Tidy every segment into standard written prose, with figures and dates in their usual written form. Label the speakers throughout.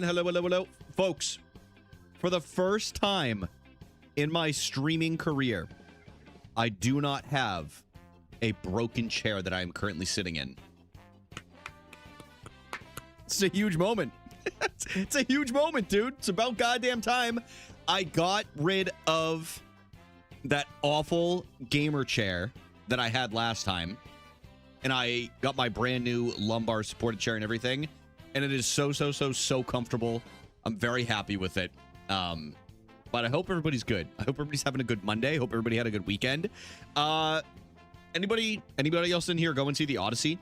Speaker 1: Hello, hello, hello. Folks, for the first time in my streaming career, I do not have a broken chair that I am currently sitting in. It's a huge moment. It's a huge moment, dude. It's about goddamn time. I got rid of that awful gamer chair that I had last time, and I got my brand new lumbar supported chair and everything. And it is so comfortable. I'm very happy with it. But I hope everybody's good. I hope everybody's having a good Monday. I hope everybody had a good weekend. Anybody else in here go and see the Odyssey?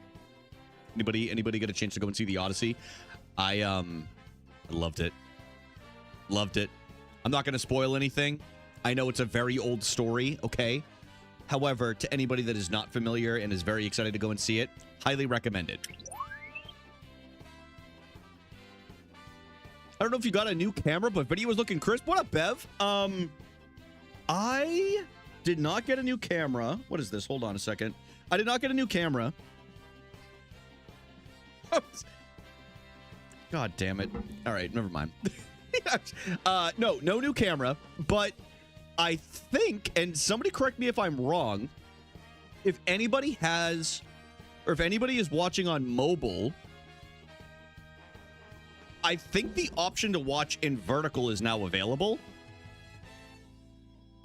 Speaker 1: Anybody get a chance to go and see the Odyssey? I loved it. Loved it. I'm not going to spoil anything. I know it's a very old story, okay? However, to anybody that is not familiar and is very excited to go and see it, highly recommend it. I don't know if you got a new camera, but video was looking crisp. What up, Bev? I did not get a new camera. What is this? Hold on a second. I did not get a new camera. God damn it. All right, never mind. No new camera, but I think, and somebody correct me if I'm wrong, if anybody has, or if anybody is watching on mobile, I think the option to watch in vertical is now available.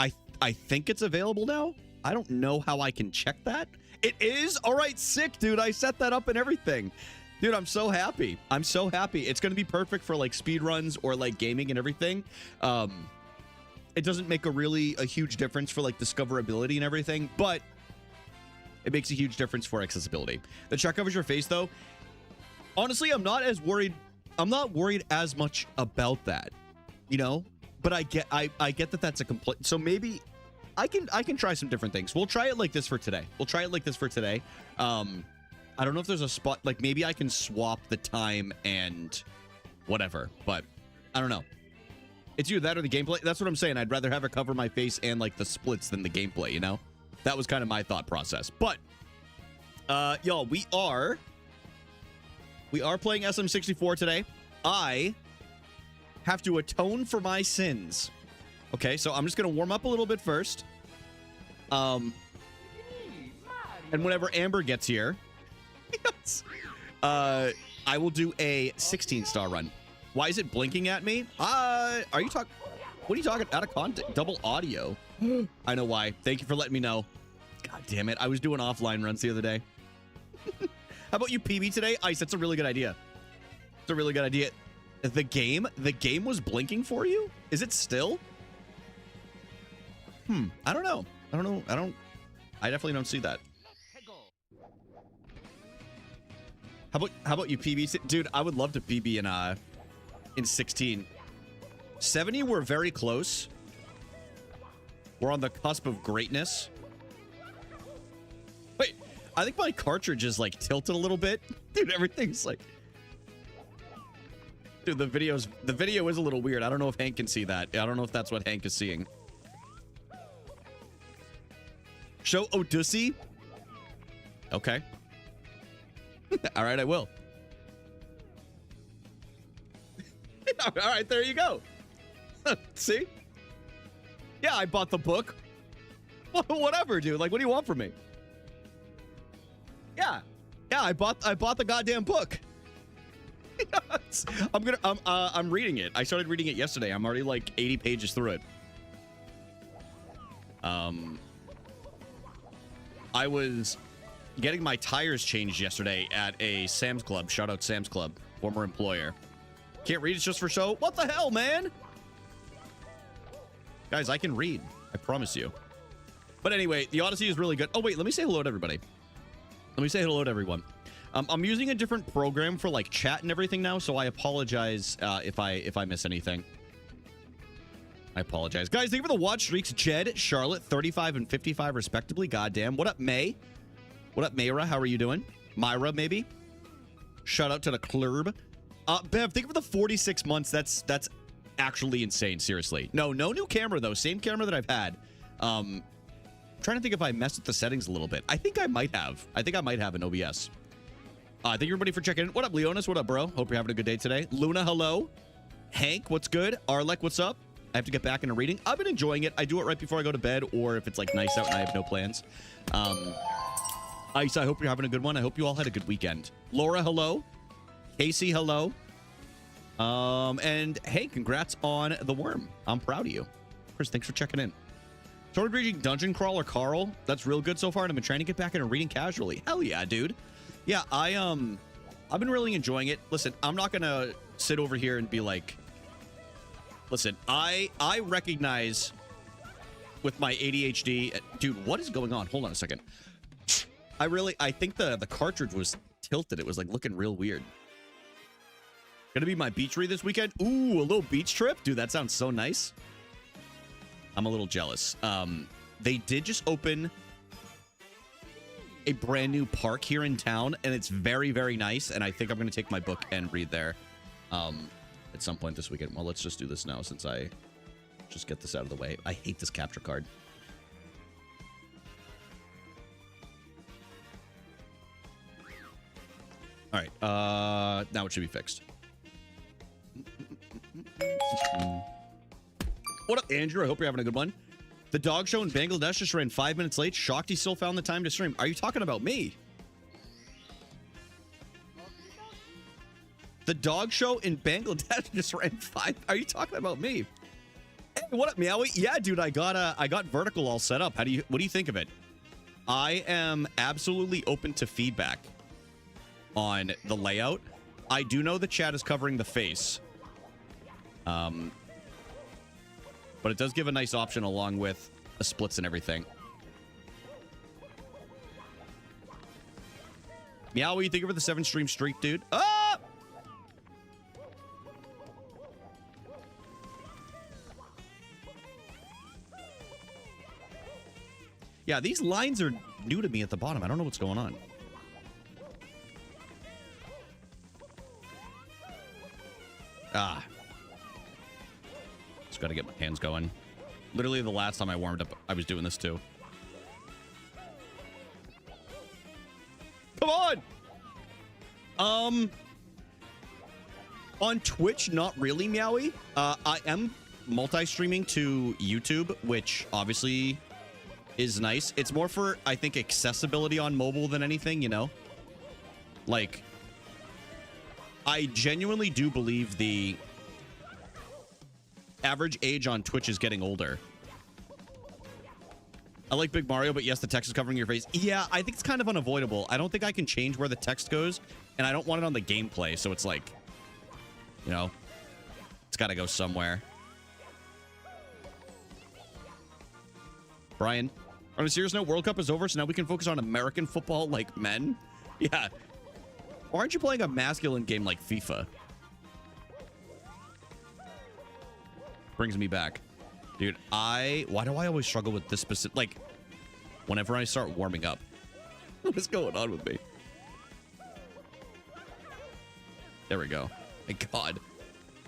Speaker 1: I think it's available now. I don't know how I can check that. It is? All right, sick, dude. I set that up and everything. Dude, I'm so happy. I'm so happy. It's going to be perfect for like speed runs or like gaming and everything. It doesn't make a huge difference for like discoverability and everything, but it makes a huge difference for accessibility. The check covers your face though. Honestly, I'm not as worried. I'm not worried as much about that, you know, but I get that that's a complaint. So maybe I can try some different things. We'll try it like this for today. I don't know if there's a spot, like maybe I can swap the time and whatever, but I don't know. It's either that or the gameplay. That's what I'm saying. I'd rather have it cover my face and like the splits than the gameplay, you know? That was kind of my thought process. But y'all, we are playing SM64 today. I have to atone for my sins. Okay, so I'm just going to warm up a little bit first. And whenever Amber gets here, I will do a 16-star run. Why is it blinking at me? Are you talking? What are you talking? Out of context. Double audio. I know why. Thank you for letting me know. God damn it. I was doing offline runs the other day. How about you, PB, today? Ice, that's a really good idea. It's a really good idea. The game was blinking for you? Is it still? I don't know. I definitely don't see that. How about you, PB? Dude, I would love to PB in 16. 70, we're very close. We're on the cusp of greatness. Wait, I think my cartridge is like tilted a little bit. Dude, everything's like... Dude, the video is a little weird. I don't know if Hank can see that. I don't know if that's what Hank is seeing. Show Odyssey? Okay. All right, I will. All right, there you go. See? Yeah, I bought the book. Whatever, dude. Like, what do you want from me? Yeah, I bought the goddamn book. I'm reading it. I started reading it yesterday. I'm already like 80 pages through it. I was getting my tires changed yesterday at a Sam's Club. Shout out Sam's Club, former employer. Can't read, it's just for show. What the hell, man? Guys, I can read. I promise you. But anyway, the Odyssey is really good. Oh, wait, let me say hello to everybody. Let me say hello to everyone. I'm using a different program for like chat and everything now, so I apologize if I miss anything. I apologize. Guys, thank you for the watch streaks. Jed, Charlotte, 35 and 55 respectively. Goddamn. What up, May? What up, Mayra? How are you doing? Myra, maybe? Shout out to the club. Bev, think of the 46 months. That's actually insane, seriously. No new camera, though. Same camera that I've had. I'm trying to think if I messed with the settings a little bit. I think I might have. I think I might have an OBS. Thank you everybody for checking in. What up, Leonis? What up, bro? Hope you're having a good day today. Luna, hello. Hank, what's good? Arlek, what's up? I have to get back into reading. I've been enjoying it. I do it right before I go to bed, or if it's like nice out and I have no plans. Ice, I hope you're having a good one. I hope you all had a good weekend. Laura, hello. Casey, hello. And hey, congrats on the worm. I'm proud of you. Chris, thanks for checking in. Started reading Dungeon Crawler Carl. That's real good so far, and I've been trying to get back into reading casually. Hell yeah, dude. Yeah, I've been really enjoying it. Listen, I'm not gonna sit over here and be like, listen, I recognize with my ADHD, dude, what is going on? Hold on a second. I think the cartridge was tilted. It was like looking real weird. Gonna be my beach read this weekend. Ooh, a little beach trip. Dude, that sounds so nice. I'm a little jealous. They did just open a brand new park here in town, and it's very, very nice. And I think I'm gonna take my book and read there at some point this weekend. Well, let's just do this now since I just get this out of the way. I hate this capture card. All right, now it should be fixed. What up, Andrew? I hope you're having a good one. The dog show in Bangladesh just ran 5 minutes late. Shocked he still found the time to stream. Are you talking about me? The dog show in Bangladesh just ran 5. Are you talking about me? Hey, what up, Meowie? Yeah, dude, I got vertical all set up. What do you think of it? I am absolutely open to feedback on the layout. I do know the chat is covering the face. But it does give a nice option along with the splits and everything. Meow, what do you think of the 7-stream streak, dude? Ah! Yeah, these lines are new to me at the bottom. I don't know what's going on. Ah. Just gotta get my hands going. Literally the last time I warmed up, I was doing this too. Come on! On Twitch, not really, Meowie. I am multi-streaming to YouTube, which obviously is nice. It's more for, I think, accessibility on mobile than anything, you know? Like, I genuinely do believe the average age on Twitch is getting older. I like Big Mario, but yes, the text is covering your face. Yeah, I think it's kind of unavoidable. I don't think I can change where the text goes, and I don't want it on the gameplay, so it's like, you know, it's got to go somewhere. Brian, on a serious note, World Cup is over, so now we can focus on American football like men? Yeah. Why aren't you playing a masculine game like FIFA? Brings me back. Dude, why do I always struggle with this specific, like, whenever I start warming up? What is going on with me? There we go. My God.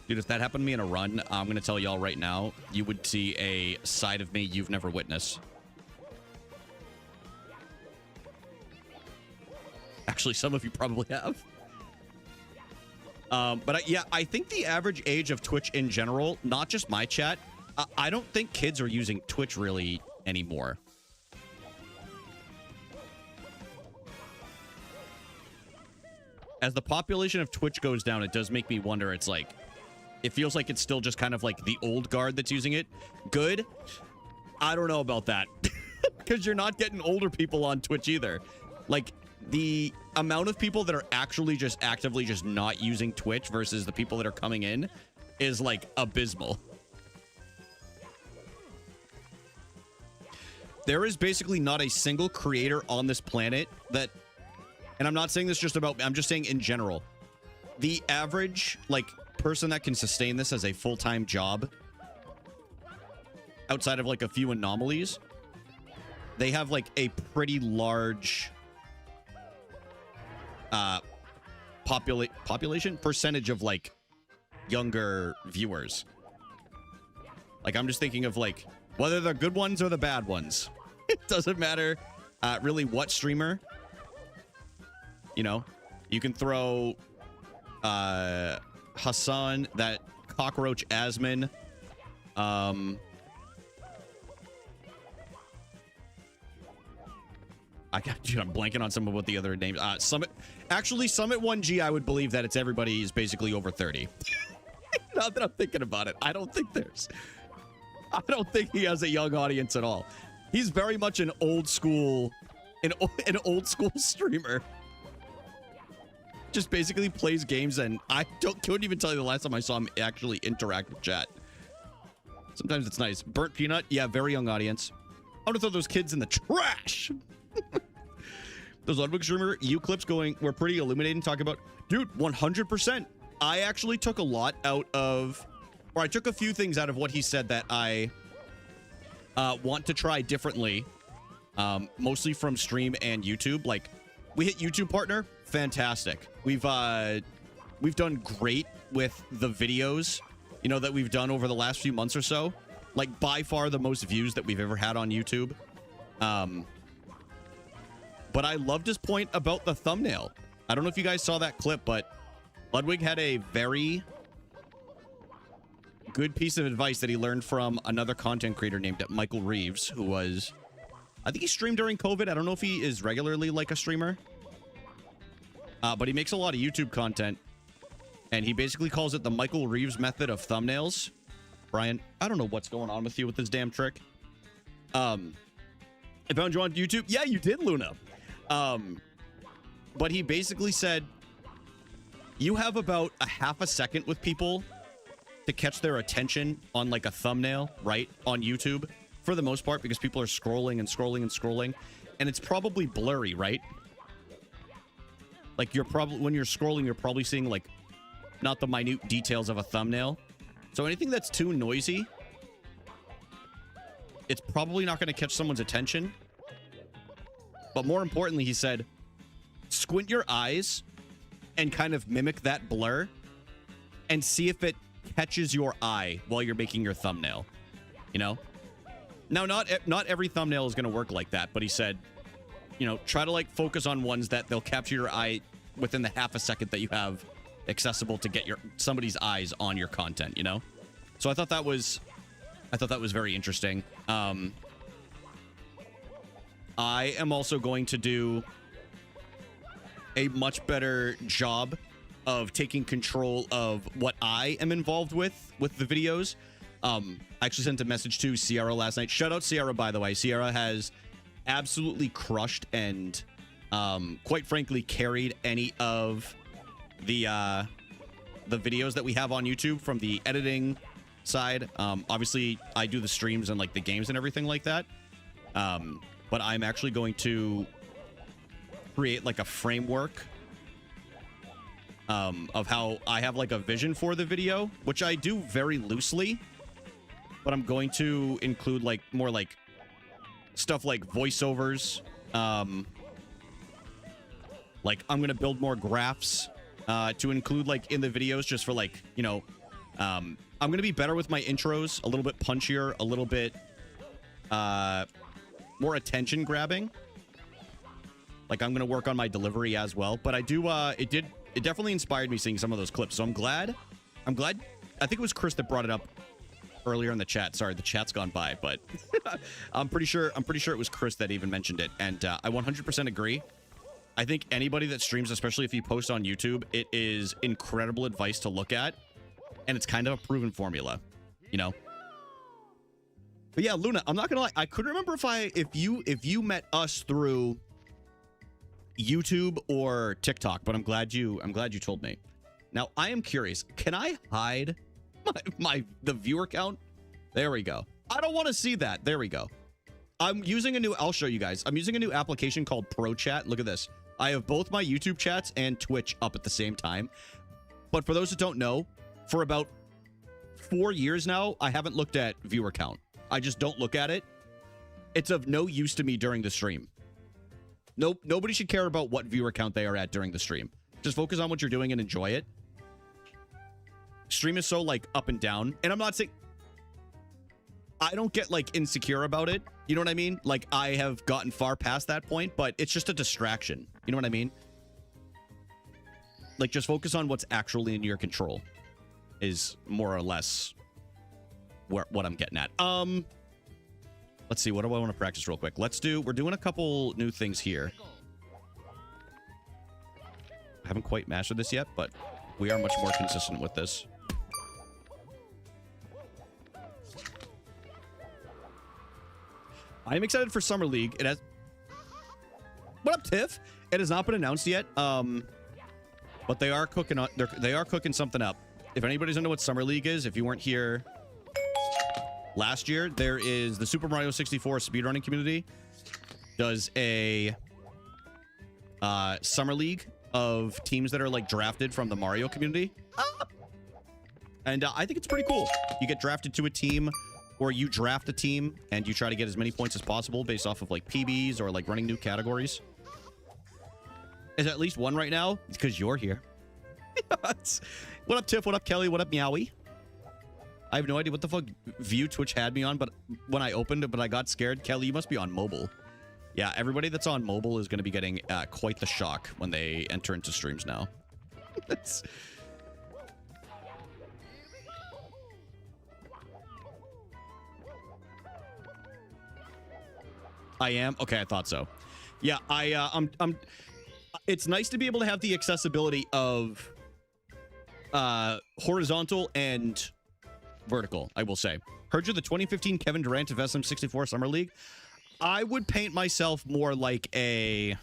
Speaker 1: Dude, if that happened to me in a run, I'm going to tell y'all right now, you would see a side of me you've never witnessed. Actually, some of you probably have. Yeah, I think the average age of Twitch in general, not just my chat, I don't think kids are using Twitch really anymore. As the population of Twitch goes down, it does make me wonder. It's like, it feels like it's still just kind of like the old guard that's using it. Good. I don't know about that. Because you're not getting older people on Twitch either. Like, the amount of people that are actually just actively just not using Twitch versus the people that are coming in is like abysmal. There is basically not a single creator on this planet that, and I'm not saying this just about, I'm just saying in general, the average like person that can sustain this as a full-time job outside of like a few anomalies, they have like a pretty large population percentage of like younger viewers. Like, I'm just thinking of like whether they're good ones or the bad ones. It doesn't matter really what streamer, you know. You can throw Hassan, that cockroach Asmin. Dude, I'm blanking on some of what the other names. Summit 1G, I would believe that it's everybody is basically over 30. Now that I'm thinking about it, I don't think he has a young audience at all. He's very much an old school streamer. Just basically plays games, and I couldn't even tell you the last time I saw him actually interact with chat. Sometimes it's nice. Burnt Peanut, yeah, very young audience. I'm gonna throw those kids in the trash. Those Ludwig streamer clips were pretty illuminating. Talking about, dude, 100%. I actually took a lot out of, or I took a few things out of what he said that I want to try differently, mostly from stream and YouTube. Like, we hit YouTube partner, fantastic. We've done great with the videos, you know, that we've done over the last few months or so. Like, by far the most views that we've ever had on YouTube. But I loved his point about the thumbnail. I don't know if you guys saw that clip, but Ludwig had a very good piece of advice that he learned from another content creator named Michael Reeves, who was, I think he streamed during COVID. I don't know if he is regularly like a streamer, but he makes a lot of YouTube content, and he basically calls it the Michael Reeves method of thumbnails. Brian, I don't know what's going on with you with this damn trick. I found you on YouTube. Yeah, you did, Luna. But he basically said, you have about a half a second with people to catch their attention on like a thumbnail, right? On YouTube, for the most part, because people are scrolling and scrolling and scrolling, and it's probably blurry, right? Like, you're probably, when you're scrolling, you're probably seeing like not the minute details of a thumbnail. So anything that's too noisy, it's probably not going to catch someone's attention. But more importantly, he said, squint your eyes and kind of mimic that blur and see if it catches your eye while you're making your thumbnail, you know? Now, not every thumbnail is going to work like that, but he said, you know, try to like focus on ones that they'll capture your eye within the half a second that you have accessible to get somebody's eyes on your content, you know? So I thought that was very interesting. I am also going to do a much better job of taking control of what I am involved with the videos. I actually sent a message to Sierra last night. Shout out Sierra, by the way. Sierra has absolutely crushed and quite frankly carried any of the videos that we have on YouTube from the editing side. Obviously I do the streams and like the games and everything like that. But I'm actually going to create like a framework of how I have like a vision for the video, which I do very loosely, but I'm going to include like more like stuff like voiceovers. Like I'm going to build more graphs to include like in the videos just for like, you know, I'm going to be better with my intros, a little bit punchier, a little bit more attention grabbing. Like I'm going to work on my delivery as well, but I do it definitely inspired me seeing some of those clips. So I'm glad. I think it was Chris that brought it up earlier in the chat. Sorry, the chat's gone by, but I'm pretty sure it was Chris that even mentioned it, and I 100% agree. I think anybody that streams, especially if you post on YouTube, it is incredible advice to look at, and it's kind of a proven formula, you know. But yeah, Luna, I'm not gonna lie, I couldn't remember if you met us through YouTube or TikTok, but I'm glad you told me. Now I am curious, can I hide the viewer count? There we go. I don't want to see that. There we go. I'll show you guys. I'm using a new application called Pro Chat. Look at this. I have both my YouTube chats and Twitch up at the same time. But for those that don't know, for about 4 years now, I haven't looked at viewer count. I just don't look at it. It's of no use to me during the stream. Nope, nobody should care about what viewer count they are at during the stream. Just focus on what you're doing and enjoy it. Stream is so like up and down, and I'm not saying I don't get like insecure about it. You know what I mean? Like I have gotten far past that point, but it's just a distraction. You know what I mean? Like, just focus on what's actually in your control is more or less what I'm getting at. Let's see. What do I want to practice real quick? We're doing a couple new things here. I haven't quite mastered this yet, but we are much more consistent with this. I'm excited for Summer League. It has... What up, Tiff? It has not been announced yet, but they are cooking on, they are cooking something up. If anybody's into what Summer League is, if you weren't here last year, there is the Super Mario 64 speedrunning community does a Summer League of teams that are like drafted from the Mario community. And I think it's pretty cool. You get drafted to a team, or you draft a team and you try to get as many points as possible based off of like PBs or like running new categories. Is at least one right now? It's because you're here. What up, Tiff? What up, Kelly? What up, Meowie? I have no idea what the fuck view Twitch had me on, but when I opened it, but I got scared. Kelly, you must be on mobile. Yeah, everybody that's on mobile is going to be getting quite the shock when they enter into streams now. I am? Okay, I thought so. Yeah, I'm it's nice to be able to have the accessibility of horizontal and vertical, I will say. Heard you the 2015 Kevin Durant of SM64 Summer League. I would paint myself more like a...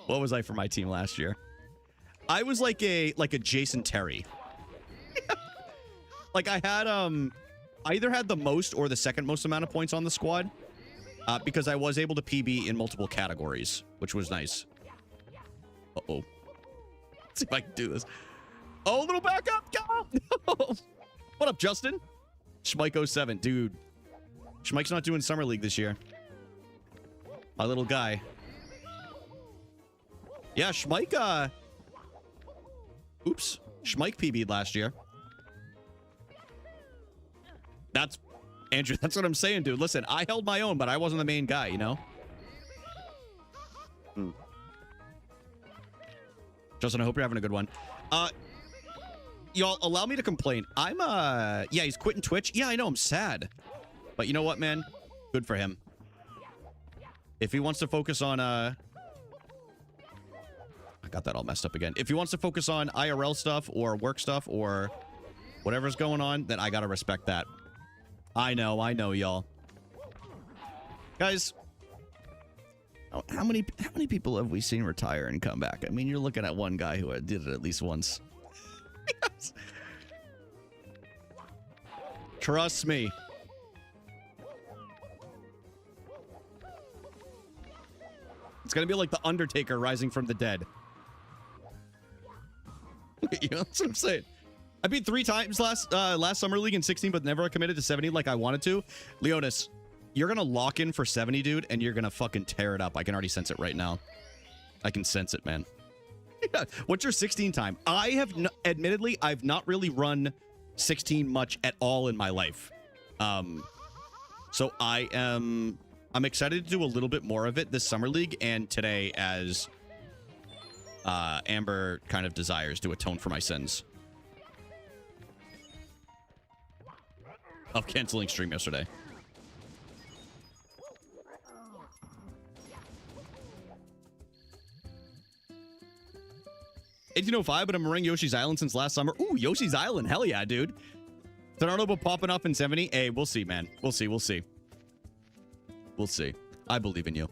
Speaker 1: What was I for my team last year? I was like a Jason Terry. Like I had I either had the most or the second most amount of points on the squad, because I was able to PB in multiple categories, which was nice. Uh-oh. Let's see if I can do this. Oh, little backup. Go! What up, Justin? Schmike07. Dude. Schmike's not doing Summer League this year. My little guy. Yeah, Schmike, oops. Schmike PB'd last year. That's... Andrew, that's what I'm saying, dude. Listen, I held my own, but I wasn't the main guy, you know? Justin, I hope you're having a good one. Y'all, allow me to complain. Yeah, he's quitting Twitch. Yeah, I know, I'm sad. But you know what, man? Good for him. If he wants to focus on, I got that all messed up again. If he wants to focus on IRL stuff or work stuff or whatever's going on, then I gotta respect that. I know, y'all. Guys, how many people have we seen retire and come back? I mean, you're looking at one guy who did it at least once. Yes. Trust me. It's gonna be like the Undertaker rising from the dead. You know, that's what I'm saying. I beat 3 times last Summer League in 16, but never committed to 70 like I wanted to. Leonis, you're gonna lock in for 70, dude, and you're gonna fucking tear it up. I can already sense it right now. I can sense it, man. Yeah. What's your 16 time? I have admittedly, I've not really run 16 much at all in my life. So I'm excited to do a little bit more of it this Summer League and today as Amber kind of desires to atone for my sins of canceling stream yesterday. $1805, but I'm ring Yoshi's Island since last summer. Ooh, Yoshi's Island. Hell yeah, dude. So I don't know about popping up in 70. Hey, we'll see, man. We'll see. We'll see. We'll see. I believe in you.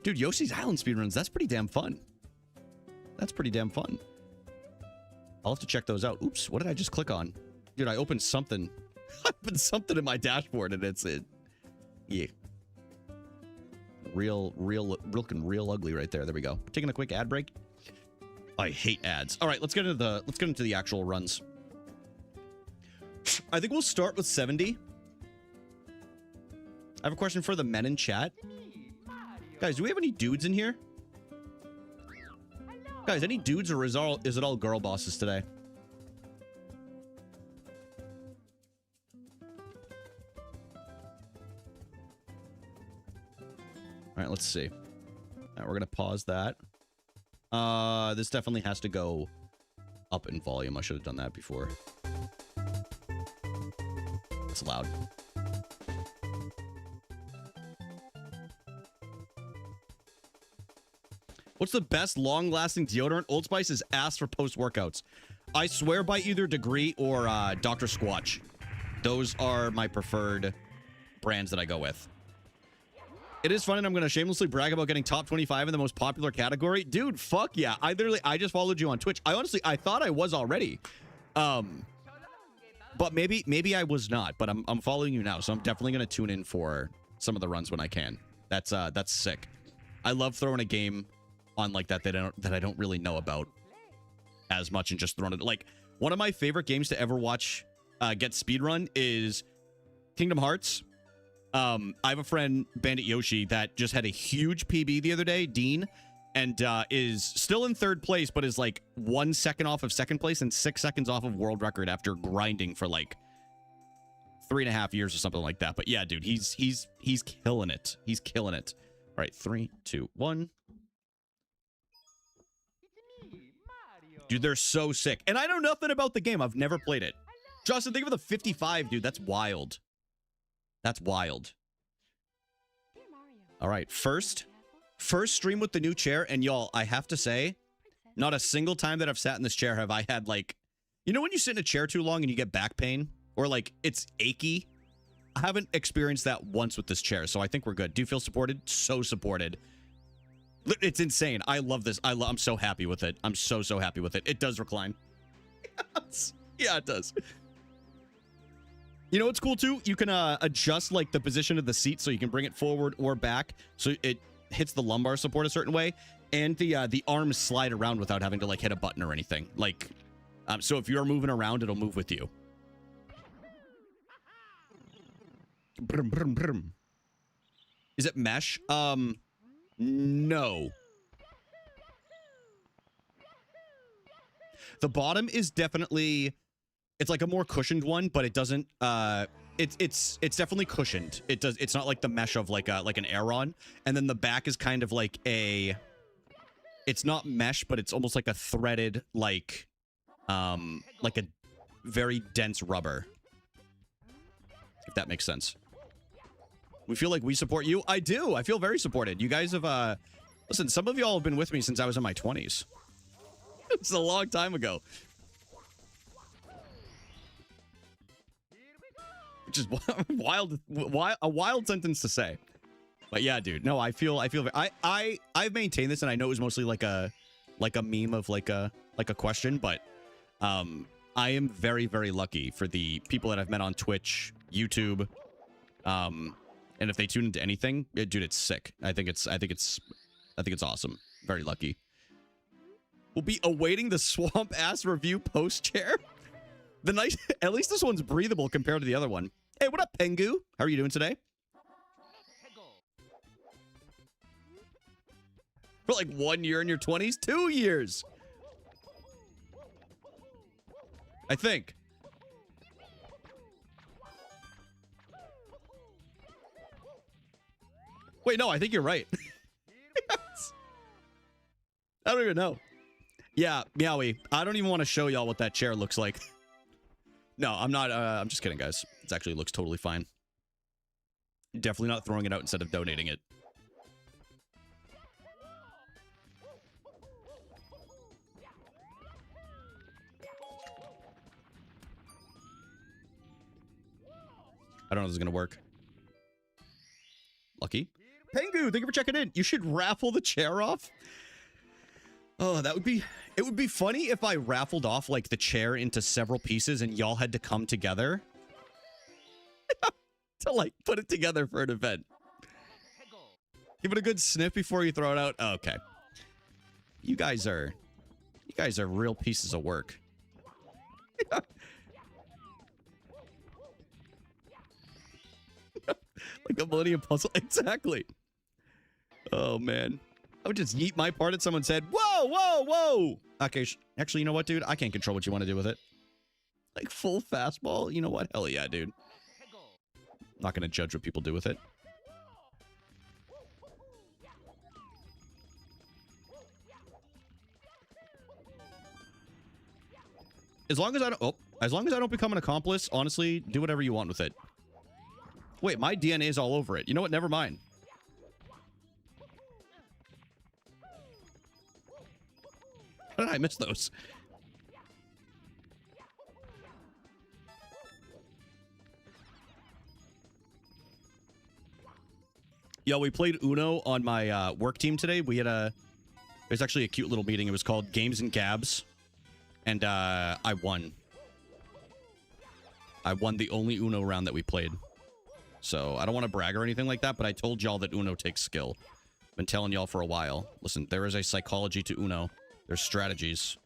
Speaker 1: Dude, Yoshi's Island speedruns, that's pretty damn fun. That's pretty damn fun. I'll have to check those out. Oops, what did I just click on? Dude, I opened something. I opened something in my dashboard and it's it. Yeah. Looking real ugly right there. There we go. Taking a quick ad break. I hate ads. All right, let's get into the actual runs. I think we'll start with 70. I have a question for the men in chat. Guys, do we have any dudes in here? Guys, any dudes or is it all girl bosses today? All right, let's see. All right, we're going to pause that. This definitely has to go up in volume. I should have done that before. It's loud. What's the best long-lasting deodorant? Old Spice is ass for post-workouts. I swear by either Degree or Dr. Squatch. Those are my preferred brands that I go with. It is fun, and I'm going to shamelessly brag about getting top 25 in the most popular category. Dude, fuck yeah. I just followed you on Twitch. I thought I was already. But maybe I was not, but I'm following you now, so I'm definitely going to tune in for some of the runs when I can. That's sick. I love throwing a game on like that I don't really know about as much and just throwing it. Like, one of my favorite games to ever watch get speedrun is Kingdom Hearts. I have a friend, Bandit Yoshi, that just had a huge PB the other day, Dean, and is still in third place, but is like 1 second off of second place and 6 seconds off of world record after grinding for like 3.5 years or something like that. But yeah, dude, he's killing it. He's killing it. All right, 3, 2, 1. Dude, they're so sick. And I know nothing about the game. I've never played it. Justin, think of the 55, dude. That's wild. That's wild. All right, first stream with the new chair. And y'all, I have to say, not a single time that I've sat in this chair have I had like, you know when you sit in a chair too long and you get back pain? Or like it's achy? I haven't experienced that once with this chair, so I think we're good. Do you feel supported? So supported. It's insane. I love this. I'm so happy with it. I'm so happy with it. It does recline. Yeah, it does. You know what's cool too? You can adjust like the position of the seat so you can bring it forward or back so it hits the lumbar support a certain way, and the arms slide around without having to like hit a button or anything. Like, so if you're moving around, it'll move with you. Brum, brum, brum. Is it mesh? No. The bottom is definitely, it's like a more cushioned one, but it doesn't it's definitely cushioned. It's not like the mesh of like an Aeron. And then the back is kind of like it's not mesh, but it's almost like a threaded like a very dense rubber. If that makes sense. We feel like we support you. I do. I feel very supported. You guys have, listen, some of y'all have been with me since I was in my 20s. It's a long time ago. Which is a wild sentence to say. But yeah, dude. No, I've maintained this, and I know it was mostly like a meme of like a question, but I am very, very lucky for the people that I've met on Twitch, YouTube, and if they tune into anything, dude, it's sick. I think it's awesome. Very lucky. We'll be awaiting the swamp ass review post chair. At least this one's breathable compared to the other one. Hey, what up, Pengu? How are you doing today? For like 1 year in your 20s? 2 years. I think. Wait, no, I think you're right. I don't even know. Yeah, Meowie, I don't even want to show y'all what that chair looks like. No, I'm not. I'm just kidding, guys. It actually looks totally fine. Definitely not throwing it out instead of donating it. I don't know if this is going to work. Lucky. Pengu, thank you for checking in. You should raffle the chair off. Oh, that would be... It would be funny if I raffled off, like, the chair into several pieces and y'all had to come together to, like, put it together for an event. Give it a good sniff before you throw it out. Oh, okay. You guys are real pieces of work. Like a Millennium Puzzle. Exactly. Oh, man. I would just yeet my part at someone's head. Whoa, whoa, whoa. Okay, actually, you know what, dude? I can't control what you want to do with it. Like full fastball? You know what? Hell yeah, dude. Not going to judge what people do with it. As long as I don't... Oh, as long as I don't become an accomplice, honestly, do whatever you want with it. Wait, my DNA is all over it. You know what? Never mind. How did I miss those? Yo, we played Uno on my work team today. We had it was actually a cute little meeting. It was called Games and Gabs. And I won. I won the only Uno round that we played. So I don't want to brag or anything like that, but I told y'all that Uno takes skill. Been telling y'all for a while. Listen, there is a psychology to Uno. There's strategies.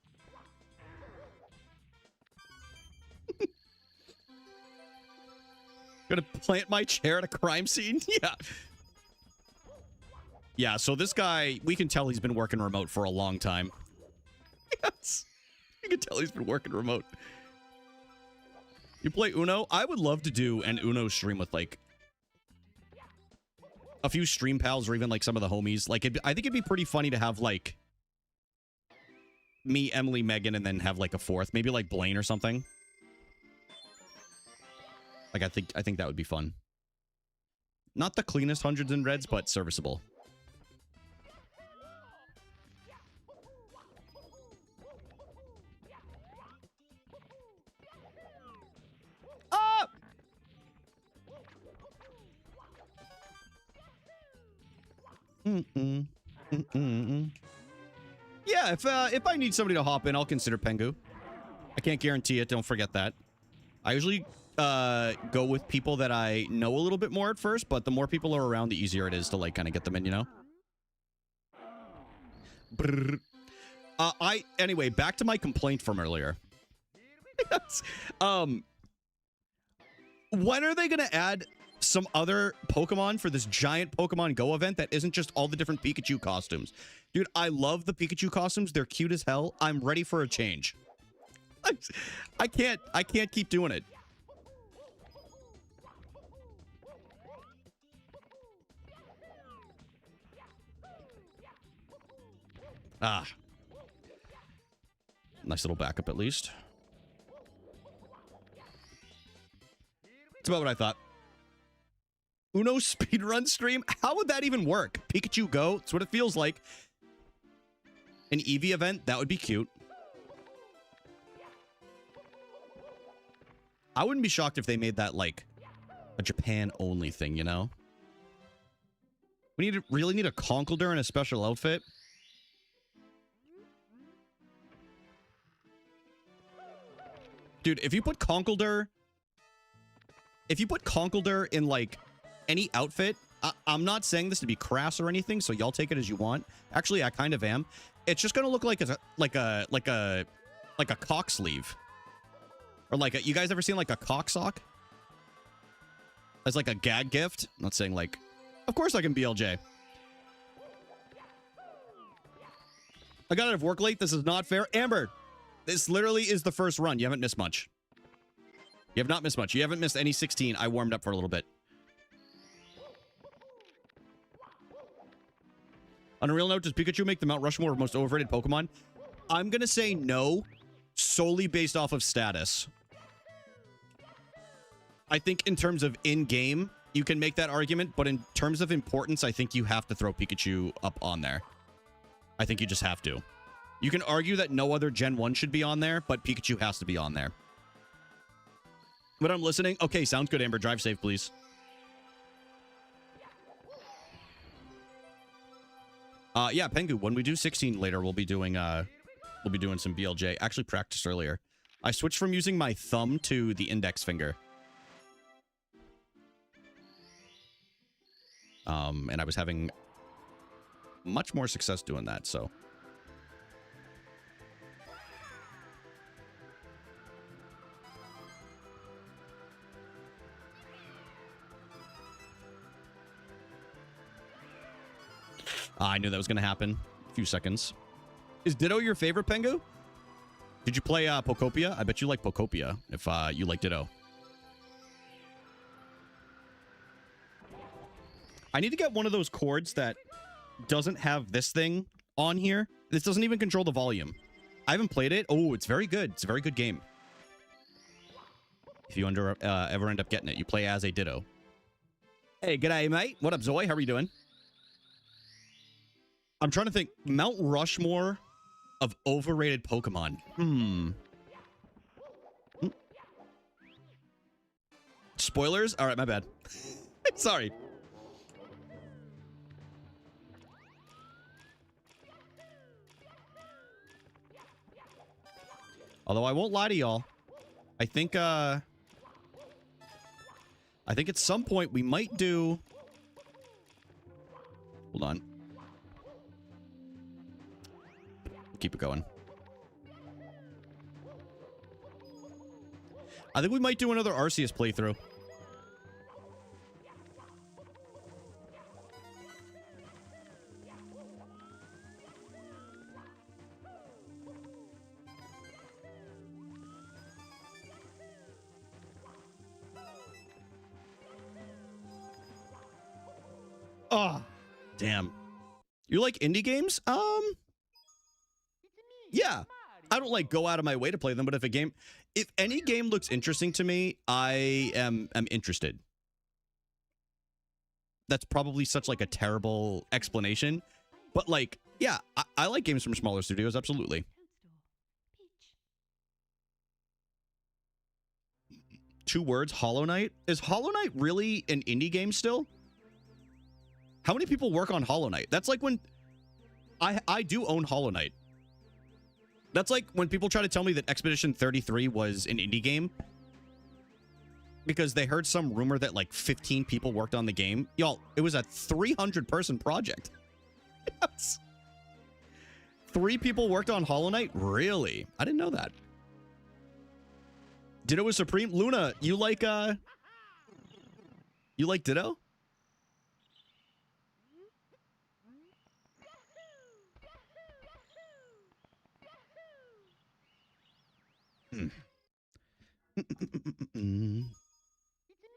Speaker 1: Gonna plant my chair at a crime scene? Yeah. Yeah, so this guy, we can tell he's been working remote for a long time. Yes. You can tell he's been working remote. You play Uno? I would love to do an Uno stream with, like, a few stream pals or even, like, some of the homies. Like, I think it'd be pretty funny to have, like, me, Emily, Megan, and then have, like, a fourth. Maybe, like, Blaine or something. Like, I think that would be fun. Not the cleanest hundreds and reds, but serviceable. Ah! Yeah, if I need somebody to hop in, I'll consider Pengu. I can't guarantee it. Don't forget that. I usually go with people that I know a little bit more at first, but the more people are around, the easier it is to, like, kind of get them in, you know? Brrr. Anyway, back to my complaint from earlier. When are they gonna add some other Pokemon for this giant Pokemon Go event that isn't just all the different Pikachu costumes? Dude, I love the Pikachu costumes. They're cute as hell. I'm ready for a change. I can't keep doing it. Ah. Nice little backup, at least. It's about what I thought. Uno speedrun stream? How would that even work? Pikachu Go? That's what it feels like. An Eevee event? That would be cute. I wouldn't be shocked if they made that, like, a Japan-only thing, you know? We really need a Conkeldurr in a special outfit? Dude, if you put Conkeldurr in, like, any outfit, I'm not saying this to be crass or anything, so y'all take it as you want. Actually, I kind of am. It's just gonna look like a cock sleeve. Or like you guys ever seen like a cock sock? As like a gag gift? I'm not saying like, of course I can BLJ. I got out of work late. This is not fair. Amber, this literally is the first run. You haven't missed much. You have not missed much. You haven't missed any 16. I warmed up for a little bit. On a real note, does Pikachu make the Mount Rushmore of most overrated Pokemon? I'm going to say no, solely based off of status. I think in terms of in-game, you can make that argument, but in terms of importance, I think you have to throw Pikachu up on there. I think you just have to. You can argue that no other Gen 1 should be on there, but Pikachu has to be on there. But I'm listening. Okay, sounds good, Amber. Drive safe, please. Yeah, Pengu, when we do 16 later, we'll be doing some BLJ. Actually practiced earlier. I switched from using my thumb to the index finger. And I was having much more success doing that, so. I knew that was going to happen. A few seconds. Is Ditto your favorite, Pengu? Did you play Pokopia? I bet you like Pokopia if you like Ditto. I need to get one of those cords that doesn't have this thing on here. This doesn't even control the volume. I haven't played it. Oh, it's very good. It's a very good game. if you ever end up getting it. You play as a Ditto. Hey, g'day, mate. What up, Zoe? How are you doing? I'm trying to think. Mount Rushmore of overrated Pokemon. Spoilers? All right, my bad. Sorry. Although I won't lie to y'all. I think at some point we might do... Hold on. Keep it going. I think we might do another Arceus playthrough. Oh, damn. You like indie games? Yeah. I don't like go out of my way to play them, but if any game looks interesting to me, I am interested. That's probably such like a terrible explanation, but like, yeah, I like games from smaller studios. Absolutely. Two words, Hollow Knight. Is Hollow Knight really an indie game still? How many people work on Hollow Knight? That's like when I do own Hollow Knight. That's like when people try to tell me that Expedition 33 was an indie game because they heard some rumor that like 15 people worked on the game. Y'all, it was a 300-person project. Yes. 3 people worked on Hollow Knight? Really? I didn't know that. Ditto was Supreme. Luna, you like Ditto?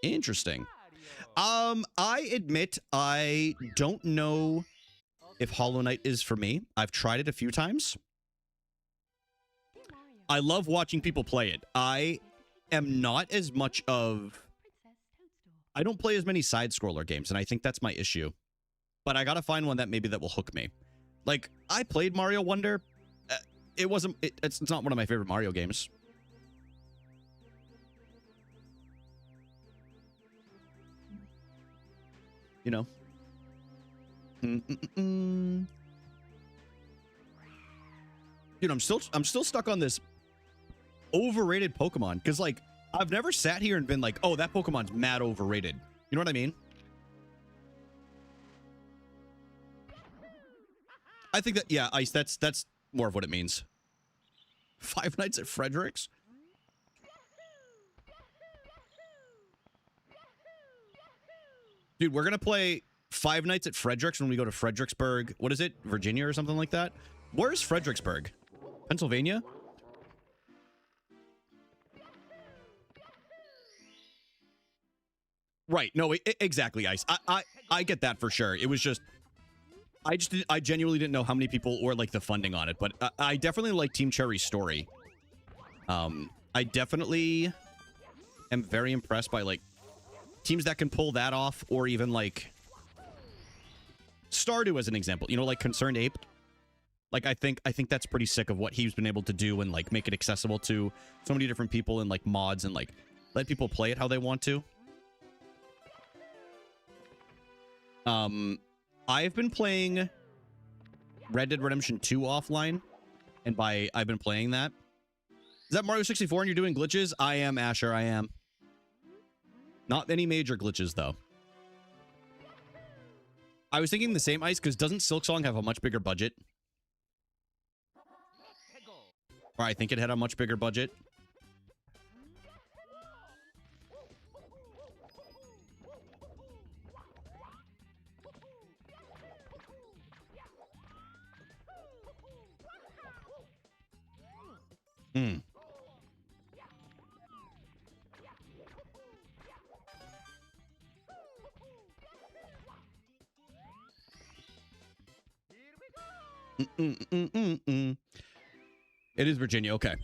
Speaker 1: Interesting. I admit I don't know if Hollow Knight is for me. I've tried it a few times. I love watching people play it. I am not as much of... I don't play as many side-scroller games, and I think that's my issue. But I gotta find one that maybe that will hook me. Like, I played Mario Wonder. It's not one of my favorite Mario games. You know? Dude, I'm still stuck on this overrated Pokemon because like I've never sat here and been like, oh, that Pokemon's mad overrated. You know what I mean? I think that, yeah, Ice, that's more of what it means. Five Nights at Frederick's? Dude, we're gonna play Five Nights at Frederick's when we go to Fredericksburg. What is it? Virginia or something like that? Where's Fredericksburg? Pennsylvania? Right. No, exactly, Ice. I get that for sure. It was just... I genuinely didn't know how many people or like the funding on it, but I definitely like Team Cherry's story. I definitely am very impressed by like teams that can pull that off, or even like Stardew as an example. You know, like Concerned Ape. Like I think that's pretty sick of what he's been able to do and like make it accessible to so many different people and like mods and like let people play it how they want to. I've been playing Red Dead Redemption 2 offline, and by I've been playing that. Is that Mario 64 and you're doing glitches? I am, Asher, I am. Not any major glitches, though. I was thinking the same, Ice, because doesn't Silksong have a much bigger budget? Or I think it had a much bigger budget. Hmm. It is Virginia, okay.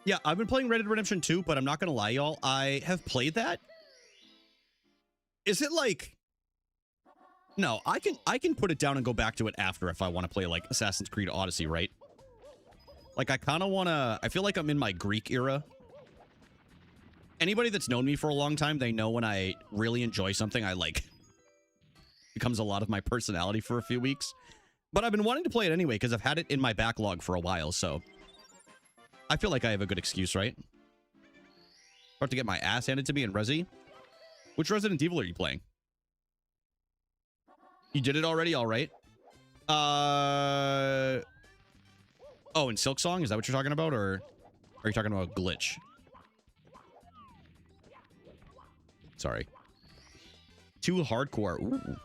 Speaker 1: Yeah, I've been playing Red Dead Redemption 2, but I'm not going to lie, y'all. I have played that. Is it like... No, I can put it down and go back to it after if I want to play like Assassin's Creed Odyssey, right? Like I kind of want to... I feel like I'm in my Greek era. Anybody that's known me for a long time, they know when I really enjoy something, I like... becomes a lot of my personality for a few weeks. But I've been wanting to play it anyway because I've had it in my backlog for a while, so... I feel like I have a good excuse, right? About to get my ass handed to me in Resi. Which Resident Evil are you playing? You did it already? All right. Oh, in Silk Song? Is that what you're talking about? Or are you talking about Glitch? Sorry. Too hardcore. Ooh.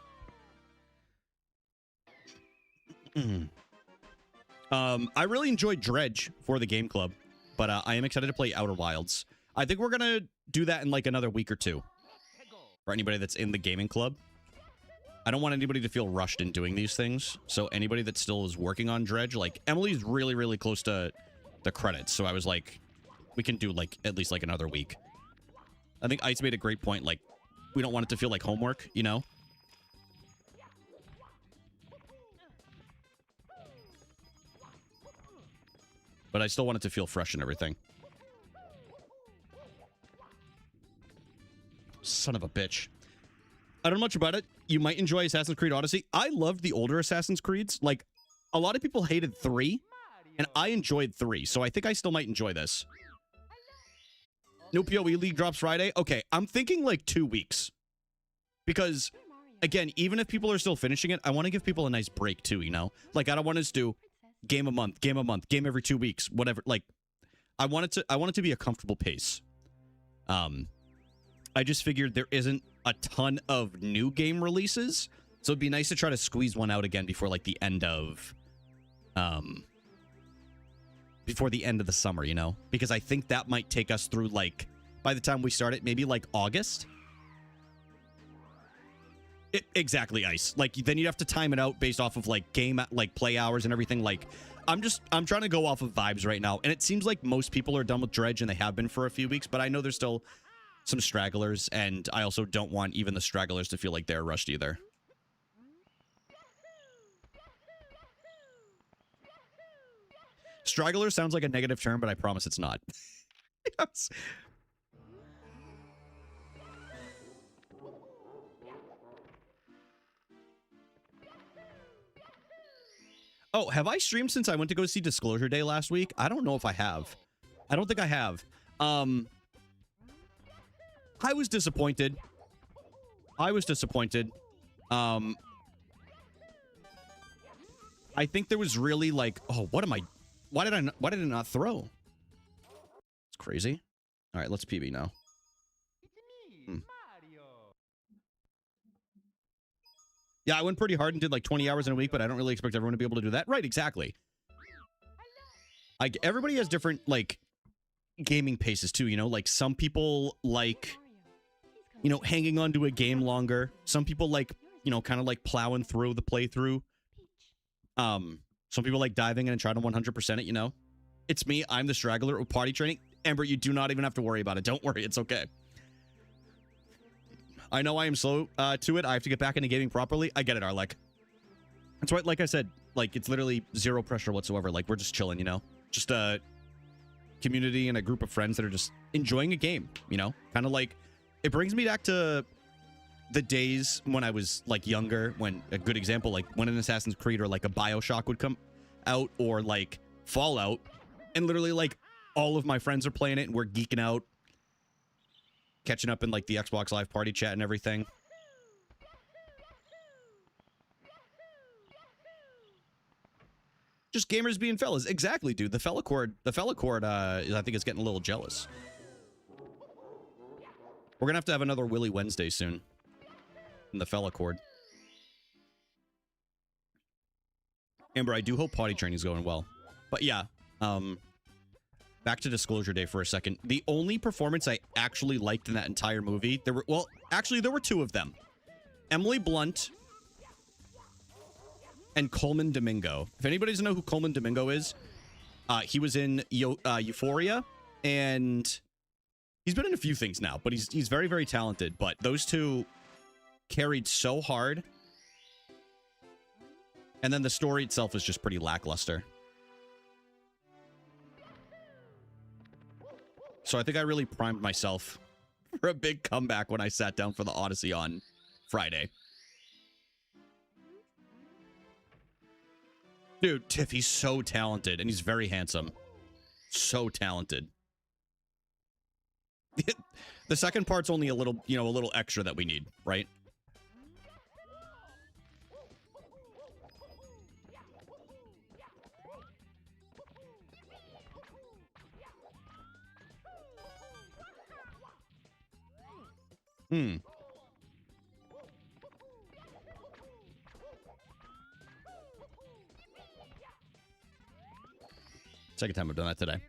Speaker 1: I really enjoyed Dredge for the game club, but I am excited to play Outer Wilds. I think we're gonna do that in like another week or two. For anybody that's in the gaming club. I don't want anybody to feel rushed in doing these things. So anybody that still is working on Dredge, like Emily's really, really close to the credits. So I was like, we can do like at least like another week. I think Ice made a great point. Like, we don't want it to feel like homework, you know? But I still want it to feel fresh and everything. Son of a bitch. I don't know much about it. You might enjoy Assassin's Creed Odyssey. I loved the older Assassin's Creeds. Like, a lot of people hated 3, and I enjoyed 3, so I think I still might enjoy this. New PoE League drops Friday? Okay, I'm thinking like 2 weeks. Because, again, even if people are still finishing it, I want to give people a nice break too, you know? Like, I don't want us to do game a month, game every 2 weeks, whatever. Like, I want it to be a comfortable pace. I just figured there isn't a ton of new game releases, so it'd be nice to try to squeeze one out again before like the end of the summer, you know? Because I think that might take us through like, by the time we start it, maybe like August. Exactly, Ice. Like, then you'd have to time it out based off of like like play hours and everything. Like, I'm trying to go off of vibes right now, and it seems like most people are done with Dredge, and they have been for a few weeks, but I know there's still some stragglers, and I also don't want even the stragglers to feel like they're rushed either. Straggler sounds like a negative term, but I promise it's not. Yes. Oh, have I streamed since I went to go see Disclosure Day last week? I don't know if I have. I don't think I have. I was disappointed. I think there was really like, oh, what am I? Why did it not throw? It's crazy. All right, let's PB now. Yeah, I went pretty hard and did like 20 hours in a week, but I don't really expect everyone to be able to do that. Right, exactly. Everybody has different like gaming paces too, you know? Like some people like, you know, hanging on to a game longer. Some people like, you know, kind of like plowing through the playthrough. Some people like diving in and trying to 100% it, you know? It's me. I'm the straggler with party training. Amber, you do not even have to worry about it. Don't worry. It's okay. I know I am slow to it. I have to get back into gaming properly. I get it, Arlek. That's right. Like I said, like it's literally zero pressure whatsoever. Like we're just chilling, you know? Just a community and a group of friends that are just enjoying a game, you know? Kind of like, it brings me back to the days when I was like younger, when a good example, like when an Assassin's Creed or like a BioShock would come out, or like Fallout, and literally like all of my friends are playing it and we're geeking out, catching up in like the Xbox Live party chat and everything. Just gamers being fellas. Exactly, dude. The fella cord, I think is getting a little jealous. We're gonna have to have another Willy Wednesday soon. In the fella cord. Amber, I do hope potty training is going well. But yeah, back to Disclosure Day for a second. The only performance I actually liked in that entire movie, there were 2 of them. Emily Blunt and Coleman Domingo. If anybody doesn't know who Coleman Domingo is, he was in Euphoria, and he's been in a few things now, but he's very, very talented. But those two carried so hard. And then the story itself is just pretty lackluster. So I think I really primed myself for a big comeback when I sat down for the Odyssey on Friday. Dude, Tiff, he's so talented, and he's very handsome. So talented. The second part's only a little, you know, a little extra that we need, right? Second time I've done that today.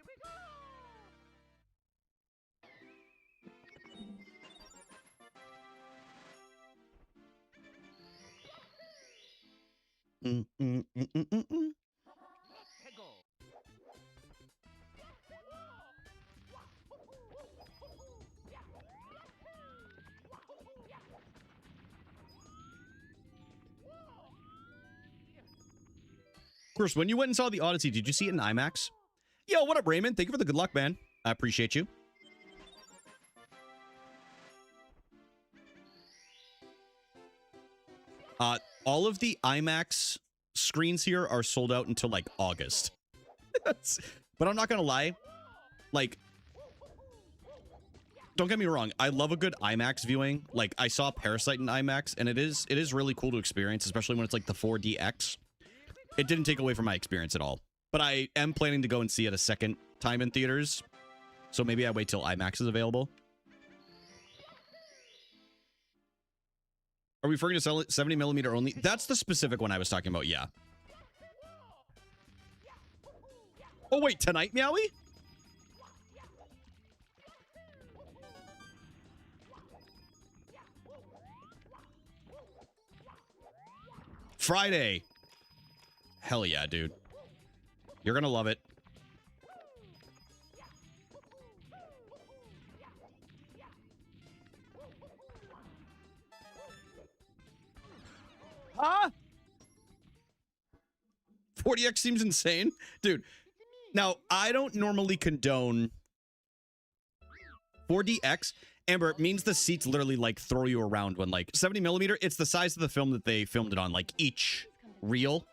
Speaker 1: Of course, when you went and saw the Odyssey, did you see it in IMAX? Yo, what up, Raymond? Thank you for the good luck, man. I appreciate you. All of the IMAX screens here are sold out until, like, August. But I'm not gonna lie. Like, don't get me wrong. I love a good IMAX viewing. Like, I saw Parasite in IMAX, and it is really cool to experience, especially when it's, like, the 4DX. It didn't take away from my experience at all. But I am planning to go and see it a second time in theaters. So maybe I wait till IMAX is available. Are we referring to 70mm only? That's the specific one I was talking about, yeah. Oh, wait, tonight, Meowie? Friday. Hell yeah, dude. You're gonna love it. Huh? 40X seems insane. Dude, now, I don't normally condone 4DX. Amber, it means the seats literally, like, throw you around when, like, 70mm, it's the size of the film that they filmed it on. Like, each reel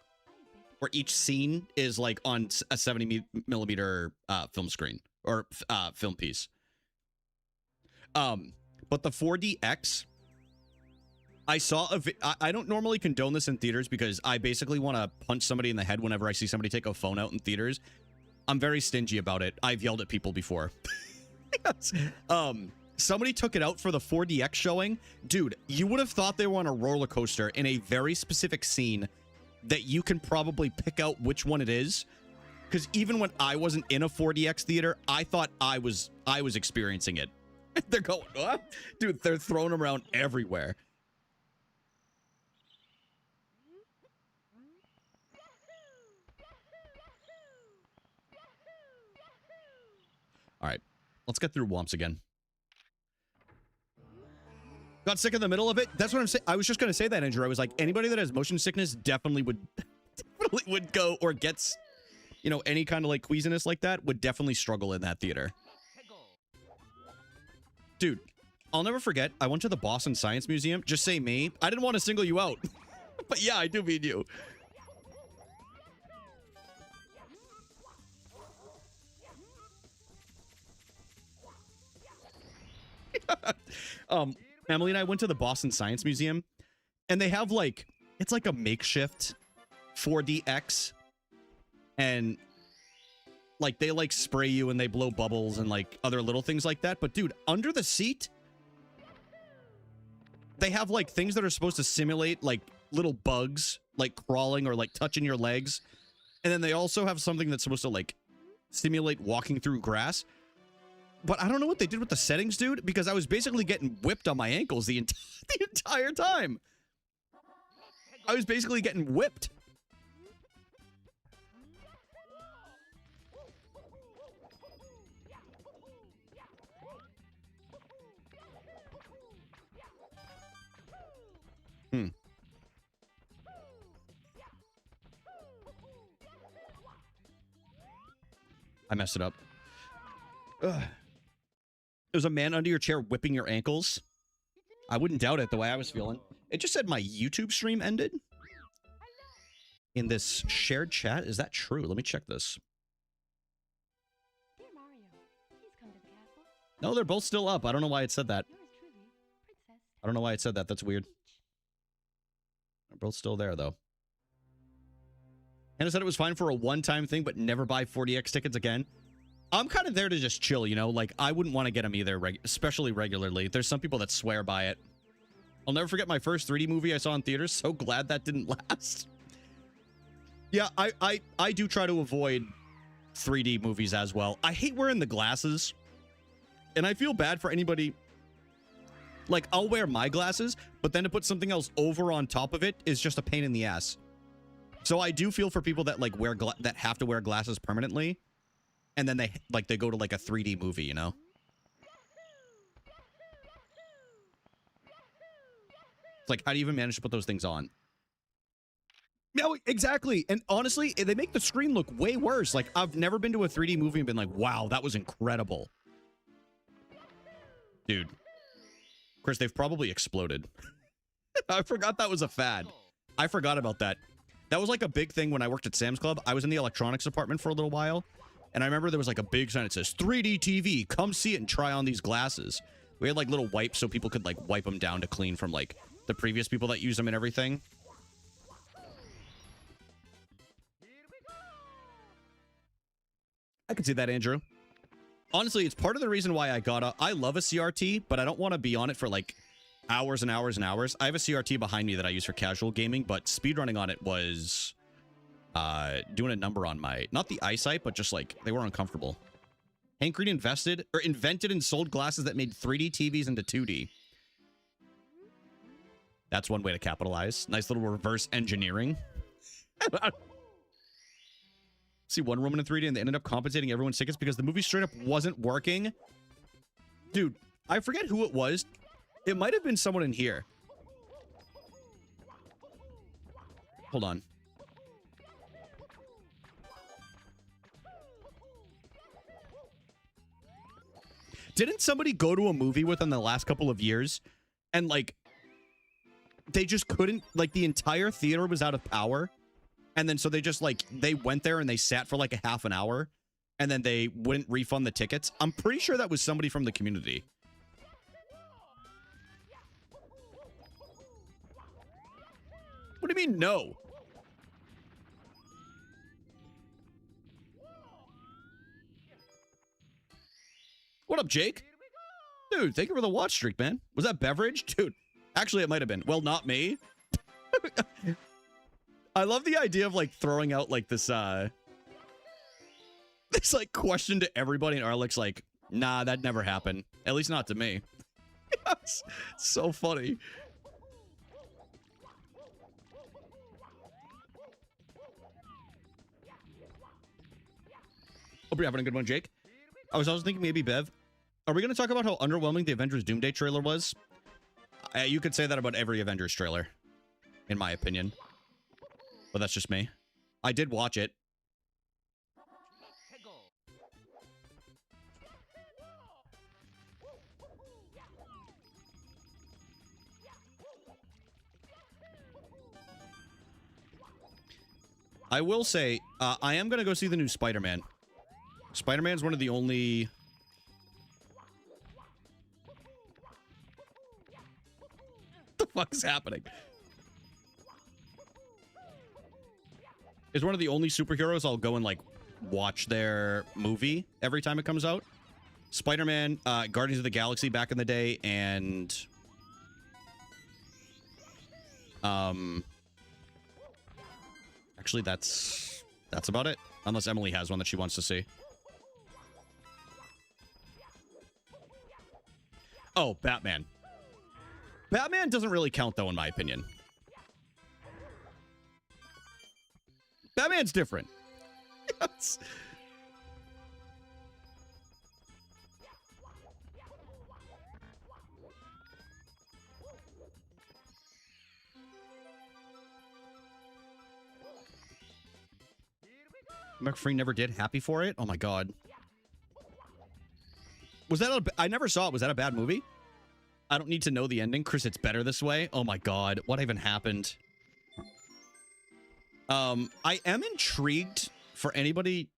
Speaker 1: or each scene is, like, on a 70mm film screen or film piece. But the 4DX... I don't normally condone this in theaters because I basically want to punch somebody in the head whenever I see somebody take a phone out in theaters. I'm very stingy about it. I've yelled at people before. Somebody took it out for the 4DX showing. Dude, you would have thought they were on a roller coaster in a very specific scene that you can probably pick out which one it is. Because even when I wasn't in a 4DX theater, I thought I was experiencing it. They're going, what? Dude, they're throwing them around everywhere. All right, let's get through Womps again. Got sick in the middle of it. That's what I'm saying. I was just going to say that, Andrew. I was like, anybody that has motion sickness definitely would go or gets, you know, any kind of like queasiness like that would definitely struggle in that theater. Dude, I'll never forget. I went to the Boston Science Museum. Just say me. I didn't want to single you out. But yeah, I do mean you. Emily and I went to the Boston Science Museum, and they have like, it's like a makeshift 4DX, and like they like spray you and they blow bubbles and like other little things like that. But dude, under the seat, they have like things that are supposed to simulate like little bugs like crawling or like touching your legs, and then they also have something that's supposed to like simulate walking through grass. But I don't know what they did with the settings, dude, because I was basically getting whipped on my ankles the entire time. I was basically getting whipped. Hmm. I messed it up. Ugh. There's a man under your chair whipping your ankles. I wouldn't doubt it the way I was feeling. It just said my YouTube stream ended in this shared chat. Is that true? Let me check this. No, they're both still up. I don't know why it said that. I don't know why it said that. That's weird. They're both still there, though. Hannah said it was fine for a one-time thing, but never buy 40X tickets again. I'm kind of there to just chill, you know? Like, I wouldn't want to get them either, especially regularly. There's some people that swear by it. I'll never forget my first 3D movie I saw in theaters. So glad that didn't last. Yeah, I do try to avoid 3D movies as well. I hate wearing the glasses. And I feel bad for anybody. Like, I'll wear my glasses, but then to put something else over on top of it is just a pain in the ass. So I do feel for people that like that have to wear glasses permanently, and then they go to like a 3D movie, you know? It's like, how do you even manage to put those things on? No, exactly. And honestly, they make the screen look way worse. Like, I've never been to a 3D movie and been like, wow, that was incredible. Dude. Of course, they've probably exploded. I forgot that was a fad. I forgot about that. That was like a big thing when I worked at Sam's Club. I was in the electronics department for a little while. And I remember there was like a big sign that says 3D TV. Come see it and try on these glasses. We had like little wipes so people could like wipe them down to clean from like the previous people that use them and everything. I could see that, Andrew. Honestly, it's part of the reason why I love a CRT, but I don't want to be on it for like hours and hours and hours. I have a CRT behind me that I use for casual gaming, but speedrunning on it was doing a number on my, not the eyesight, but just like they were uncomfortable. Hank Green invented and sold glasses that made 3D TVs into 2D. That's one way to capitalize. Nice little reverse engineering. See Wonder Woman in 3D and they ended up compensating everyone's tickets because the movie straight up wasn't working. Dude, I forget who it was. It might have been someone in here. Hold on. Didn't somebody go to a movie within the last couple of years and like they just couldn't, like the entire theater was out of power? And then so they just like, they went there and they sat for like a half an hour and then they wouldn't refund the tickets. I'm pretty sure that was somebody from the community. What do you mean, no? What up, Jake? Dude, thank you for the watch streak, man. Was that beverage? Dude, actually, it might have been. Well, not me. I love the idea of like throwing out like this this like question to everybody and Arlec's like, nah, that never happened. At least not to me. It's so funny. Hope you're having a good one, Jake. I was also thinking maybe Bev. Are we going to talk about how underwhelming the Avengers Doomsday trailer was? You could say that about every Avengers trailer, in my opinion. But that's just me. I did watch it. I will say, I am going to go see the new Spider-Man. Spider-Man's one of the only... What the fuck is happening? Is one of the only superheroes I'll go and like watch their movie every time it comes out. Spider-Man, Guardians of the Galaxy back in the day, and actually that's about it, unless Emily has one that she wants to see. Oh, Batman. Batman doesn't really count though, in my opinion. Batman's different. Yes. McFree never did. Happy for it? Oh my god. Was that I never saw it. Was that a bad movie? I don't need to know the ending. Chris, it's better this way. Oh my god. What even happened? I am intrigued for anybody.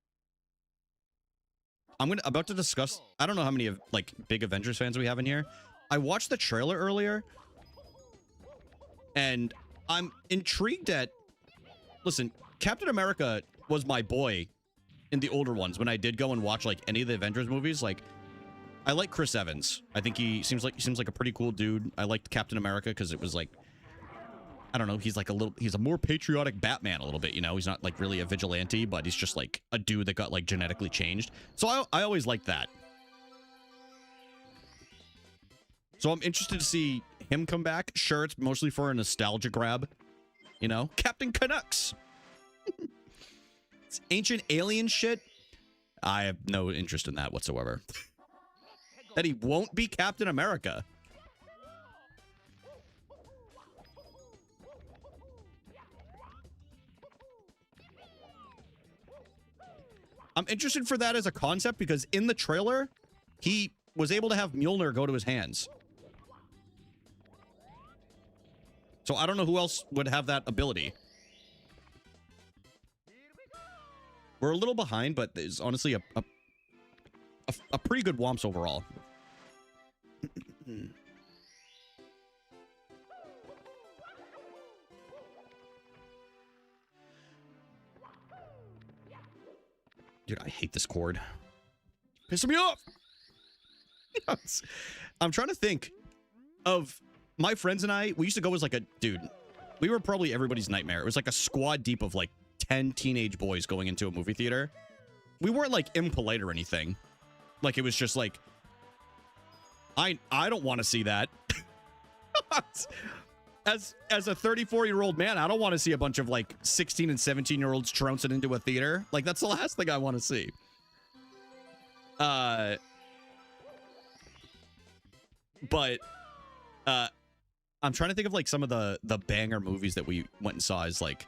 Speaker 1: I'm about to discuss. I don't know how many of like big Avengers fans we have in here. I watched the trailer earlier, and I'm intrigued at. Listen, Captain America was my boy in the older ones. When I did go and watch like any of the Avengers movies, like I like Chris Evans. I think he seems like a pretty cool dude. I liked Captain America because it was like, I don't know, he's a more patriotic Batman a little bit, you know? He's not like really a vigilante, but he's just like a dude that got like genetically changed. So I always liked that. So I'm interested to see him come back. Sure, it's mostly for a nostalgia grab, you know? Captain Canucks. It's ancient alien shit. I have no interest in that whatsoever. That he won't be Captain America. I'm interested for that as a concept because in the trailer, he was able to have Mjolnir go to his hands. So I don't know who else would have that ability. We're a little behind, but there's honestly a pretty good Womps overall. Dude, I hate this cord. Pissing me off! I'm trying to think of my friends and I. We used to go as like a... Dude, we were probably everybody's nightmare. It was like a squad deep of like 10 teenage boys going into a movie theater. We weren't like impolite or anything. Like it was just like... I don't want to see that. As a 34-year-old man, I don't want to see a bunch of like 16 and 17-year-olds trouncing into a theater. Like that's the last thing I want to see. But I'm trying to think of like some of the banger movies that we went and saw as like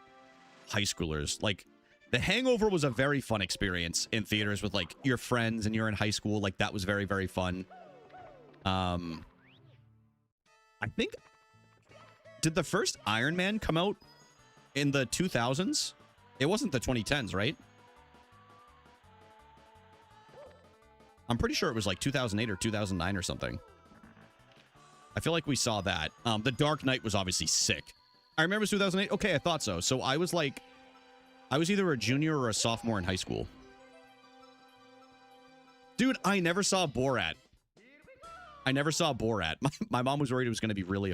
Speaker 1: high schoolers. Like The Hangover was a very fun experience in theaters with like your friends and you're in high school. Like that was very, very fun. I think, did the first Iron Man come out in the 2000s? It wasn't the 2010s, right? I'm pretty sure it was like 2008 or 2009 or something. I feel like we saw that. The Dark Knight was obviously sick. I remember 2008. Okay, I thought so. So I was like, I was either a junior or a sophomore in high school. Dude, I never saw Borat. I never saw Borat. My mom was worried it was going to be really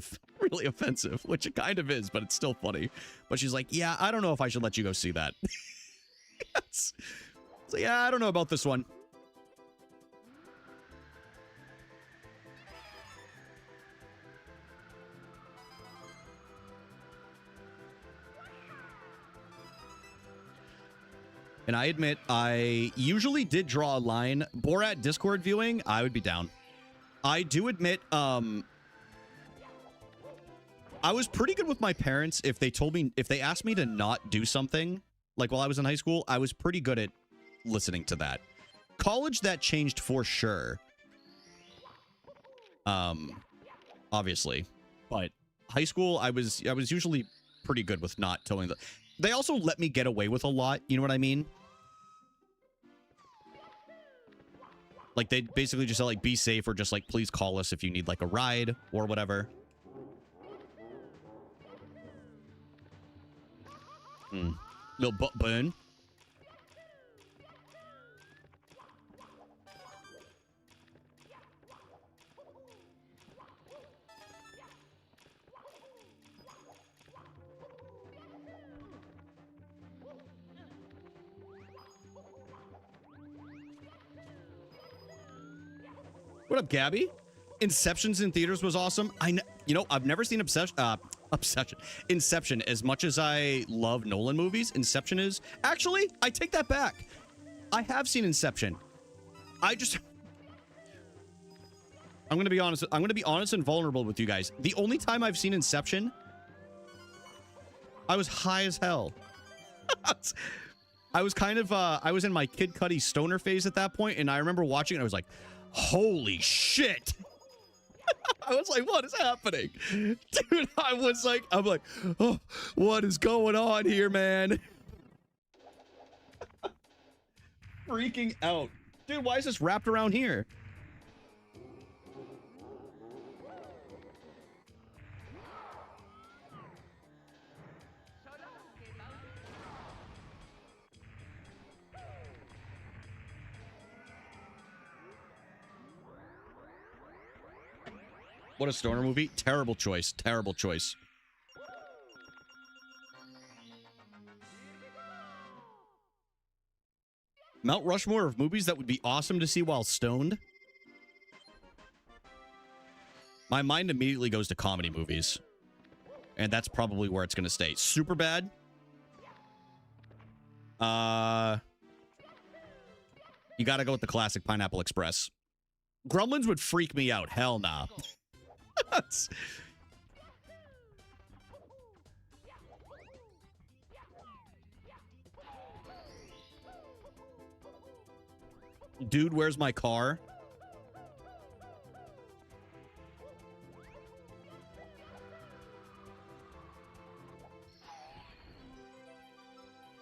Speaker 1: offensive, which it kind of is, but it's still funny. But she's like, yeah, I don't know if I should let you go see that. Yes. So yeah, I don't know about this one. And I admit, I usually did draw a line. Borat Discord viewing, I would be down. I do admit, I was pretty good with my parents. If they asked me to not do something, like while I was in high school, I was pretty good at listening to that. College, that changed for sure. Obviously. But high school, I was usually pretty good with not towing the... They also let me get away with a lot, you know what I mean? Like, they basically just said, like, be safe or just, like, please call us if you need, like, a ride or whatever. Little butt burn. What up, Gabby? Inception's in theaters was awesome. You know, I've never seen Inception. As much as I love Nolan movies, Inception is... Actually, I take that back. I have seen Inception. I'm going to be honest. I'm going to be honest and vulnerable with you guys. The only time I've seen Inception, I was high as hell. I was kind of I was in my Kid Cudi stoner phase at that point, and I remember watching it. I was like, holy shit. I was like, what is happening? Dude, I'm like, oh, what is going on here, man? Freaking out. Dude, why is this wrapped around here? What a stoner movie. Terrible choice. Terrible choice. Mount Rushmore of movies that would be awesome to see while stoned. My mind immediately goes to comedy movies. And that's probably where it's going to stay. Superbad. You got to go with the classic Pineapple Express. Gremlins would freak me out. Hell nah. Dude, where's my car?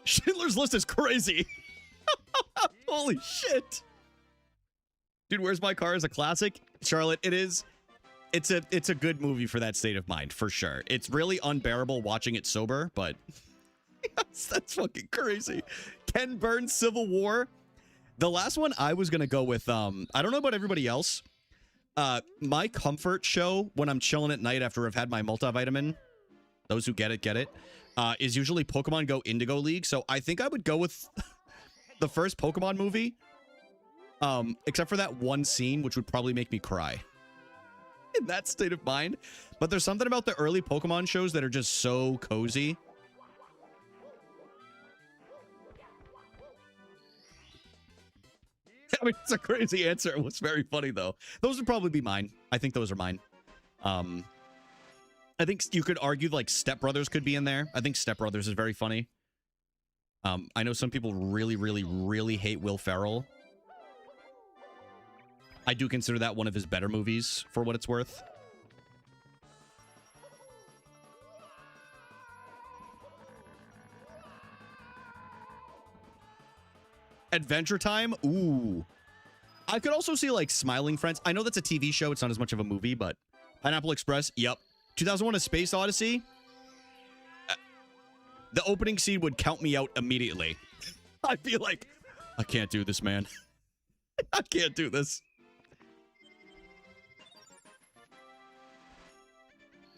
Speaker 1: Schindler's List is crazy. Holy shit. Dude, where's my car is a classic. Charlotte, it is. It's a good movie for that state of mind, for sure. It's really unbearable watching it sober, but that's fucking crazy. Ken Burns' Civil War. The last one I was gonna go with, I don't know about everybody else. My comfort show when I'm chilling at night after I've had my multivitamin, those who get it, is usually Pokemon Go Indigo League. So I think I would go with the first Pokemon movie, except for that one scene, which would probably make me cry in that state of mind. But there's something about the early Pokemon shows that are just so cozy. I mean, it's a crazy answer. It was very funny, though. Those would probably be mine. I think those are mine. I think you could argue, like, Step Brothers could be in there. I think Step Brothers is very funny. I know some people really, really, really hate Will Ferrell. I do consider that one of his better movies, for what it's worth. Adventure Time? Ooh. I could also see, like, Smiling Friends. I know that's a TV show. It's not as much of a movie, but Pineapple Express, yep. 2001: A Space Odyssey. The opening scene would count me out immediately. I'd be like, I can't do this, man. I can't do this.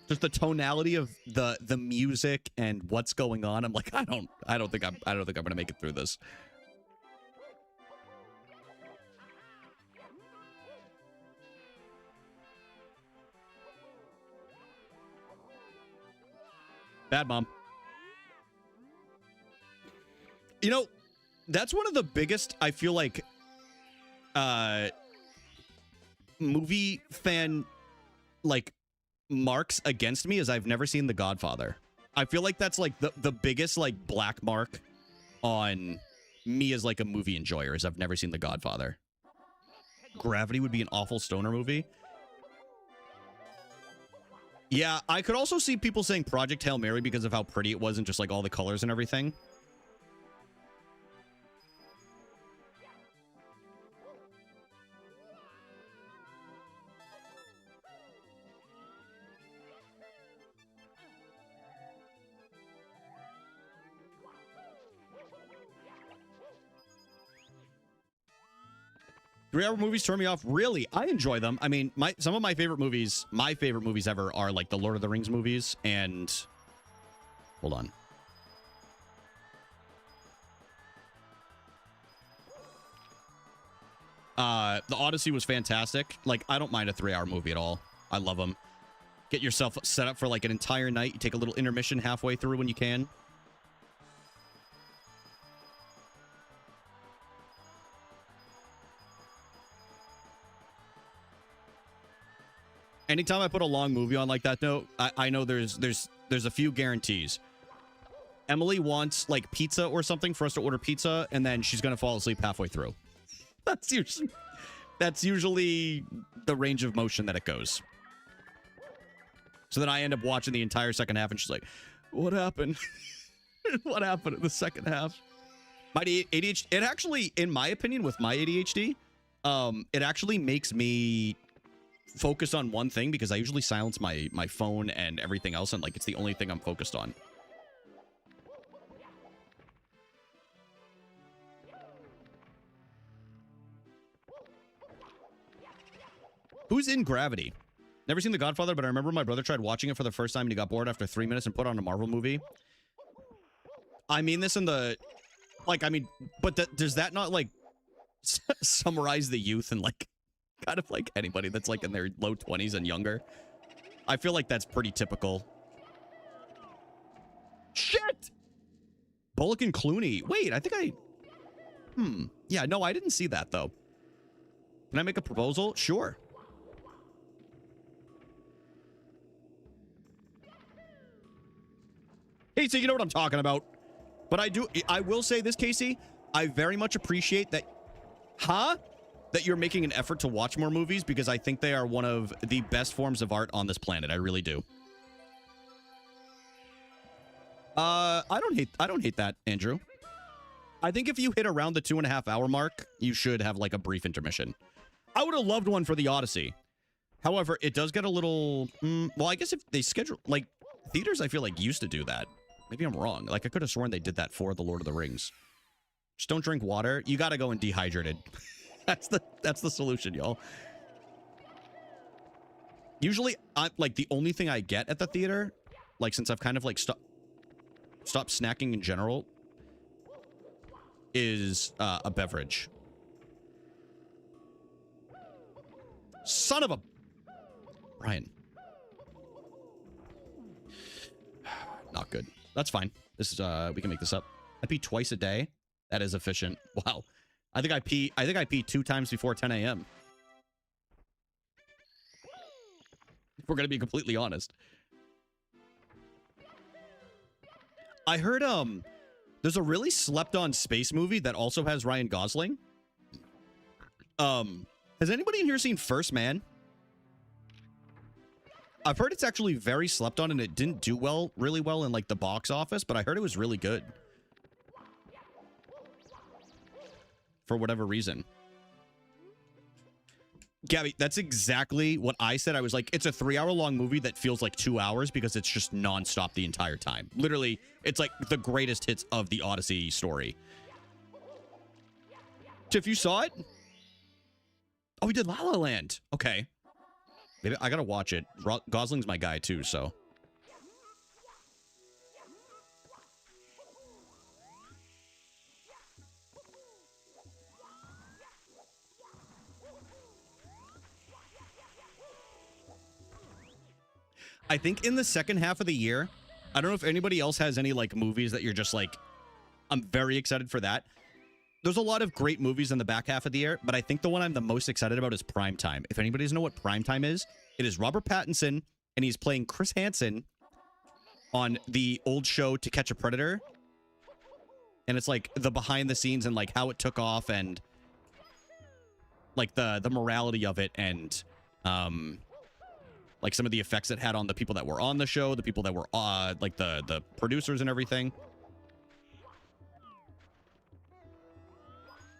Speaker 1: Just the tonality of the music and what's going on. I'm like, I don't think I'm gonna make it through this. Bad Mom. You know, that's one of the biggest, I feel like, movie fan, like, marks against me is I've never seen The Godfather. I feel like that's, like, the biggest, like, black mark on me as, like, a movie enjoyer is I've never seen The Godfather. Gravity would be an awful stoner movie. Yeah, I could also see people saying Project Hail Mary because of how pretty it was and just, like, all the colors and everything. Three-hour movies turn me off. Really, I enjoy them. I mean, some of my favorite movies ever are like the Lord of the Rings movies and... Hold on. The Odyssey was fantastic. Like, I don't mind a 3-hour movie at all. I love them. Get yourself set up for like an entire night. You take a little intermission halfway through when you can. Anytime I put a long movie on like that, though, I know there's a few guarantees. Emily wants like pizza or something for us to order pizza, and then she's gonna fall asleep halfway through. That's usually the range of motion that it goes. So then I end up watching the entire second half, and she's like, "What happened? What happened in the second half?" My ADHD, it actually, in my opinion, with my ADHD, it actually makes me focus on one thing because I usually silence my phone and everything else, and like it's the only thing I'm focused on. Who's in Gravity? Never seen The Godfather, but I remember my brother tried watching it for the first time and he got bored after 3 minutes and put on a Marvel movie. I mean this in the... Like, I mean, but does that not, like, summarize the youth and, like, kind of like anybody that's, like, in their low 20s and younger? I feel like that's pretty typical. Shit! Bullock and Clooney. Wait, I think I... Yeah, no, I didn't see that, though. Can I make a proposal? Sure. Hey, so you know what I'm talking about. But I will say this, Casey. I very much appreciate that. That you're making an effort to watch more movies because I think they are one of the best forms of art on this planet. I really do. I don't hate that, Andrew. I think if you hit around the 2.5 hour mark, you should have like a brief intermission. I would have loved one for the Odyssey. However, it does get a little, well, I guess if they schedule, like, theaters, I feel like used to do that. Maybe I'm wrong. Like, I could have sworn they did that for The Lord of the Rings. Just don't drink water. You got to go in dehydrated. That's the solution, y'all. Usually, like, the only thing I get at the theater, like, since I've kind of, like, stopped snacking in general, is a beverage. Son of a... Brian. Not good. That's fine. This is we can make this up. I pee twice a day. That is efficient. Wow. I think I pee 2 times before 10 a.m. If we're gonna be completely honest. I heard there's a really slept on space movie that also has Ryan Gosling. Has anybody in here seen First Man? I've heard it's actually very slept on and it didn't do really well in like the box office, but I heard it was really good. For whatever reason. Gabby, that's exactly what I said. I was like, it's a 3-hour-long movie that feels like 2 hours because it's just nonstop the entire time. Literally, it's like the greatest hits of the Odyssey story. Tiff, you saw it? Oh, we did La La Land. Okay. Maybe I gotta watch it. Gosling's my guy too, so. I think in the second half of the year, I don't know if anybody else has any like movies that you're just like, I'm very excited for that. There's a lot of great movies in the back half of the year, but I think the one I'm the most excited about is Primetime. If anybody doesn't know what Primetime is, it is Robert Pattinson, and he's playing Chris Hansen on the old show To Catch a Predator. And it's like the behind the scenes and like how it took off and like the morality of it and like some of the effects it had on the people that were on the show, the people that were like the producers and everything.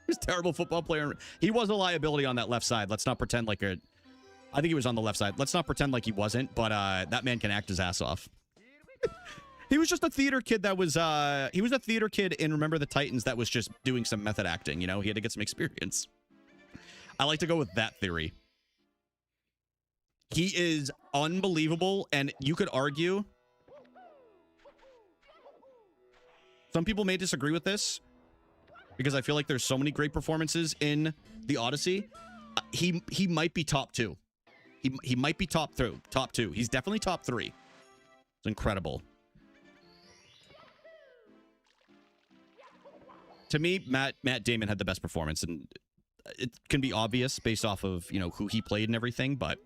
Speaker 1: He was a terrible football player. He was a liability on that left side. Let's not pretend like I think he was on the left side. Let's not pretend like he wasn't, but that man can act his ass off. He was just a theater kid that was, he was a theater kid in Remember the Titans that was just doing some method acting, you know? He had to get some experience. I like to go with that theory. He is unbelievable, and you could argue... Some people may disagree with this, because I feel like there's so many great performances in the Odyssey. He might be top 2. He might be top 2. He's definitely top 3. It's incredible. To me, Matt Damon had the best performance, and it can be obvious based off of, you know, who he played and everything, but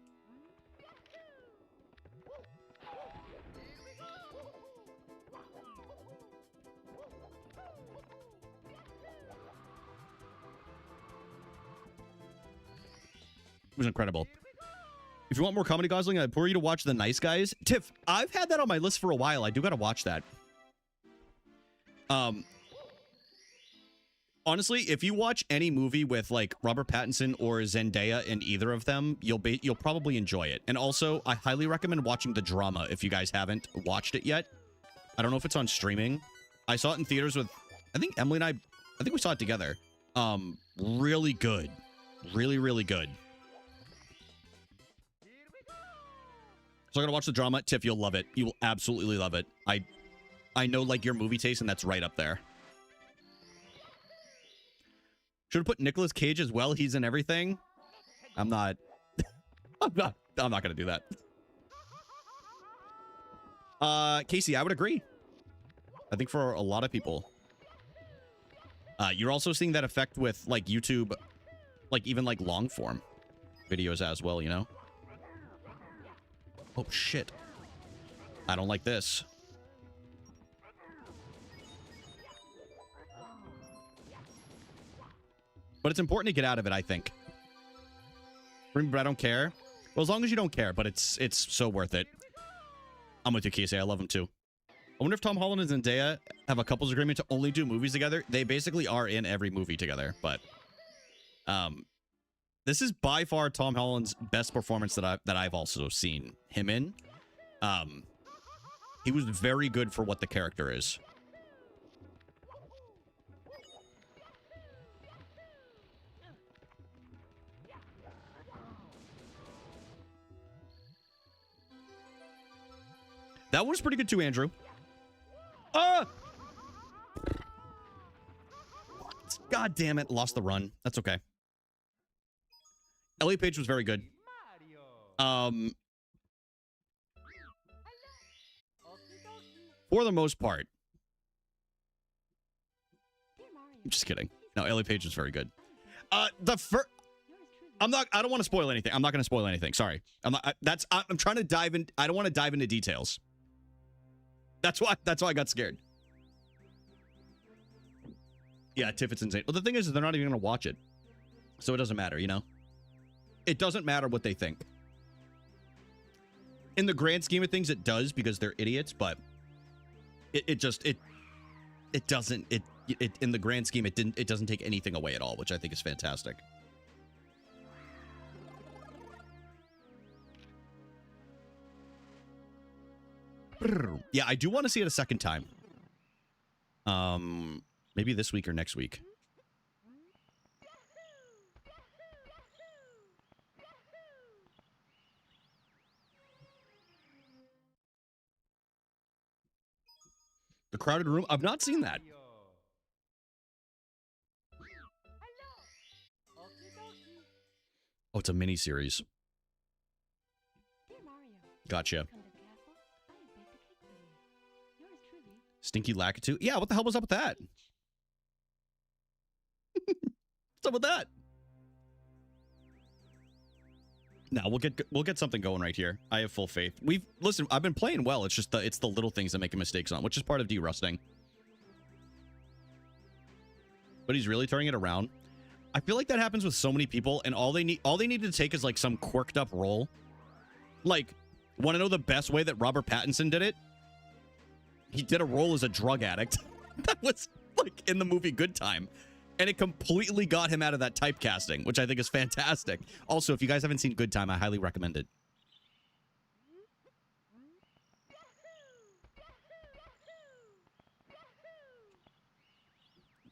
Speaker 1: was incredible. If you want more comedy gosling, I'd implore you to watch The Nice Guys. Tiff, I've had that on my list for a while. I do got to watch that. Honestly, if you watch any movie with like Robert Pattinson or Zendaya in either of them, you'll probably enjoy it. And also, I highly recommend watching The Drama if you guys haven't watched it yet. I don't know if it's on streaming. I saw it in theaters with, I think Emily and I think we saw it together. Really good. Really, really good. So I'm gonna watch The Drama. Tiff, you'll love it. You will absolutely love it. I know like your movie taste, and that's right up there. Should have put Nicolas Cage as well. He's in everything. I'm not gonna do that. Casey, I would agree. I think for a lot of people. You're also seeing that effect with like YouTube, like even like long form videos as well, you know? Oh shit. I don't like this. But it's important to get out of it, I think. Remember, I don't care. Well, as long as you don't care, but it's so worth it. I'm with you, Casey. I love him too. I wonder if Tom Holland and Zendaya have a couples agreement to only do movies together. They basically are in every movie together, but this is by far Tom Holland's best performance that I've also seen him in. He was very good for what the character is. That one's pretty good too, Andrew. Ah! God damn it. Lost the run. That's okay. Elliot Page was very good. For the most part. I'm just kidding. No, Elliot Page was very good. I don't want to spoil anything. I'm not going to spoil anything. Sorry. I'm trying to dive in. I don't want to dive into details. That's why I got scared. Yeah, Tiff, it's insane. Well, the thing is they're not even going to watch it. So it doesn't matter, you know? It doesn't matter what they think. In the grand scheme of things, it does because they're idiots, but it doesn't, in the grand scheme, it doesn't take anything away at all, which I think is fantastic. Yeah, I do want to see it a second time. Maybe this week or next week. The Crowded Room? I've not seen that. Oh, it's a mini-series. Gotcha. Stinky Lakitu? Yeah, what the hell was up with that? What's up with that? No, we'll get something going right here. I have full faith. Listen, I've been playing well. It's just the little things that make mistakes on, which is part of de-rusting. But he's really turning it around. I feel like that happens with so many people, and all they need to take is like some quirked up role. Like, want to know the best way that Robert Pattinson did it? He did a role as a drug addict. That was like in the movie Good Time. And it completely got him out of that typecasting, which I think is fantastic. Also, if you guys haven't seen Good Time, I highly recommend it.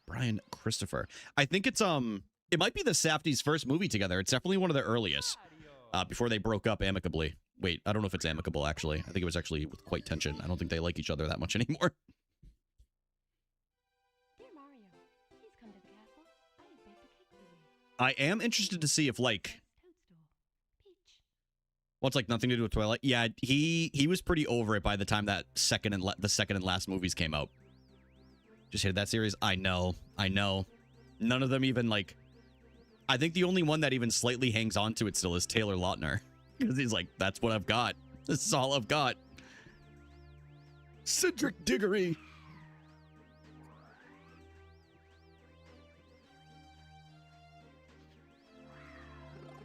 Speaker 1: Brian Christopher. I think it's it might be the Safdies' first movie together. It's definitely one of the earliest. Before they broke up amicably. Wait, I don't know if it's amicable, actually. I think it was actually with quite tension. I don't think they like each other that much anymore. I am interested to see if, like... Well, it's like nothing to do with Twilight. Yeah, he was pretty over it by the time that the second and last movies came out. Just hated that series? I know. None of them even, like... I think the only one that even slightly hangs on to it still is Taylor Lautner. Because he's like, that's what I've got. This is all I've got. Cedric Diggory.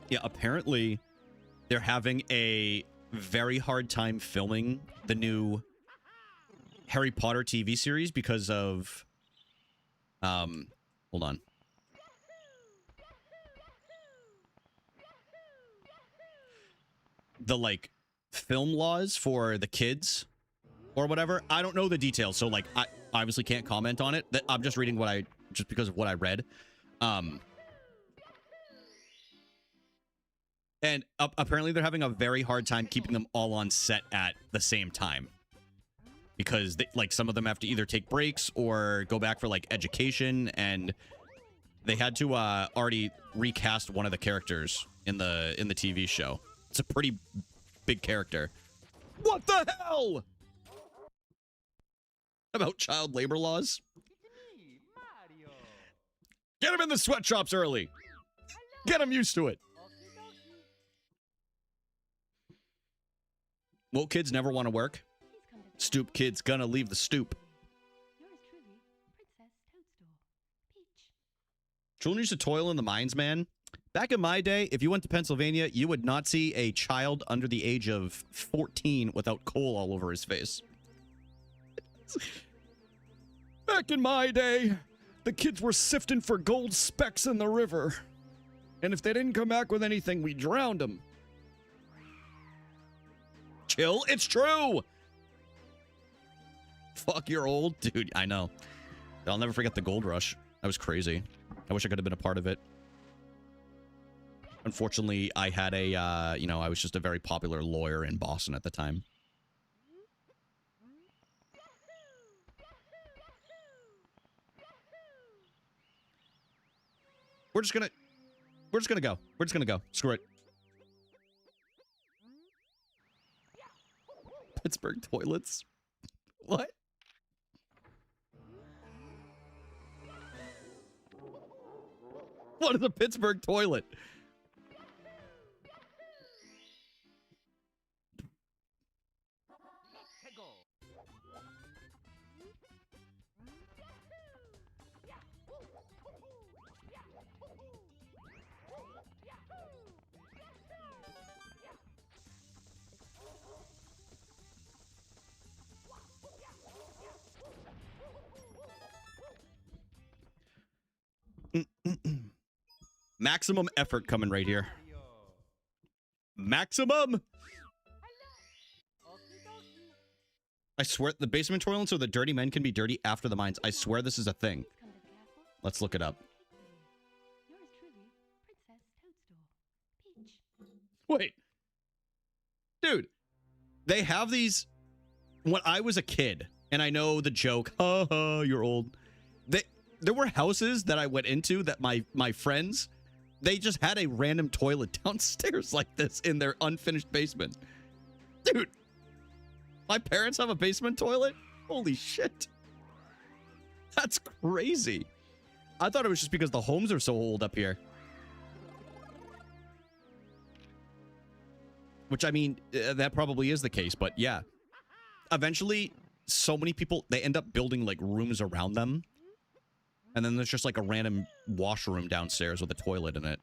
Speaker 1: Yeah, apparently they're having a very hard time filming the new Harry Potter TV series because of hold on. The like film laws for the kids or whatever. I don't know the details, so like I obviously can't comment on it. I'm just reading what just because of what I read. And apparently they're having a very hard time keeping them all on set at the same time. Because they, like some of them have to either take breaks or go back for like education, and they had to already recast one of the characters in the TV show. It's a pretty big character. What the hell? About child labor laws? Get him in the sweatshops early. Get him used to it. Woke kids never want to work. Stoop kids gonna leave the stoop. Children used to toil in the mines, man. Back in my day, if you went to Pennsylvania, you would not see a child under the age of 14 without coal all over his face. Back in my day, the kids were sifting for gold specks in the river. And if they didn't come back with anything, we drowned them. Chill, it's true! Fuck, you're old. Dude, I know. I'll never forget the gold rush. That was crazy. I wish I could have been a part of it. Unfortunately, I had a, you know, I was just a very popular lawyer in Boston at the time. We're just gonna go. We're just gonna go. Screw it. Pittsburgh toilets. What? What is a Pittsburgh toilet? Maximum effort coming right here. Maximum! I swear, the basement toilets so the dirty men can be dirty after the mines. I swear this is a thing. Let's look it up. Wait. Dude, they have these... When I was a kid, and I know the joke, ha ha, you're old. There were houses that I went into that my friends, they just had a random toilet downstairs like this in their unfinished basement. Dude, my parents have a basement toilet? Holy shit. That's crazy. I thought it was just because the homes are so old up here. Which, I mean, that probably is the case, but yeah. Eventually, so many people, they end up building, like, rooms around them. And then there's just, like, a random washroom downstairs with a toilet in it.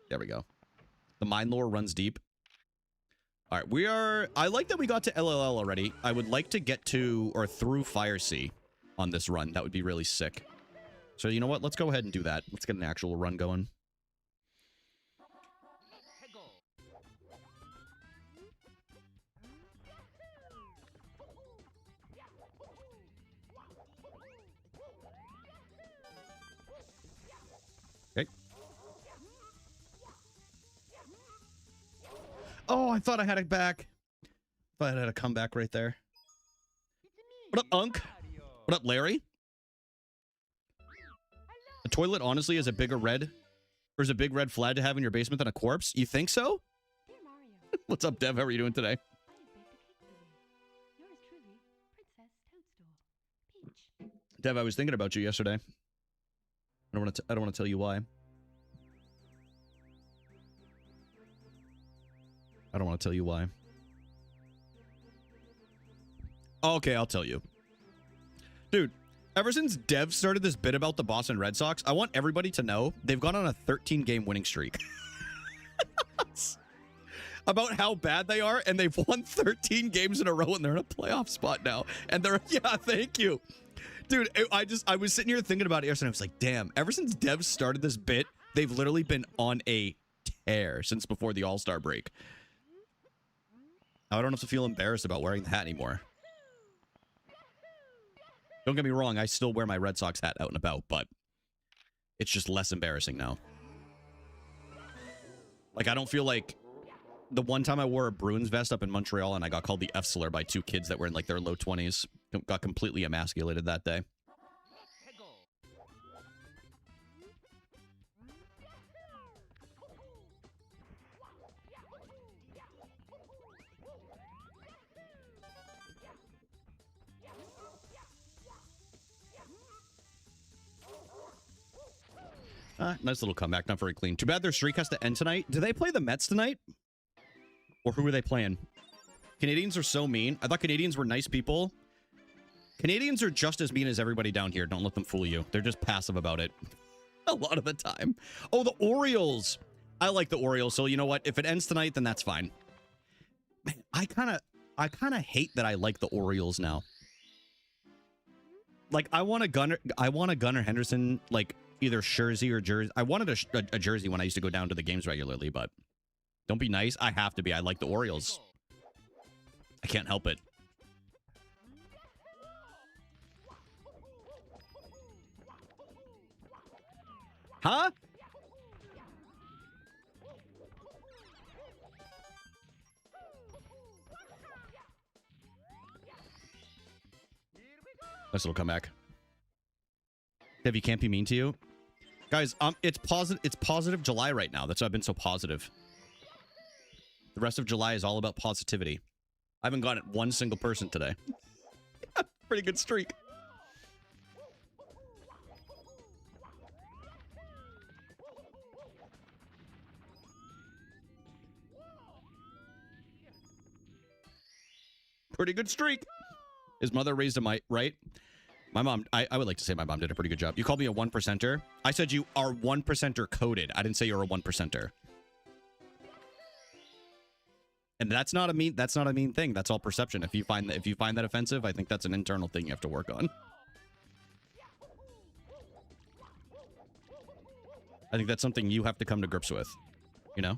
Speaker 1: There we go. The mine lore runs deep. All right, we are... I like that we got to LLL already. I would like to get to, or through Fire Sea on this run. That would be really sick. So, you know what? Let's go ahead and do that. Let's get an actual run going. Oh, I thought I had it back. Thought I had a comeback right there. What up, Unk? What up, Larry? A toilet, honestly, is a bigger red... Or is a big red flag to have in your basement than a corpse? You think so? What's up, Dev? How are you doing today? Dev, I was thinking about you yesterday. I don't want to tell you why. I don't want to tell you why. Okay, I'll tell you. Dude, Ever since Dev started this bit about the Boston Red Sox, I want everybody to know they've gone on a 13-game winning streak. About how bad they are, and they've won 13 games in a row, and they're in a playoff spot now. And they're, yeah, thank you. Dude, I was sitting here thinking about it yesterday. I was like, damn, ever since Dev started this bit, they've literally been on a tear since before the All-Star break. I don't have to feel embarrassed about wearing the hat anymore. Don't get me wrong, I still wear my Red Sox hat out and about, but it's just less embarrassing now. Like, I don't feel like the one time I wore a Bruins vest up in Montreal and I got called the F-slur by two kids that were in like their low 20s. Got completely emasculated that day. Nice little comeback. Not very clean. Too bad their streak has to end tonight. Do they play the Mets tonight? Or who are they playing? Canadians are so mean. I thought Canadians were nice people. Canadians are just as mean as everybody down here. Don't let them fool you. They're just passive about it. A lot of the time. Oh, the Orioles. I like the Orioles. So you know what? If it ends tonight, then that's fine. Man, I kind of hate that I like the Orioles now. Like, I want a Gunnar Henderson, like, either jersey or jersey. I wanted a jersey when I used to go down to the games regularly, but don't be nice. I have to be. I like the Orioles. I can't help it. Huh? Nice little comeback. Dev, you can't be mean to you. Guys, it's positive July right now. That's why I've been so positive. The rest of July is all about positivity. I haven't gotten one single person today. Pretty good streak. Pretty good streak. His mother raised him right. My mom, I would like to say my mom did a pretty good job. You called me a 1%er. I said you are 1%er coded. I didn't say you're a 1%er. And that's not a mean thing. That's all perception. If you find that offensive, I think that's an internal thing you have to work on. I think that's something you have to come to grips with, you know?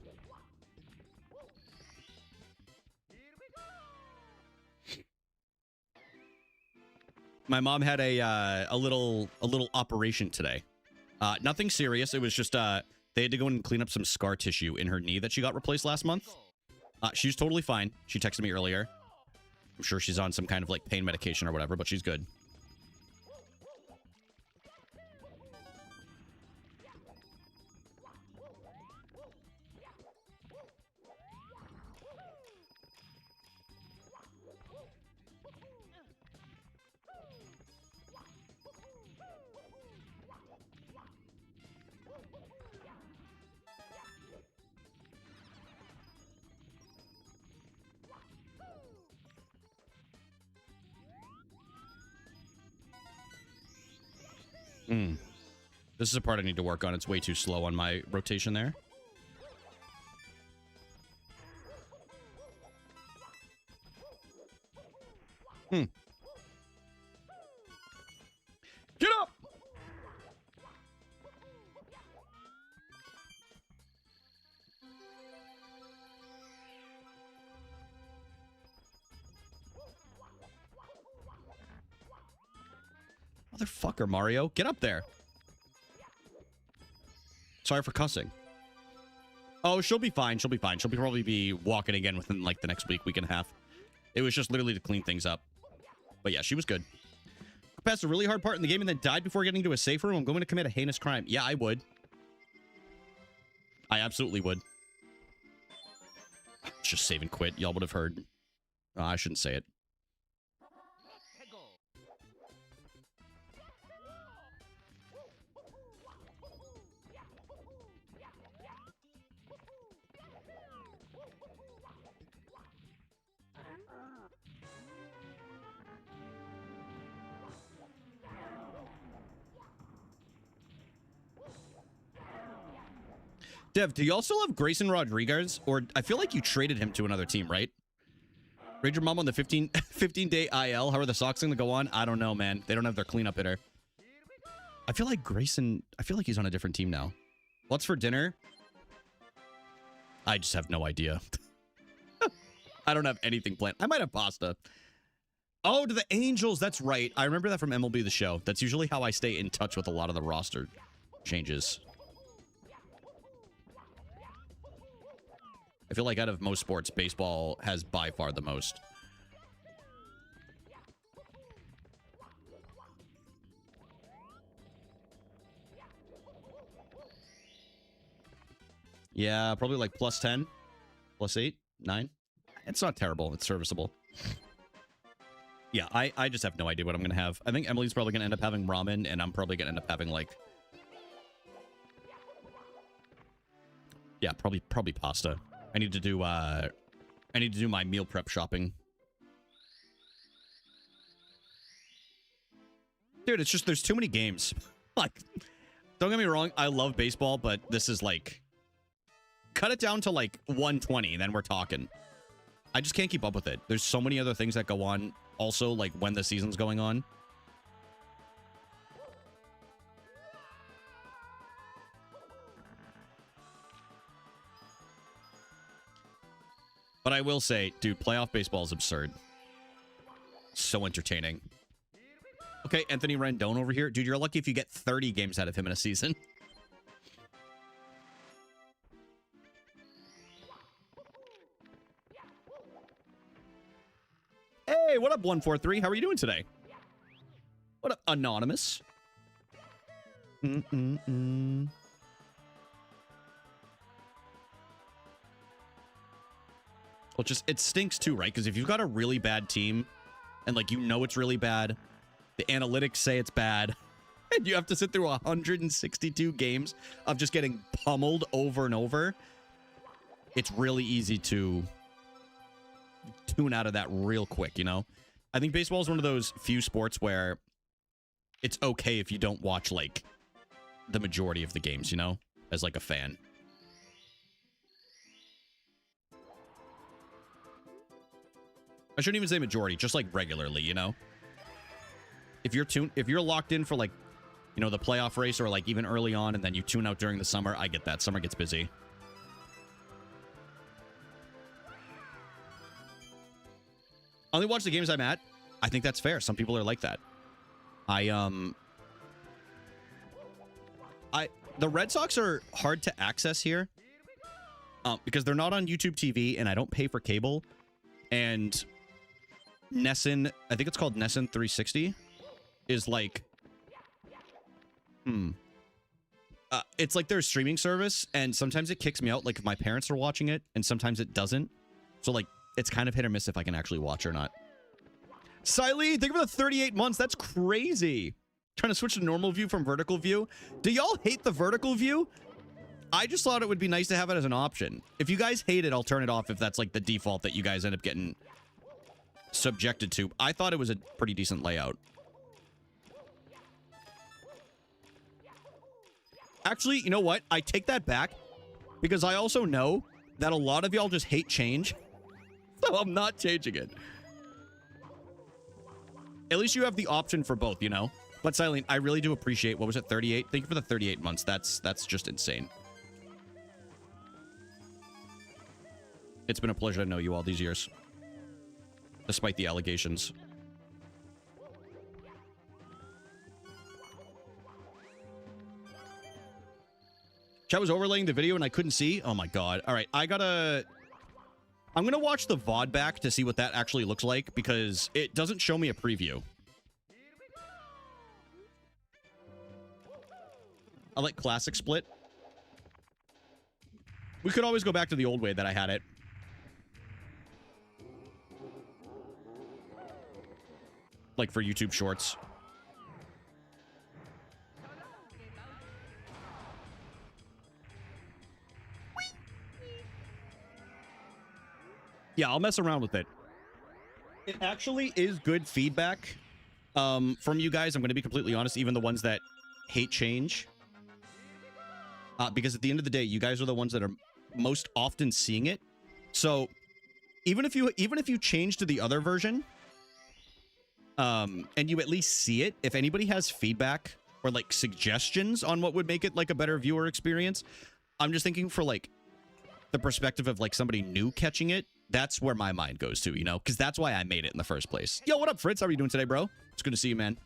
Speaker 1: My mom had a little operation today. Nothing serious. It was just they had to go in and clean up some scar tissue in her knee that she got replaced last month. She was totally fine. She texted me earlier. I'm sure she's on some kind of like pain medication or whatever, but she's good. This is a part I need to work on. It's way too slow on my rotation there. Get up! Motherfucker, Mario. Get up there. Sorry for cussing. Oh, she'll be fine. She'll be fine. She'll probably be walking again within, like, the next week and a half. It was just literally to clean things up. But yeah, she was good. Passed a really hard part in the game and then died before getting to a safe room. I'm going to commit a heinous crime. Yeah, I would. I absolutely would. Just save and quit. Y'all would have heard. Oh, I shouldn't say it. Dev, do you also have Grayson Rodriguez? Or I feel like you traded him to another team, right? Raid your mom on the 15-day IL. How are the Sox going to go on? I don't know, man. They don't have their cleanup hitter. I feel like Grayson... I feel like he's on a different team now. What's for dinner? I just have no idea. I don't have anything planned. I might have pasta. Oh, to the Angels. That's right. I remember that from MLB The Show. That's usually how I stay in touch with a lot of the roster changes. I feel like out of most sports, baseball has by far the most. Yeah, probably like plus 10, plus 8, 9. It's not terrible. It's serviceable. Yeah, I just have no idea what I'm going to have. I think Emily's probably going to end up having ramen, and I'm probably going to end up having, like... Yeah, probably pasta. I need to do my meal prep shopping. Dude, it's just, there's too many games. Like, don't get me wrong, I love baseball, but this is like... Cut it down to like 120, then we're talking. I just can't keep up with it. There's so many other things that go on also, like when the season's going on. But I will say, dude, playoff baseball is absurd. So entertaining. Okay, Anthony Rendon over here. Dude, you're lucky if you get 30 games out of him in a season. Hey, what up, 143? How are you doing today? What up, Anonymous? Well, just, it stinks too, right? Because if you've got a really bad team, and like, you know it's really bad, the analytics say it's bad, and you have to sit through 162 games of just getting pummeled over and over, it's really easy to tune out of that real quick, you know? I think baseball is one of those few sports where it's okay if you don't watch, like, the majority of the games, you know? As, like, a fan. I shouldn't even say majority, just, like, regularly, you know? If you're locked in for, like, you know, the playoff race or, like, even early on, and then you tune out during the summer, I get that. Summer gets busy. Only watch the games I'm at. I think that's fair. Some people are like that. The Red Sox are hard to access here. Because they're not on YouTube TV and I don't pay for cable. And Nessun, I think it's called Nessun 360, is like, it's like their streaming service, and sometimes it kicks me out, like if my parents are watching it, and sometimes it doesn't. So like, it's kind of hit or miss if I can actually watch or not. Siley, thank you for the 38 months. That's crazy. Trying to switch to normal view from vertical view. Do y'all hate the vertical view? I just thought it would be nice to have it as an option. If you guys hate it, I'll turn it off if that's like the default that you guys end up getting subjected to. I thought it was a pretty decent layout. Actually, you know what? I take that back because I also know that a lot of y'all just hate change. So I'm not changing it. At least you have the option for both, you know? But Silene, I really do appreciate, what was it, 38? Thank you for the 38 months. That's just insane. It's been a pleasure to know you all these years. Despite the allegations. Chat was overlaying the video and I couldn't see. Oh my god. All right, I'm gonna watch the VOD back to see what that actually looks like, because it doesn't show me a preview. I like classic split. We could always go back to the old way that I had it. Like for YouTube Shorts. Yeah, I'll mess around with it. It actually is good feedback from you guys. I'm going to be completely honest, even the ones that hate change. because at the end of the day, you guys are the ones that are most often seeing it. So even if you change to the other version, and you at least see it, if anybody has feedback or like suggestions on what would make it like a better viewer experience, I'm just thinking for like the perspective of like somebody new catching it. That's where my mind goes to, you know, because that's why I made it in the first place. Yo, what up, Fritz? How are you doing today, bro? It's good to see you, man.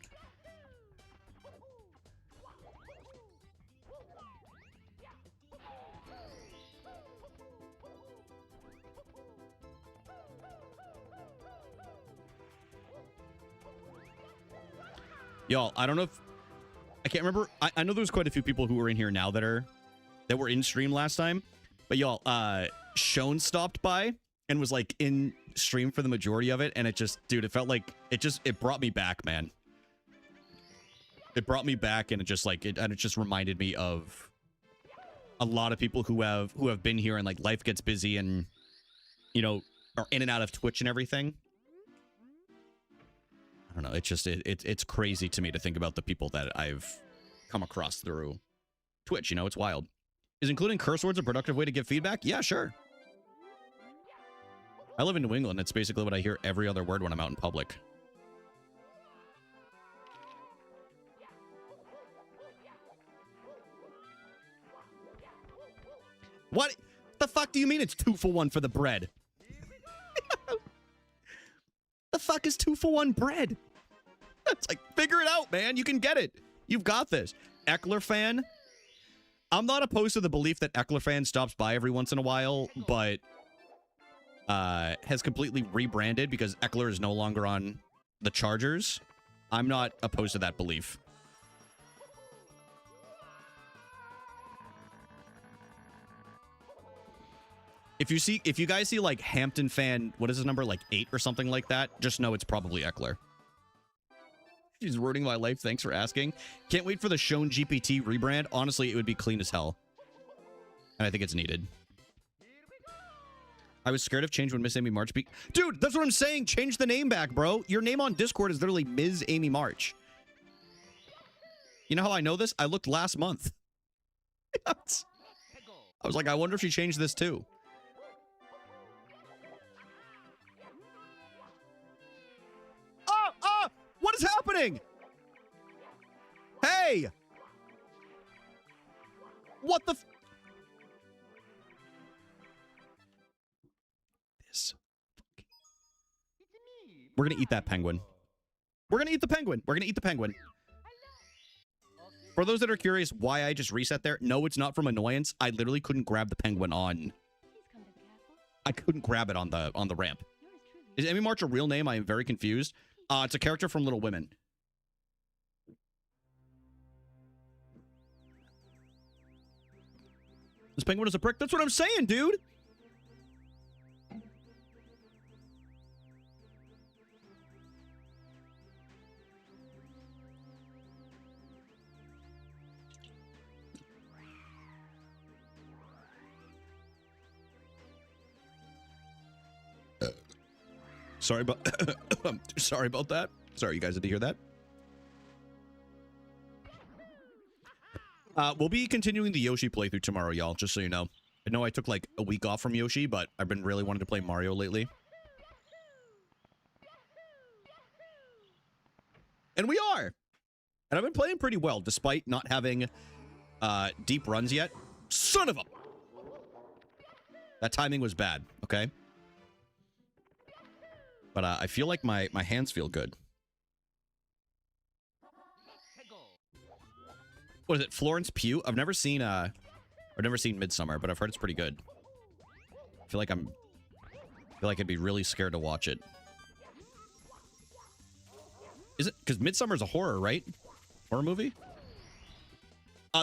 Speaker 1: Y'all, I don't know if I can't remember. I know there's quite a few people who are in here now that were in stream last time. But y'all, Shone stopped by and was like in stream for the majority of it, and it just, dude, it felt like it brought me back, man. It brought me back, and it just reminded me of a lot of people who have been here, and like life gets busy, and you know, are in and out of Twitch and everything. I don't know. It's just it's crazy to me to think about the people that I've come across through Twitch. You know, it's wild. Is including curse words a productive way to give feedback? Yeah, sure. I live in New England. It's basically what I hear every other word when I'm out in public. What the fuck do you mean it's 2 for 1 for the bread? The fuck is 2 for 1 bread? It's like, figure it out, man. You can get it. You've got this. Eckler fan. I'm not opposed to the belief that Eckler fan stops by every once in a while, but has completely rebranded because Eckler is no longer on the Chargers. I'm not opposed to that belief. If you guys see like Hampton fan, what is his number, like 8 or something like that, just know it's probably Eckler. She's ruining my life. Thanks for asking. Can't wait for the Shone GPT rebrand. Honestly, it would be clean as hell. And I think it's needed. I was scared of change when Miss Amy March be... Dude, that's what I'm saying. Change the name back, bro. Your name on Discord is literally Ms. Amy March. You know how I know this? I looked last month. I was like, I wonder if she changed this too. What is happening? Hey! What the... This... We're gonna eat that penguin. We're gonna eat the penguin. We're gonna eat the penguin. For those that are curious why I just reset there, no, it's not from annoyance. I literally couldn't grab the penguin on... I couldn't grab it on the ramp. Is Amy March a real name? I am very confused. It's a character from Little Women. This penguin is a prick. That's what I'm saying, dude. Sorry about sorry about that. Sorry you guys had to hear that. We'll be continuing the Yoshi playthrough tomorrow, y'all, just so you know. I know I took like a week off from Yoshi, but I've been really wanting to play Mario lately. And we are. And I've been playing pretty well, despite not having deep runs yet. Son of a... That timing was bad, okay? But I feel like my hands feel good. What is it, Florence Pugh? I've never seen Midsummer, but I've heard it's pretty good. I feel like I'd be really scared to watch it. Is it? Because Midsummer's a horror, right? Horror movie?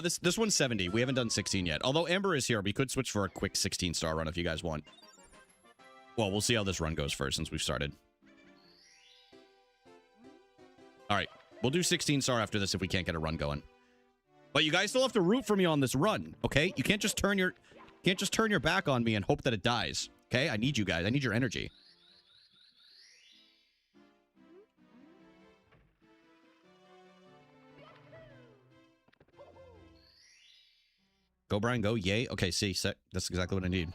Speaker 1: This one's 70. We haven't done 16 yet. Although Amber is here, we could switch for a quick 16-star run if you guys want. Well, we'll see how this run goes first since we've started. All right. We'll do 16-star after this if we can't get a run going. But you guys still have to root for me on this run, okay? You can't just turn your back on me and hope that it dies, okay? I need you guys. I need your energy. Go, Brian, go. Yay. Okay, see, sick. That's exactly what I need.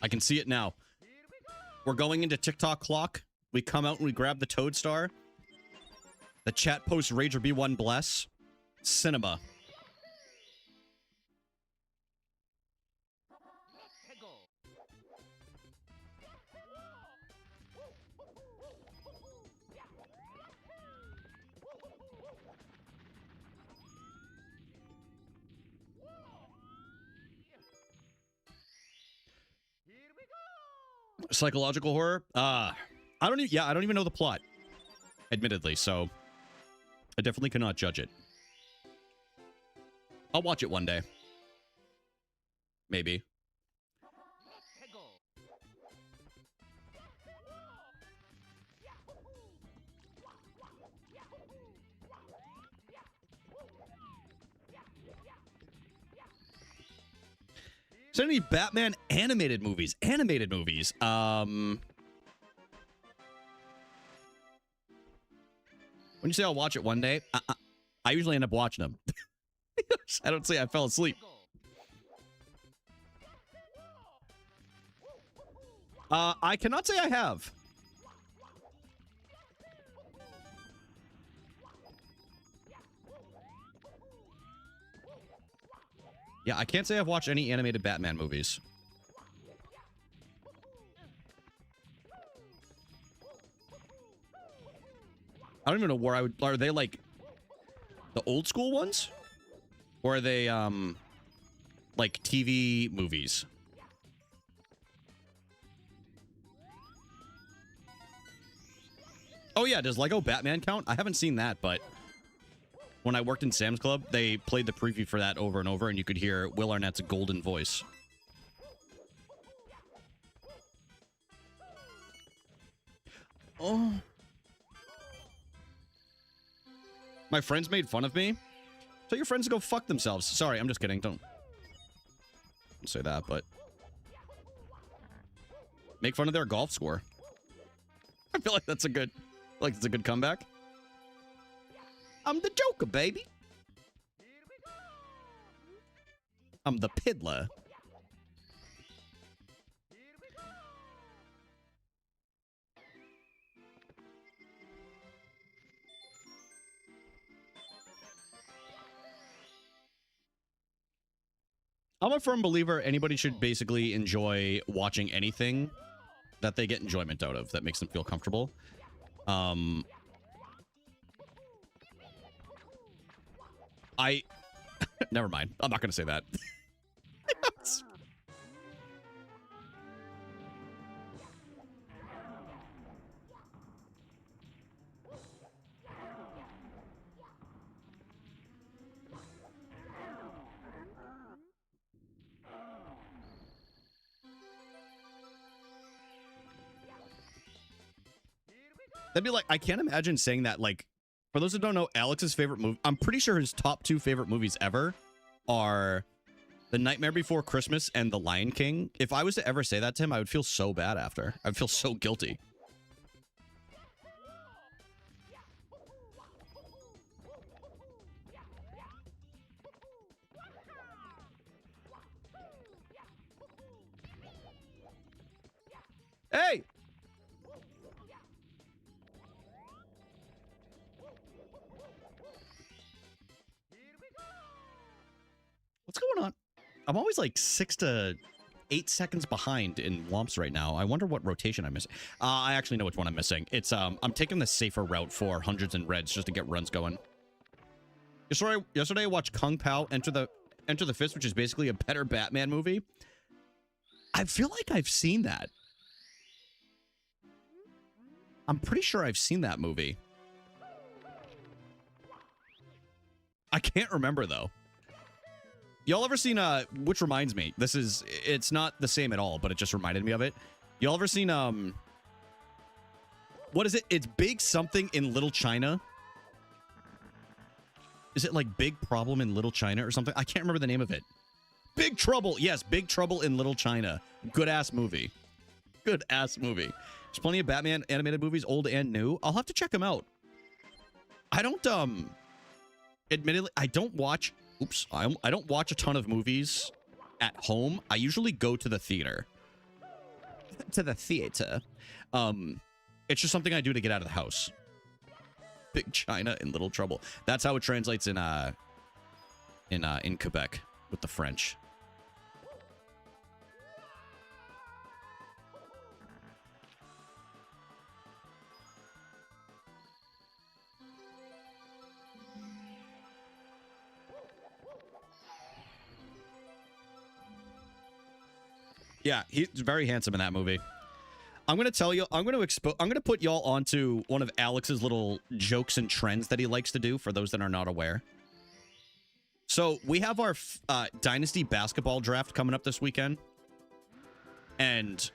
Speaker 1: I can see it now. We're going into TikTok clock. We come out and we grab the Toad Star. The chat posts Rager B1 bless. Cinema. Psychological horror? I don't even know the plot, admittedly, so I definitely cannot judge it. I'll watch it one day. Maybe. Is there any Batman animated movies? Animated movies. When you say I'll watch it one day, I usually end up watching them. I don't say I fell asleep. I cannot say I have. Yeah, I can't say I've watched any animated Batman movies. I don't even know where I would... Are they, like, the old school ones? Or are they, like, TV movies? Oh, yeah, does Lego Batman count? I haven't seen that, but... When I worked in Sam's Club, they played the preview for that over and over, and you could hear Will Arnett's golden voice. Oh. My friends made fun of me. Tell your friends to go fuck themselves. Sorry, I'm just kidding. Don't say that, but... Make fun of their golf score. I feel like that's a good... Like, it's a good comeback. I'm the Joker, baby. I'm the Piddler. I'm a firm believer anybody should basically enjoy watching anything that they get enjoyment out of, that makes them feel comfortable. Never mind. I'm not going to say that. That'd be like, I can't imagine saying that, like, for those who don't know, Alex's favorite movie, I'm pretty sure his top 2 favorite movies ever are The Nightmare Before Christmas and The Lion King. If I was to ever say that to him, I would feel so bad after. I'd feel so guilty. Hey! What's going on? I'm always like 6 to 8 seconds behind in Womps right now. I wonder what rotation I'm missing. I actually know which one I'm missing. It's I'm taking the safer route for hundreds and reds just to get runs going. Yesterday I watched Kung Pao Enter the Fist, which is basically a better Batman movie. I feel like I've seen that. I'm pretty sure I've seen that movie. I can't remember though. Y'all ever seen, which reminds me, it's not the same at all, but it just reminded me of it. Y'all ever seen, what is it? It's Big Something in Little China. Is it like Big Problem in Little China or something? I can't remember the name of it. Big Trouble. Yes, Big Trouble in Little China. Good ass movie. Good ass movie. There's plenty of Batman animated movies, old and new. I'll have to check them out. I don't admittedly I don't watch I don't watch a ton of movies at home. I usually go to the theater. It's just something I do to get out of the house. Big China in Little Trouble. That's how it translates in Quebec with the French. Yeah, he's very handsome in that movie. I'm going to tell you, I'm going to put y'all onto one of Alex's little jokes and trends that he likes to do for those that are not aware. So we have our Dynasty basketball draft coming up this weekend. And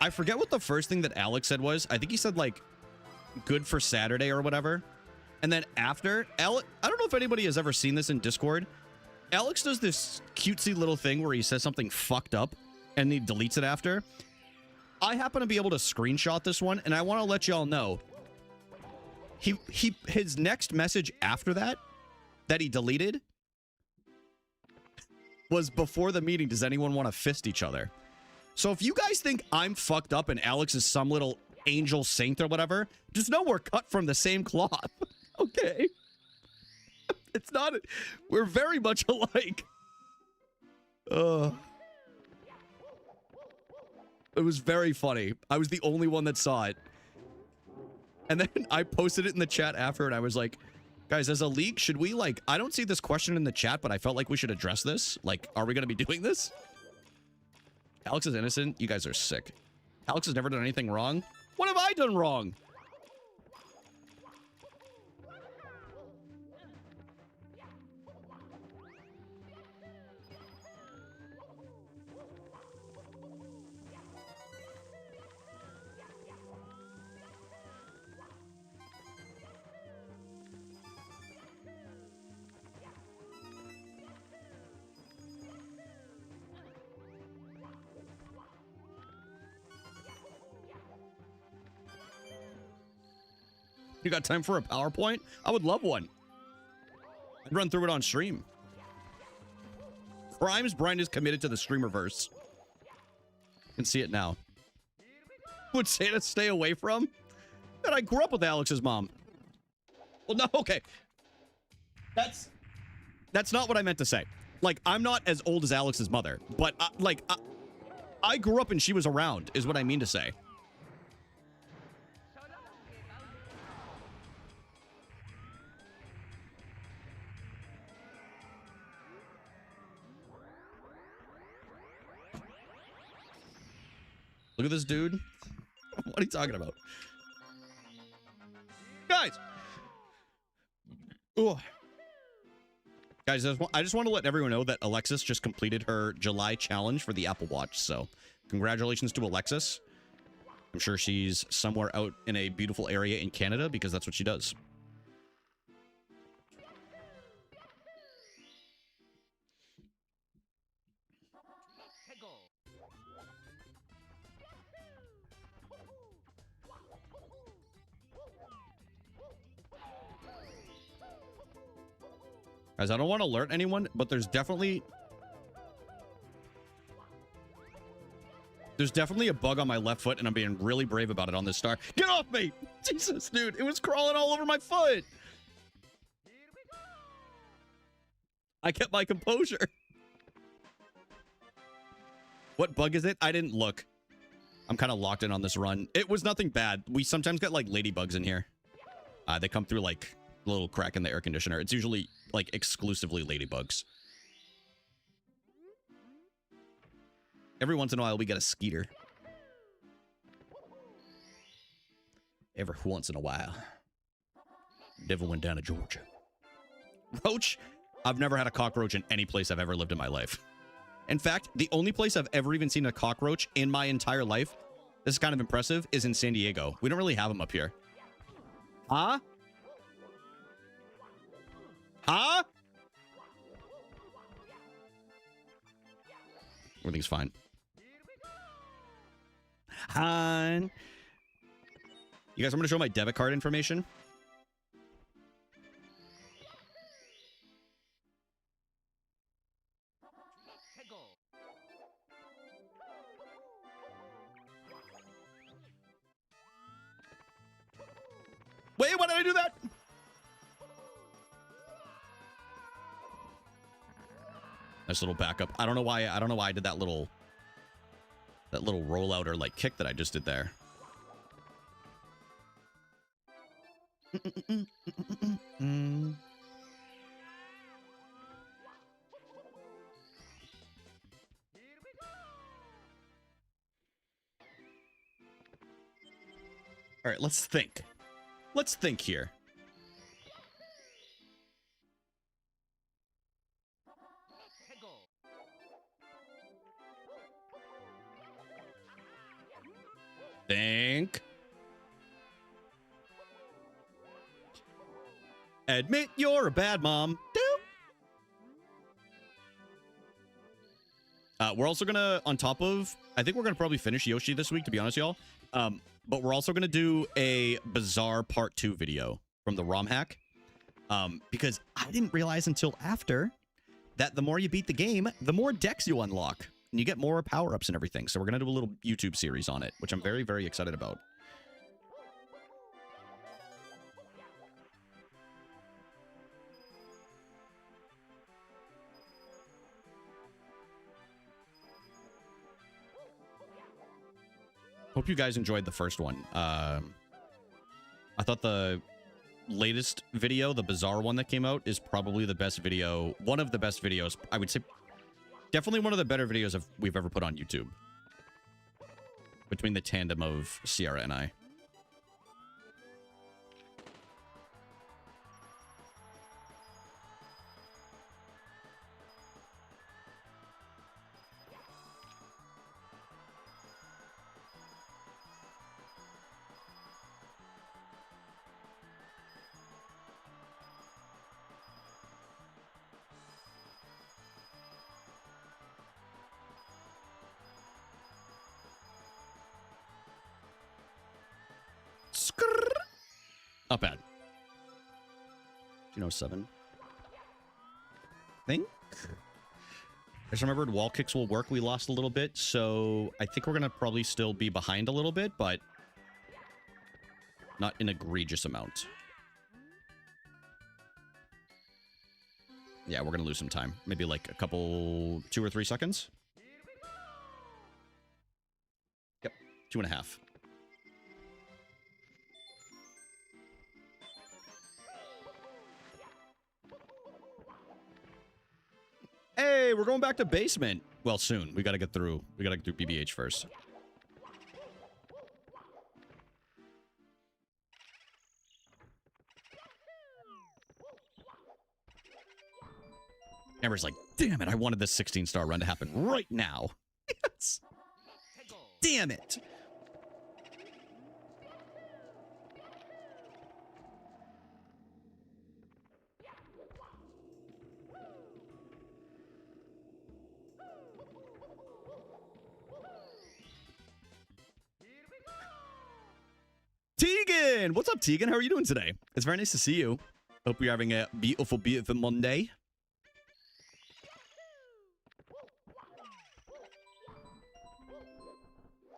Speaker 1: I forget what the first thing that Alex said was. I think he said like good for Saturday or whatever. And then after, Alex, I don't know if anybody has ever seen this in Discord. Alex does this cutesy little thing where he says something fucked up and he deletes it after. I happen to be able to screenshot this one, and I want to let y'all know. His next message after that he deleted was before the meeting, does anyone want to fist each other? So if you guys think I'm fucked up and Alex is some little angel saint or whatever, just know we're cut from the same cloth. Okay? It's not... We're very much alike. It was very funny. I was the only one that saw it. And then I posted it in the chat after, and I was like, guys, as a league, should we, like... I don't see this question in the chat, but I felt like we should address this. Like, are we going to be doing this? Alex is innocent. You guys are sick. Alex has never done anything wrong. What have I done wrong? You got time for a PowerPoint? I would love one. I'd run through it on stream. Crimes Brian is committed to the streamerverse. You can see it now. Would say to stay away from? That I grew up with Alex's mom. Well, no, okay. That's not what I meant to say. Like, I'm not as old as Alex's mother, but I grew up and she was around, is what I mean to say. Look at this dude. What are you talking about? Guys! Ooh. Guys, I just want to let everyone know that Alexis just completed her July challenge for the Apple Watch, so congratulations to Alexis. I'm sure she's somewhere out in a beautiful area in Canada because that's what she does. Guys, I don't want to alert anyone, but there's definitely a bug on my left foot, and I'm being really brave about it on this star. Get off me! Jesus, dude, it was crawling all over my foot. I kept my composure. What bug is it? I didn't look. I'm kind of locked in on this run. It was nothing bad. We sometimes get like ladybugs in here. They come through like a little crack in the air conditioner. It's usually like exclusively ladybugs. Every once in a while we get a skeeter. Every once in a while. Devil went down to Georgia. Roach? I've never had a cockroach in any place I've ever lived in my life. In fact, the only place I've ever even seen a cockroach in my entire life, this is kind of impressive, is in San Diego. We don't really have them up here. Huh? Huh? Everything's fine. Han. You guys, I'm going to show my debit card information. Wait, why did I do that? Nice little backup. I don't know why I did that little rollout or like kick that I just did there. All right, let's think. Let's think here. Think. Admit you're a bad mom. We're also gonna, on top of, I think we're gonna probably finish Yoshi this week, to be honest, y'all. But we're also gonna do a Bizarre Part 2 video from the ROM hack. Because I didn't realize until after that the more you beat the game, the more decks you unlock. And you get more power-ups and everything. So we're gonna do a little YouTube series on it, which I'm very, very excited about. Hope you guys enjoyed the first one. I thought the latest video, the Bizarre one that came out, is probably the best video. One of the best videos, I would say. Definitely one of the better videos we've ever put on YouTube. Between the tandem of Sierra and I. Not bad. 1907. Think. I just remembered wall kicks will work. We lost a little bit, so I think we're going to probably still be behind a little bit, but not an egregious amount. Yeah, we're going to lose some time. Maybe like a couple, 2 or 3 seconds. Yep, 2.5. Hey, we're going back to basement. Well, soon. We gotta get through. We gotta get through BBH first. Amber's like, damn it, I wanted this 16-star run to happen right now. Yes. Damn it. Tegan! What's up, Tegan? How are you doing today? It's very nice to see you. Hope you're having a beautiful, beautiful Monday.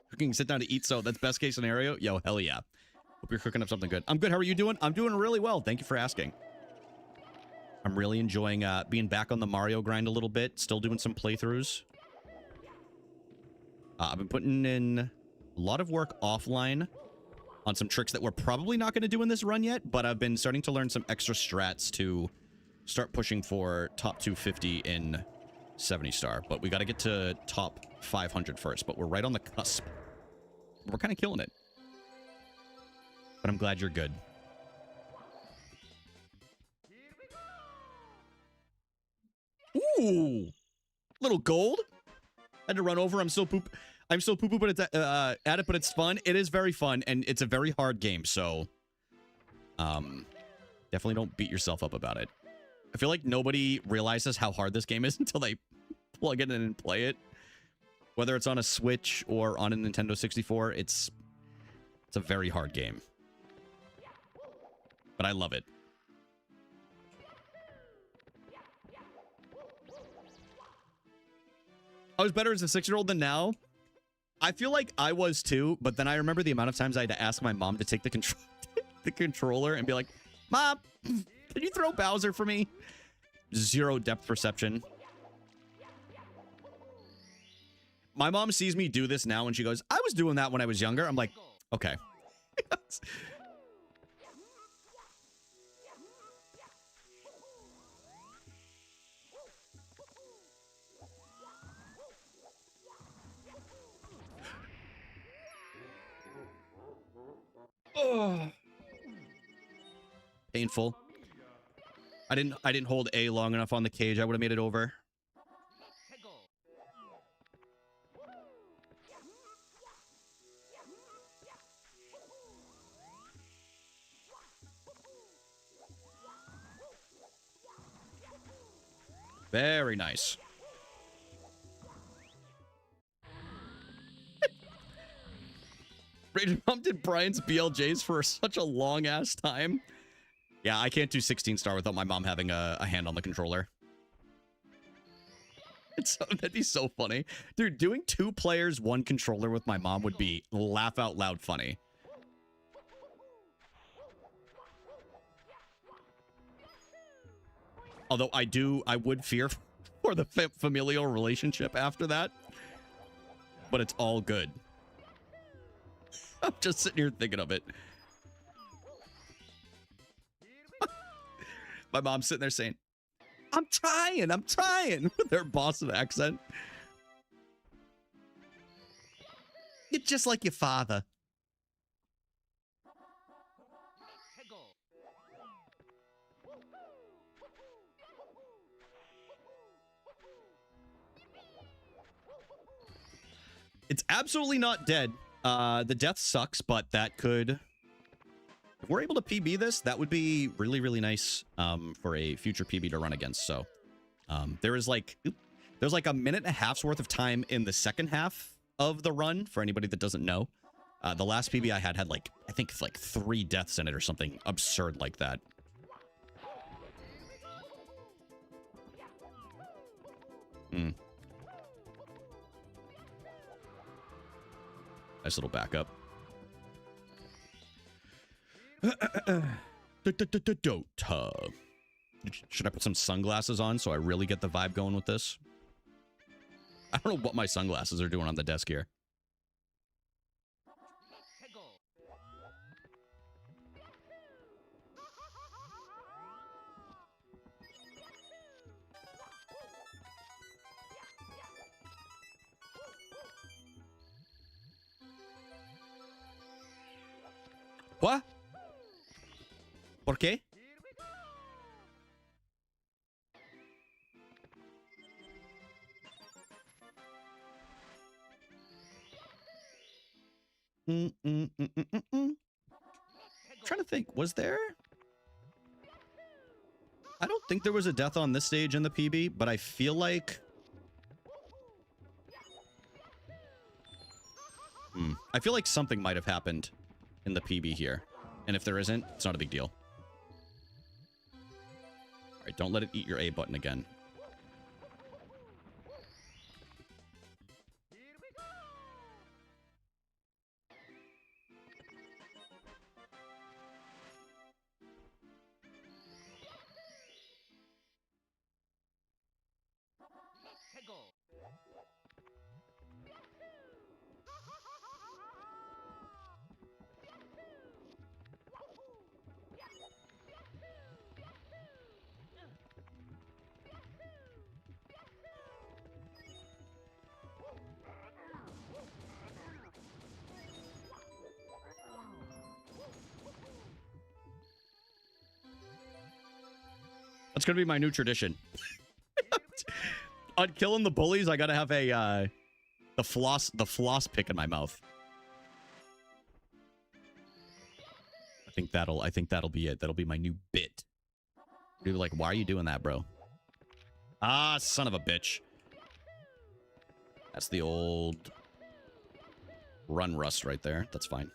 Speaker 1: Cooking, sit down to eat, so that's best case scenario? Yo, hell yeah. Hope you're cooking up something good. I'm good. How are you doing? I'm doing really well. Thank you for asking. I'm really enjoying being back on the Mario grind a little bit. Still doing some playthroughs. I've been putting in a lot of work offline on some tricks that we're probably not going to do in this run yet, but I've been starting to learn some extra strats to start pushing for top 250 in 70-star. But we got to get to top 500 first, but we're right on the cusp. We're kind of killing it. But I'm glad you're good. Ooh! Little gold. Had to run over. I'm still poo-poo, but it's at it, but it's fun. It is very fun, and it's a very hard game, so definitely don't beat yourself up about it. I feel like nobody realizes how hard this game is until they plug it in and play it. Whether it's on a Switch or on a Nintendo 64, it's a very hard game. But I love it. I was better as a 6-year-old than now. I feel like I was too, but then I remember the amount of times I had to ask my mom to take the controller and be like, Mom, can you throw Bowser for me? Zero depth perception. My mom sees me do this now and she goes, I was doing that when I was younger. I'm like, okay. Oh. Painful. I didn't hold A long enough on the cage. I would have made it over. Very nice. Rage Mom did Brian's BLJs for such a long ass time. Yeah, I can't do 16 star without my mom having a hand on the controller. That'd be so funny. Dude, doing 2 players, 1 controller with my mom would be laugh out loud funny. Although I would fear for the familial relationship after that. But it's all good. I'm just sitting here thinking of it. My mom's sitting there saying, I'm trying, with their Boston accent. You're just like your father. It's absolutely not dead. The death sucks, but that could... If we're able to PB this, that would be really, really nice for a future PB to run against. So there's like a minute and a half's worth of time in the second half of the run for anybody that doesn't know. The last PB I had like, I think like 3 deaths in it or something absurd like that. Nice little backup. Dota. Should I put some sunglasses on so I really get the vibe going with this? I don't know what my sunglasses are doing on the desk here. What? ¿Por qué? Trying to think, was there? I don't think there was a death on this stage in the PB, but I feel like... I feel like something might have happened in the PB here. And if there isn't, it's not a big deal. All right, don't let it eat your A button again. That's gonna be my new tradition. On killing the bullies, I gotta have a the floss pick in my mouth. I think that'll be it. That'll be my new bit. Dude, like, why are you doing that, bro? Ah, son of a bitch. That's the old run rust right there. That's fine.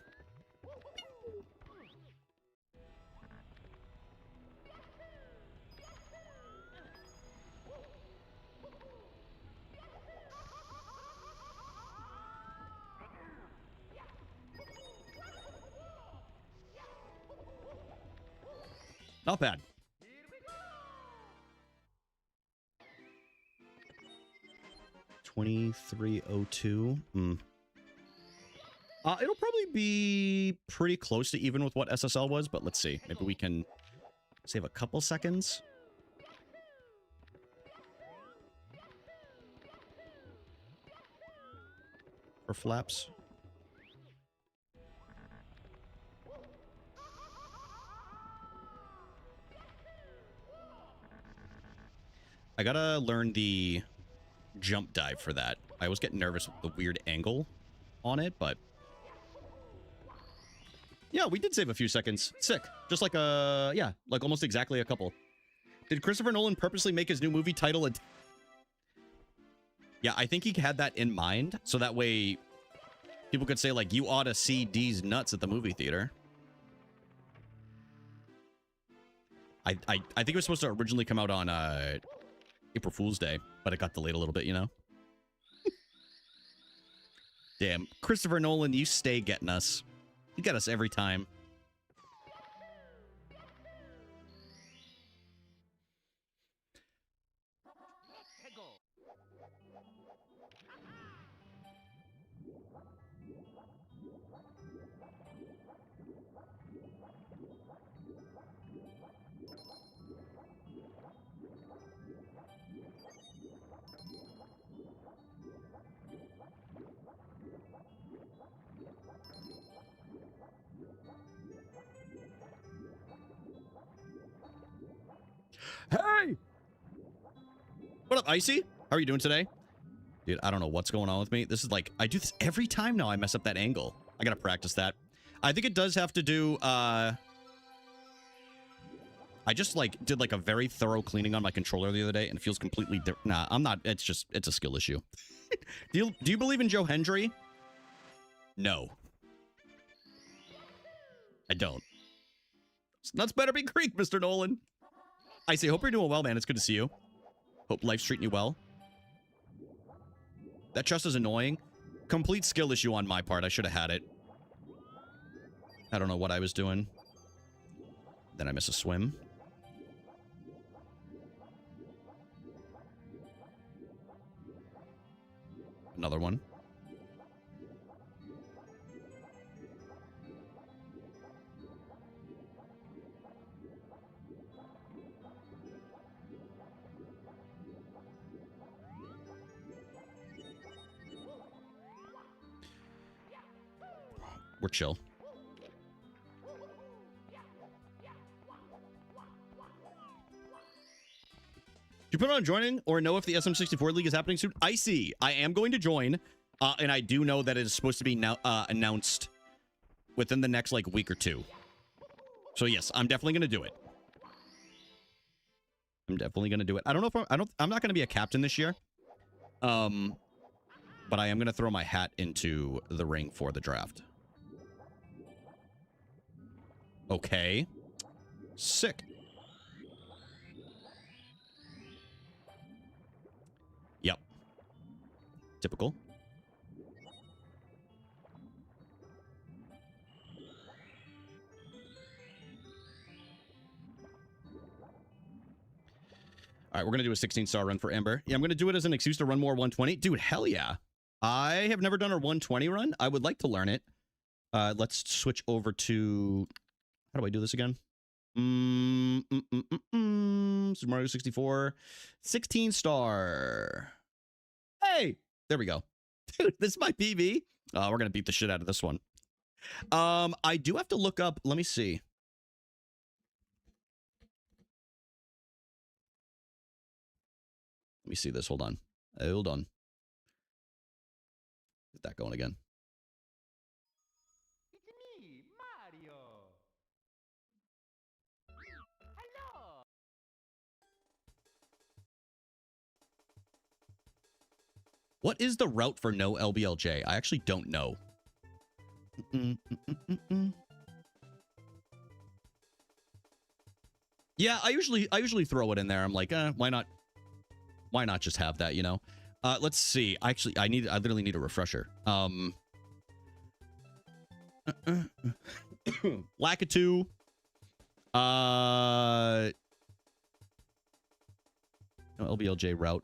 Speaker 1: Not bad. $23.02. It'll probably be pretty close to even with what SSL was, but let's see. Maybe we can save a couple seconds. For flaps. I gotta learn the jump dive for that. I always get nervous with the weird angle on it, but yeah, we did save a few seconds. Sick. Just like yeah, like almost exactly a couple. Did Christopher Nolan purposely make his new movie title a... Yeah, I think he had that in mind, so that way people could say, like, you ought to see D's nuts at the movie theater. I think it was supposed to originally come out on April Fool's Day, but it got delayed a little bit, you know? Damn. Christopher Nolan, you stay getting us. You get us every time. Hey! What up, Icy? How are you doing today? Dude, I don't know what's going on with me. This is like, I do this every time now I mess up that angle. I gotta practice that. I think it does have to do, I just, like, did, like, a very thorough cleaning on my controller the other day, and it feels completely different. Nah, I'm not. It's just, it's a skill issue. Do you believe in Joe Hendry? No. I don't. Nuts better be Greek, Mr. Nolan. I say, hope you're doing well, man. It's good to see you. Hope life's treating you well. That chest is annoying. Complete skill issue on my part. I should have had it. I don't know what I was doing. Then I miss a swim. Another one. We're chill. Do you plan on joining or know if the SM64 League is happening soon? I see. I am going to join, and I do know that it is supposed to be now announced within the next like week or two. So yes, I'm definitely going to do it. I'm definitely going to do it. I don't know if I'm not going to be a captain this year. But I am going to throw my hat into the ring for the draft. Okay. Sick. Yep. Typical. All right, we're going to do a 16-star run for Ember. Yeah, I'm going to do it as an excuse to run more 120. Dude, hell yeah. I have never done a 120 run. I would like to learn it. Let's switch over to... How do I do this again? Super Mario 64. 16-star. Hey! There we go. Dude, this is my PB. We're going to beat the shit out of this one. I do have to look up... Let me see. Let me see this. Hold on. Hold on. Get that going again. What is the route for no LBLJ? I actually don't know. Yeah, I usually throw it in there. I'm like, why not? Why not just have that, you know? Let's see. Actually, I literally need a refresher. Lakitu. No LBLJ route.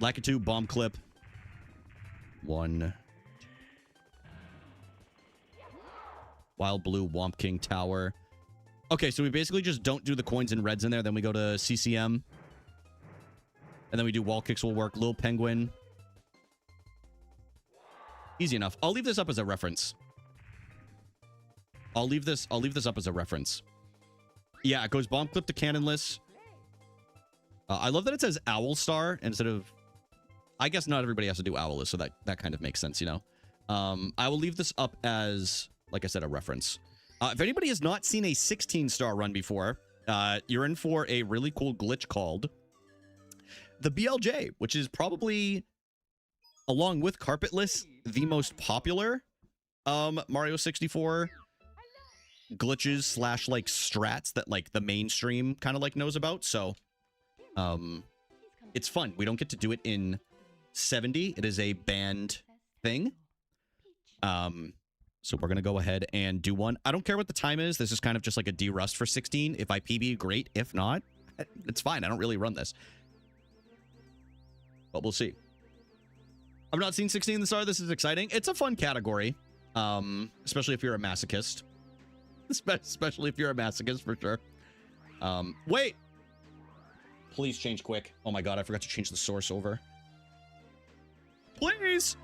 Speaker 1: Lakitu, bomb clip. 1. Wild Blue, Womp King Tower. Okay, so we basically just don't do the coins and reds in there. Then we go to CCM. And then we do wall kicks will work. Lil Penguin. Easy enough. I'll leave this up as a reference. I'll leave this up as a reference. Yeah, it goes bomb clip to cannonless. I love that it says Owl Star instead of... I guess not everybody has to do Owless, so that kind of makes sense, you know? I will leave this up as, like I said, a reference. If anybody has not seen a 16-star run before, you're in for a really cool glitch called the BLJ, which is probably, along with Carpetless, the most popular Mario 64 glitches slash like strats that like the mainstream kind of like knows about. So it's fun. We don't get to do it in 70. It is a banned thing. So we're gonna go ahead and do one. I don't care what the time is. This is kind of just like a de-rust for 16. If I PB, great. If not, it's fine. I don't really run this, but we'll see. I've not seen 16 in the star. This is exciting. It's a fun category, especially if you're a masochist. Especially if you're a masochist, for sure. Wait. Please change quick. Oh my god, I forgot to change the source over. Please.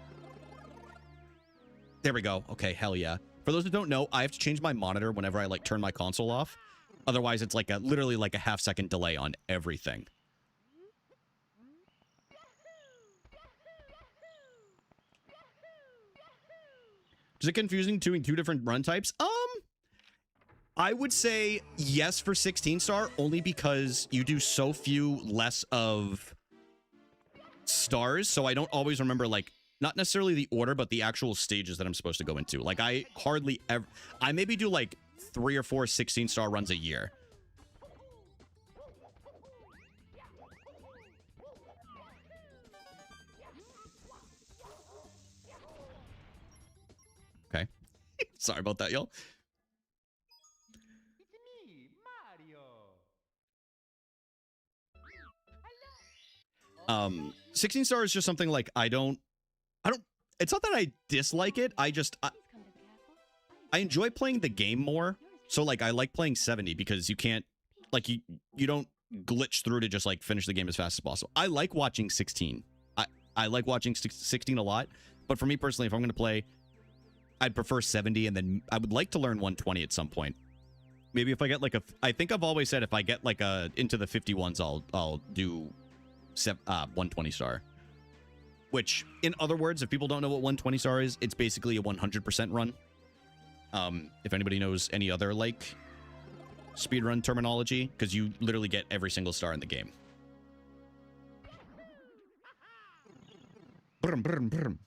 Speaker 1: There we go. Okay, hell yeah. For those who don't know, I have to change my monitor whenever I like turn my console off. Otherwise, it's like literally like a half-second delay on everything. Is it confusing doing two different run types? I would say yes for 16-star, only because you do so few less of stars, so I don't always remember, like, not necessarily the order, but the actual stages that I'm supposed to go into. Like, I hardly ever... I maybe do, like, 3 or 4 16-star runs a year. Okay. Sorry about that, y'all. 16 star is just something like I don't it's not that I dislike it. I enjoy playing the game more. So like I like playing 70 because you can't like you don't glitch through to just like finish the game as fast as possible. I like watching 16. I like watching 16 a lot, but for me personally, if I'm going to play, I'd prefer 70, and then I would like to learn 120 at some point. Maybe if I get like I think I've always said if I get like into the 51s, I'll do 120 star. Which, in other words, if people don't know what 120 star is, it's basically a 100% run. If anybody knows any other like speedrun terminology, because you literally get every single star in the game. Brum, brum, brum.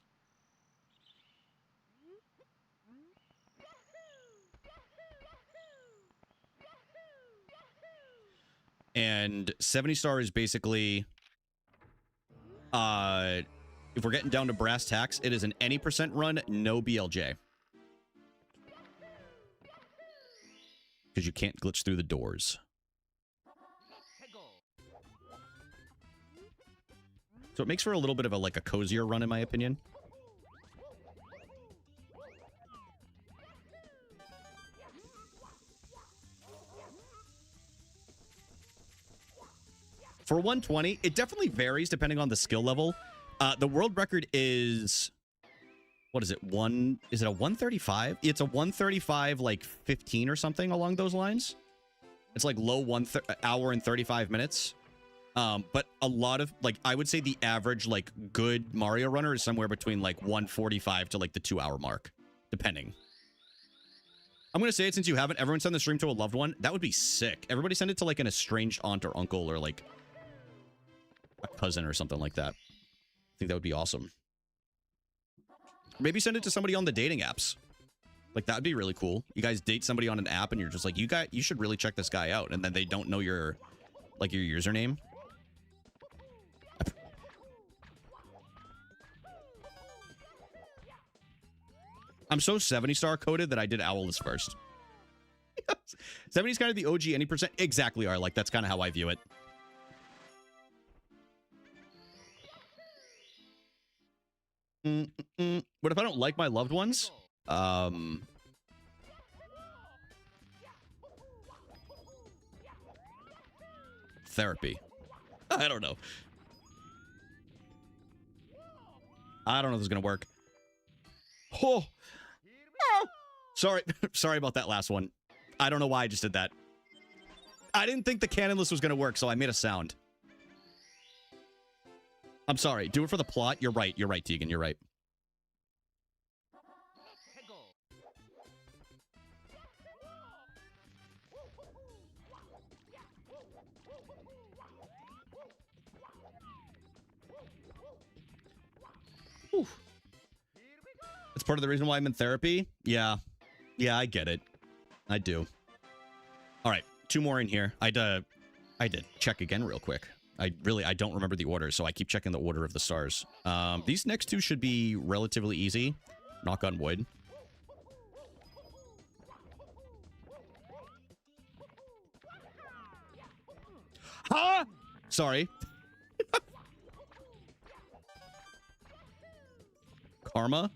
Speaker 1: And 70 star is basically, if we're getting down to brass tacks, it is an any percent run, no BLJ. Because you can't glitch through the doors. So it makes for a little bit of a like a cozier run, in my opinion. For 120, it definitely varies depending on the skill level. The world record is, what is it? Is it a 135? It's a 135, like 15 or something along those lines. It's like low hour and 35 minutes. But a lot of, like, I would say the average, like, good Mario runner is somewhere between, like, 145 to, like, the 2-hour mark, depending. I'm going to say it since you haven't. Everyone send the stream to a loved one. That would be sick. Everybody send it to, like, an estranged aunt or uncle or, like, a cousin or something like that. think that would be awesome. Maybe send it to somebody on the dating apps. Like, that'd be really cool. You guys date somebody on an app and you're just like, you should really check this guy out. And then they don't know your, like, your username. I'm so 70-star coded that I did Owl's first. 70's kind of the OG any percent. Exactly, are like, that's kind of how I view it. What if I don't like my loved ones? Therapy. I don't know. I don't know if this is gonna work. Oh, sorry. Sorry about that last one. I don't know why I just did that. I didn't think the cannonless was gonna work, so I made a sound. I'm sorry. Do it for the plot. You're right. You're right, Tegan. You're right. Whew. It's part of the reason why I'm in therapy. Yeah. Yeah, I get it. I do. All right. 2 more in here. I did check again real quick. I don't remember the order, so I keep checking the order of the stars. These next 2 should be relatively easy. Knock on wood. Huh? Sorry. Karma.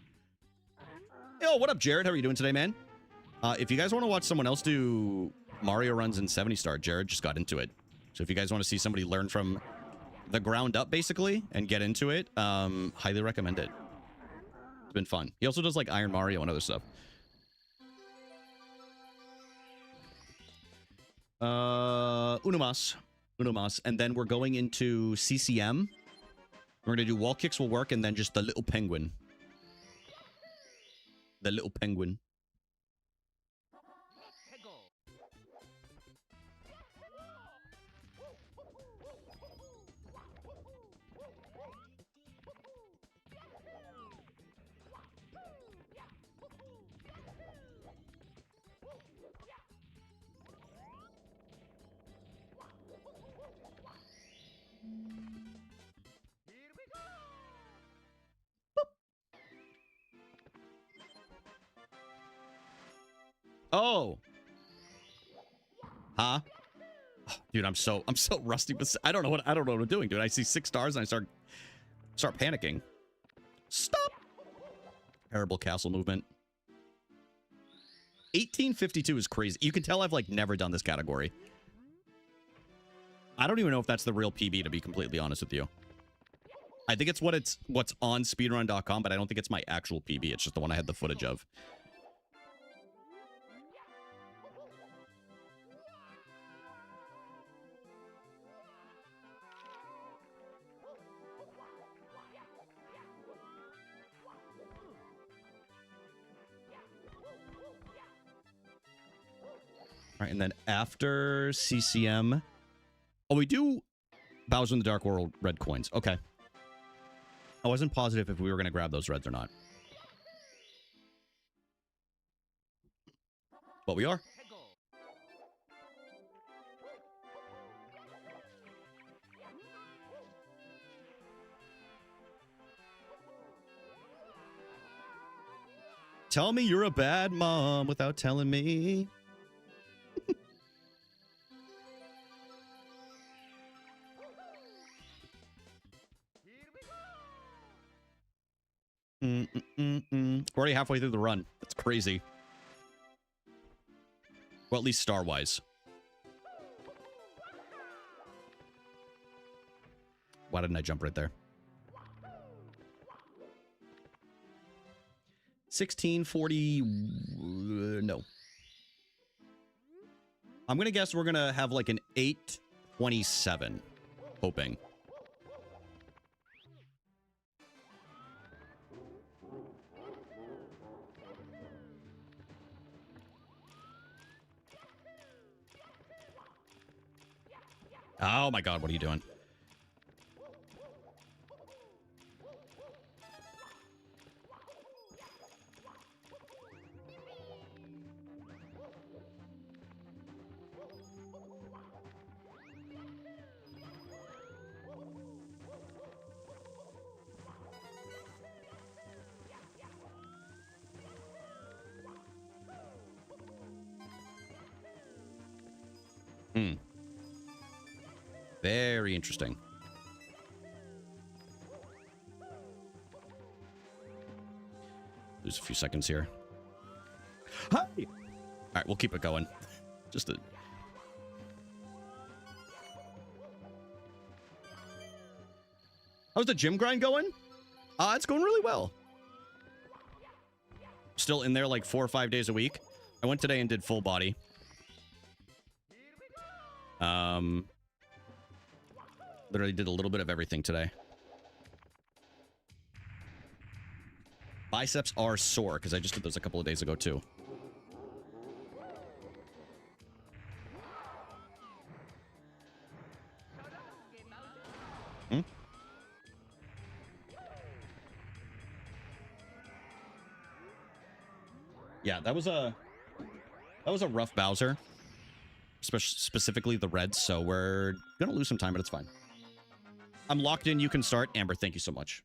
Speaker 1: Yo, what up, Jared? How are you doing today, man? If you guys want to watch someone else do Mario runs in 70-star, Jared just got into it. So if you guys want to see somebody learn from the ground up, basically, and get into it, highly recommend it. It's been fun. He also does, like, Iron Mario and other stuff. Unomas. And then we're going into CCM. We're going to do wall kicks will work, and then just the little penguin. The little penguin. Oh. Huh? Oh, dude, I'm so rusty, but I don't know what I'm doing, dude. I see 6 stars and I start panicking. Stop. Terrible castle movement. 1852 is crazy. You can tell I've like never done this category. I don't even know if that's the real PB, to be completely honest with you. I think it's what's on speedrun.com, but I don't think it's my actual PB. It's just the one I had the footage of. All right, and then after CCM... Oh, we do Bowser in the Dark World red coins. Okay. I wasn't positive if we were going to grab those reds or not. But we are. Tell me you're a bad mom without telling me. We're already halfway through the run. That's crazy. Well, at least star-wise. Why didn't I jump right there? 1640... no. I'm going to guess we're going to have like an 827. Hoping. Oh my god, what are you doing? Hmm. Very interesting. Lose a few seconds here. Hi! All right, we'll keep it going. Just a... How's the gym grind going? It's going really well. Still in there like 4 or 5 days a week. I went today and did full body. Literally did a little bit of everything today. Biceps are sore because I just did those a couple of days ago too. Hmm? Yeah, that was a rough Bowser. Specifically the reds, so we're gonna lose some time, but it's fine. I'm locked in. You can start. Amber, thank you so much.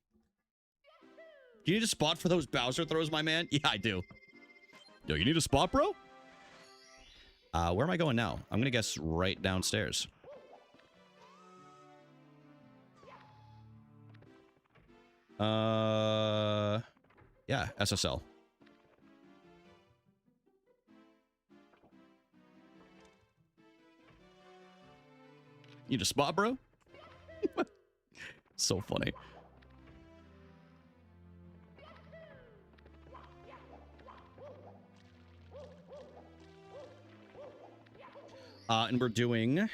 Speaker 1: Do you need a spot for those Bowser throws, my man? Yeah, I do. Yo, you need a spot, bro? Where am I going now? I'm gonna guess right downstairs. Yeah, SSL. You need a spot, bro? So funny. And we're doing...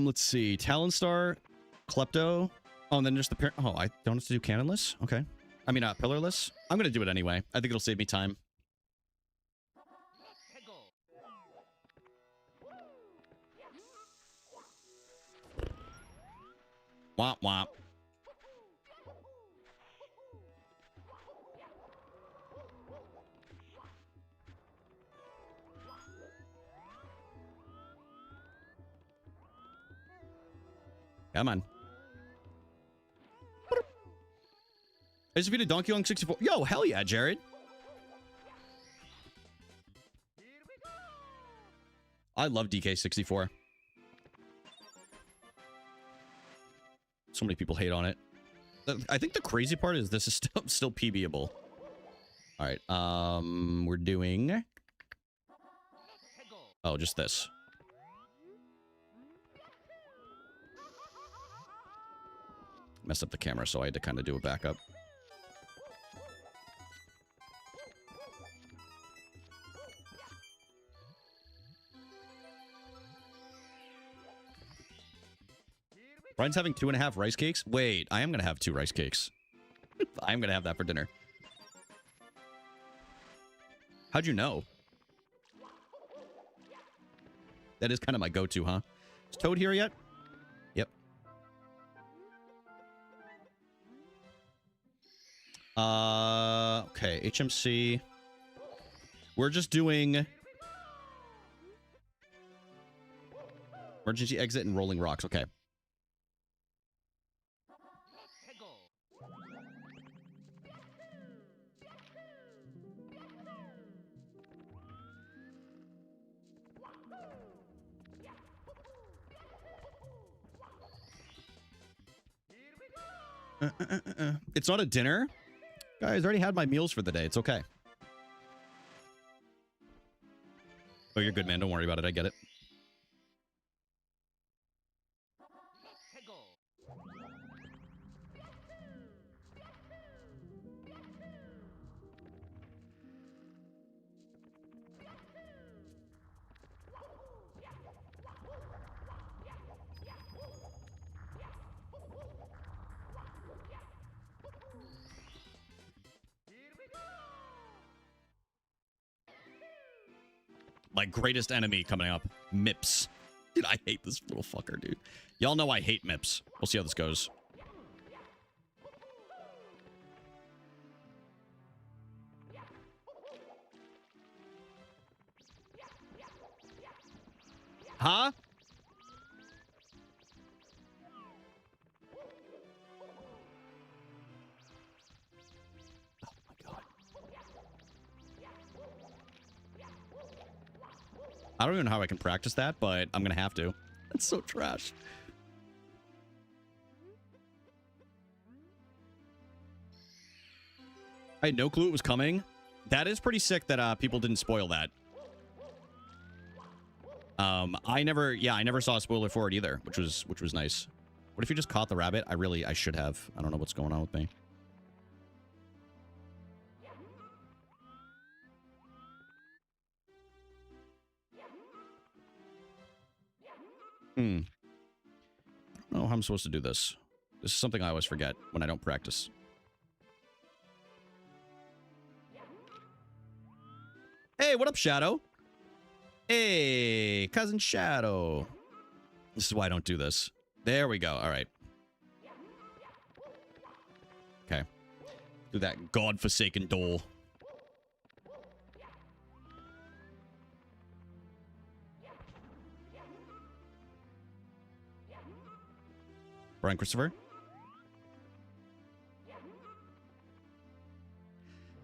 Speaker 1: let's see. Talon Star, Klepto. Oh, and then just the pair. Oh, I don't have to do cannonless? Okay. I mean, pillarless. I'm going to do it anyway. I think it'll save me time. Womp womp. Come on. I just defeated Donkey Kong 64. Yo, hell yeah, Jared. I love DK64. So many people hate on it. I think the crazy part is this is still PBable. All right, we're doing... Oh, just this. Messed up the camera, so I had to kind of do a backup. Brian's having 2.5 rice cakes? Wait, I am going to have 2 rice cakes. I'm going to have that for dinner. How'd you know? That is kind of my go-to, huh? Is Toad here yet? Yep. Okay, HMC. We're just doing emergency exit and rolling rocks. Okay. It's not a dinner. Guys, I already had my meals for the day. It's okay. Oh, you're good, man. Don't worry about it. I get it. My greatest enemy coming up. Mips. Dude, I hate this little fucker, dude. Y'all know I hate Mips. We'll see how this goes. Huh? Oh my god. I don't even know how I can practice that, but I'm gonna have to. That's so trash. I had no clue it was coming. That is pretty sick that people didn't spoil that. I never saw a spoiler for it either, which was nice. What if you just caught the rabbit? I should have. I don't know what's going on with me. I don't know how I'm supposed to do this. This is something I always forget when I don't practice. Hey, what up, Shadow? Hey, cousin Shadow. This is why I don't do this. There we go. All right. Okay. Do that godforsaken dole. Brian Christopher?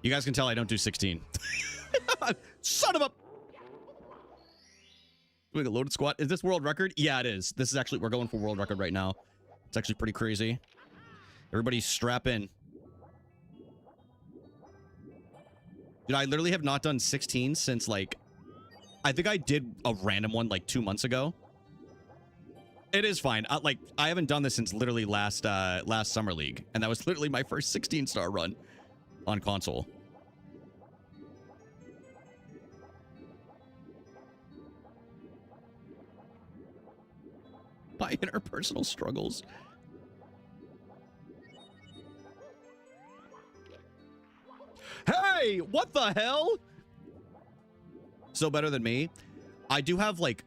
Speaker 1: You guys can tell I don't do 16. Son of a... Doing a loaded squat. Is this world record? Yeah, it is. This is actually... We're going for world record right now. It's actually pretty crazy. Everybody strap in. Dude, I literally have not done 16 since, like... I think I did a random one, like, 2 months ago. It is fine. I haven't done this since literally last Summer League. And that was literally my first 16-star run on console. My interpersonal struggles. Hey, what the hell? So better than me. I do have like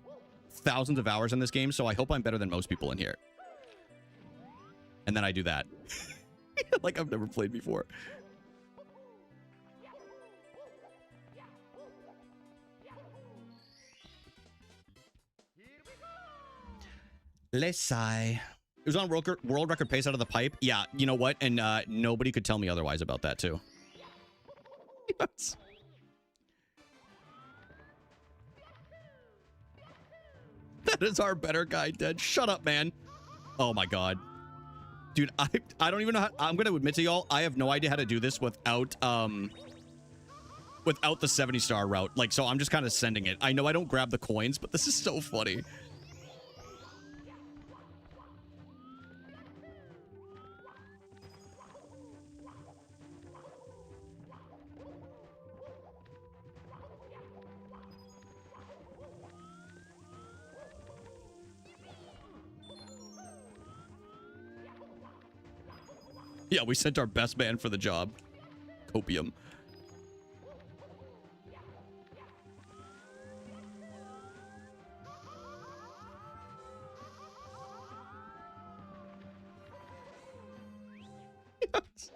Speaker 1: thousands of hours in this game, so I hope I'm better than most people in here. And then I do that. Like I've never played before. Let's sigh. It was on world record pace out of the pipe. Yeah, you know what? And nobody could tell me otherwise about that too. Yes. That is our better guy dead. Shut up, man. Oh my god. Dude, I don't even know how... I'm going to admit to y'all, I have no idea how to do this without the 70-star route. Like, so I'm just kind of sending it. I know I don't grab the coins, but this is so funny. Yeah, we sent our best man for the job. Copium. Yes.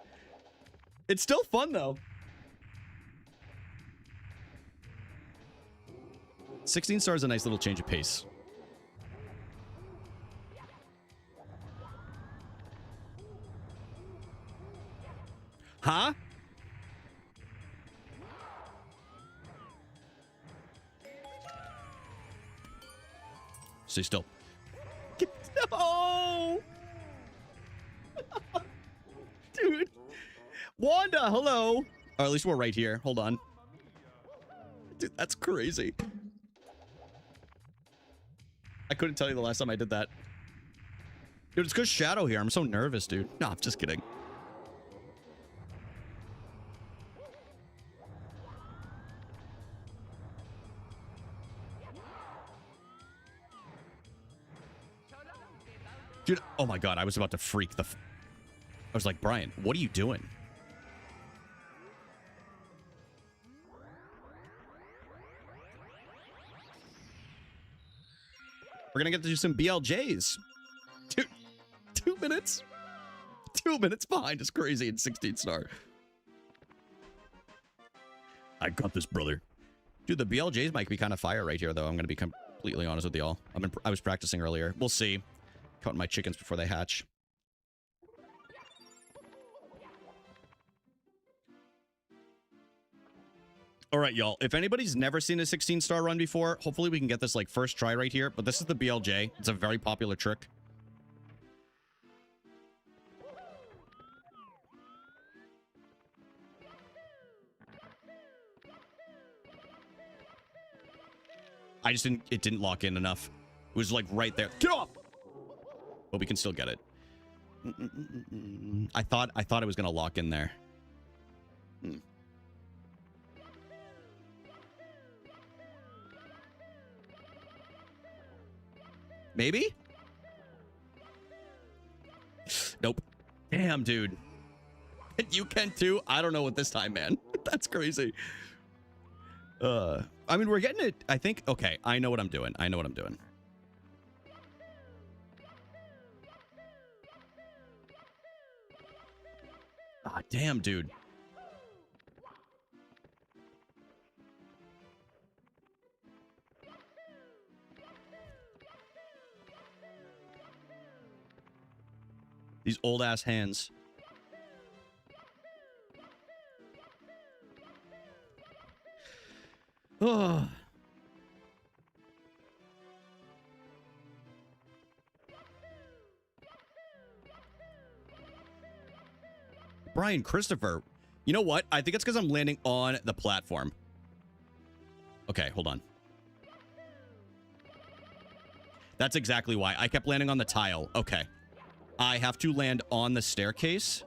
Speaker 1: It's still fun, though. 16 stars is a nice little change of pace. Huh? Stay still. No! Dude. Wanda, hello. Or at least we're right here. Hold on. Dude, that's crazy. I couldn't tell you the last time I did that. Dude, it's because Shadow here. I'm so nervous, dude. No, I'm just kidding. Dude, oh my god, I was about to freak I was like, Brian, what are you doing? We're gonna get to do some BLJs. Dude, 2 minutes? 2 minutes behind is crazy in 16 star. I got this, brother. Dude, the BLJs might be kind of fire right here, though. I'm gonna be completely completely honest with y'all. I was practicing earlier. We'll see. Counting my chickens before they hatch. All right, y'all. If anybody's never seen a 16-star run before, hopefully we can get this like first try right here. But this is the BLJ. It's a very popular trick. It didn't lock in enough. It was like right there. Get off! But we can still get it. I thought it was gonna lock in there. Maybe? Nope. Damn, dude. You can too? I don't know what this time, man. That's crazy. I mean, we're getting it. I think. Okay, I know what I'm doing. I know what I'm doing. Ah, damn, dude. These old ass hands. Oh. Brian Christopher. You know what? I think it's because I'm landing on the platform. Okay, hold on. That's exactly why. I kept landing on the tile. Okay. I have to land on the staircase.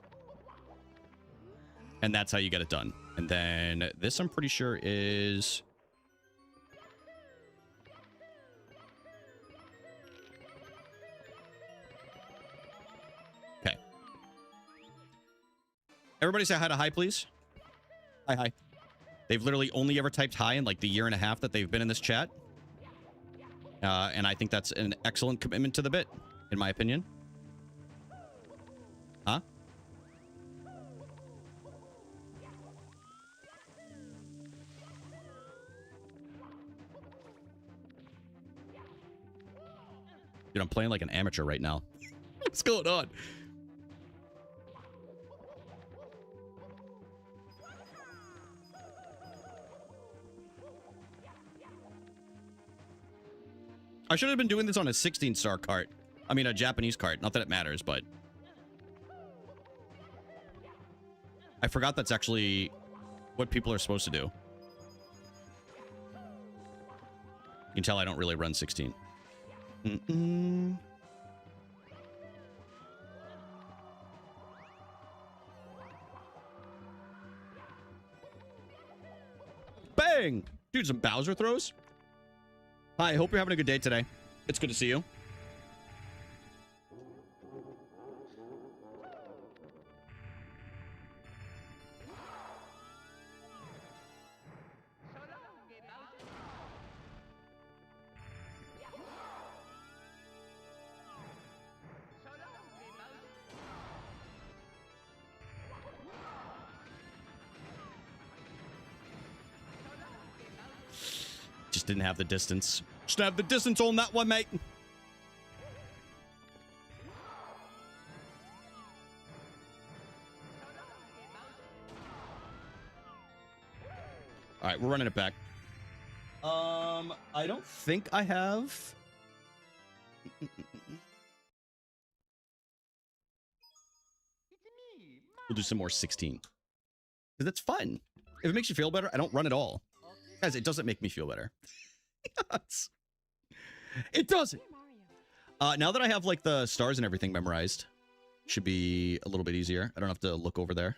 Speaker 1: And that's how you get it done. And then this, I'm pretty sure, is... Okay. Everybody say hi to hi, please. Hi, hi. They've literally only ever typed hi in like the year and a half that they've been in this chat. And I think that's an excellent commitment to the bit, in my opinion. Huh? Dude, I'm playing like an amateur right now. What's going on? I should have been doing this on a 16-star cart. I mean, a Japanese cart. Not that it matters, but... I forgot that's actually what people are supposed to do. You can tell I don't really run 16. Bang! Dude, some Bowser throws. Hi, hope you're having a good day today. It's good to see you. Just didn't have the distance. Just didn't have the distance on that one, mate. All right, we're running it back. I don't think I have. We'll do some more 16. Because it's fun. If it makes you feel better, I don't run at all. Guys, it doesn't make me feel better. It doesn't. Now that I have like the stars and everything memorized, should be a little bit easier. I don't have to look over there.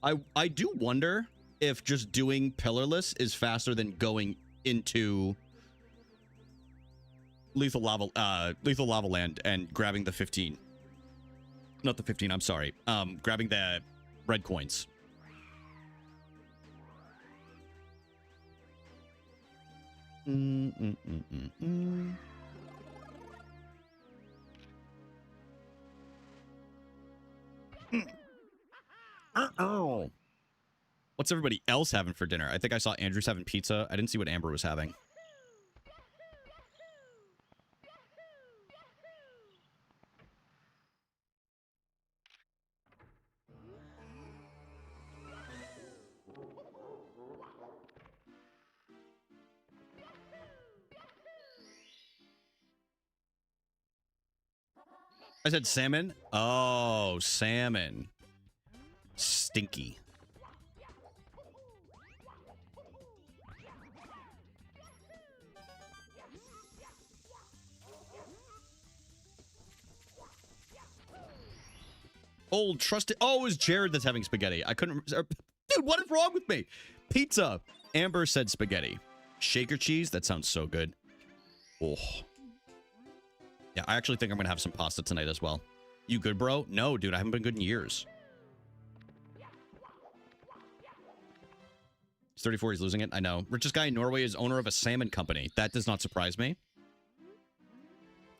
Speaker 1: I do wonder if just doing pillarless is faster than going into lethal lava land and grabbing the 15. Not the 15, I'm sorry. Grabbing the red coins. Oh. What's everybody else having for dinner? I think I saw Andrew's having pizza. I didn't see what Amber was having. I said salmon. Oh, salmon. Stinky. Old trusted. Oh, it was Jared that's having spaghetti. I couldn't. Dude, what is wrong with me? Pizza. Amber said spaghetti. Shaker cheese. That sounds so good. Oh. Yeah, I actually think I'm going to have some pasta tonight as well. You good, bro? No, dude, I haven't been good in years. He's 34, he's losing it. I know. Richest guy in Norway is owner of a salmon company. That does not surprise me.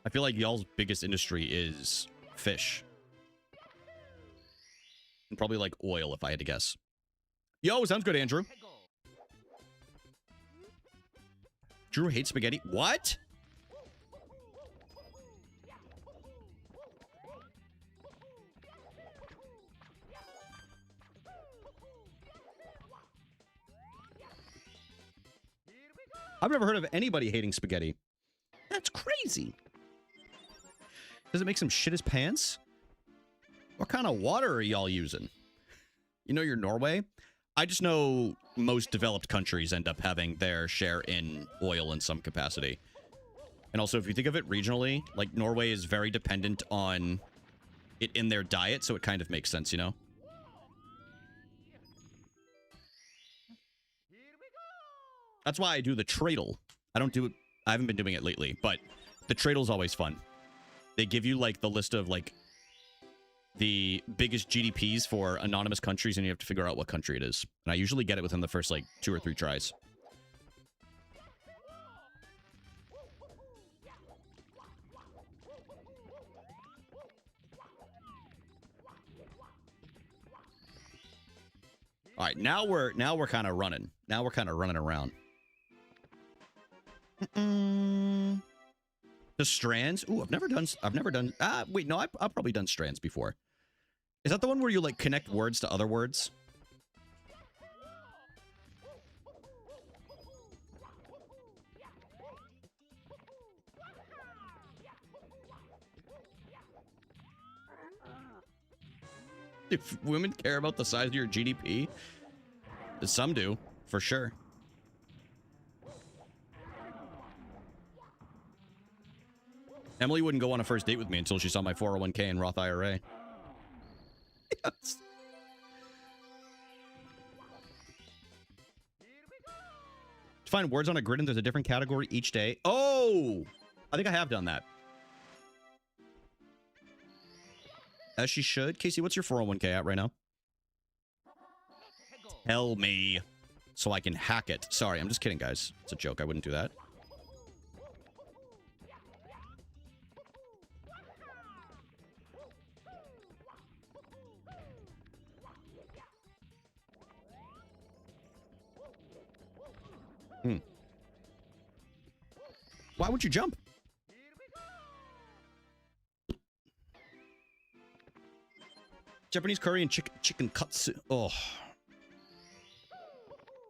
Speaker 1: I feel like y'all's biggest industry is fish. And probably like oil, if I had to guess. Yo, sounds good, Andrew. Drew hates spaghetti. What? I've never heard of anybody hating spaghetti. That's crazy. Does it make some shit his pants? What kind of water are y'all using? You know you're Norway? I just know most developed countries end up having their share in oil in some capacity. And also, if you think of it regionally, like Norway is very dependent on it in their diet, so it kind of makes sense, you know? That's why I do the treadle. I don't do it. I haven't been doing it lately, but the treadle's always fun. They give you like the list of like the biggest GDPs for anonymous countries, and you have to figure out what country it is. And I usually get it within the first like 2 or 3 tries. All right, now we're kind of running. Now we're kind of running around. The strands. Ooh, I've never done. Wait, no, I've probably done strands before. Is that the one where you like connect words to other words? If women care about the size of your GDP, some do, for sure. Emily wouldn't go on a first date with me until she saw my 401k and Roth IRA. Yes. To find words on a grid and there's a different category each day. Oh, I think I have done that. As she should. Casey, what's your 401k at right now? Tell me so I can hack it. Sorry, I'm just kidding, guys. It's a joke. I wouldn't do that. Why would you jump? Japanese curry and chicken katsu. Oh.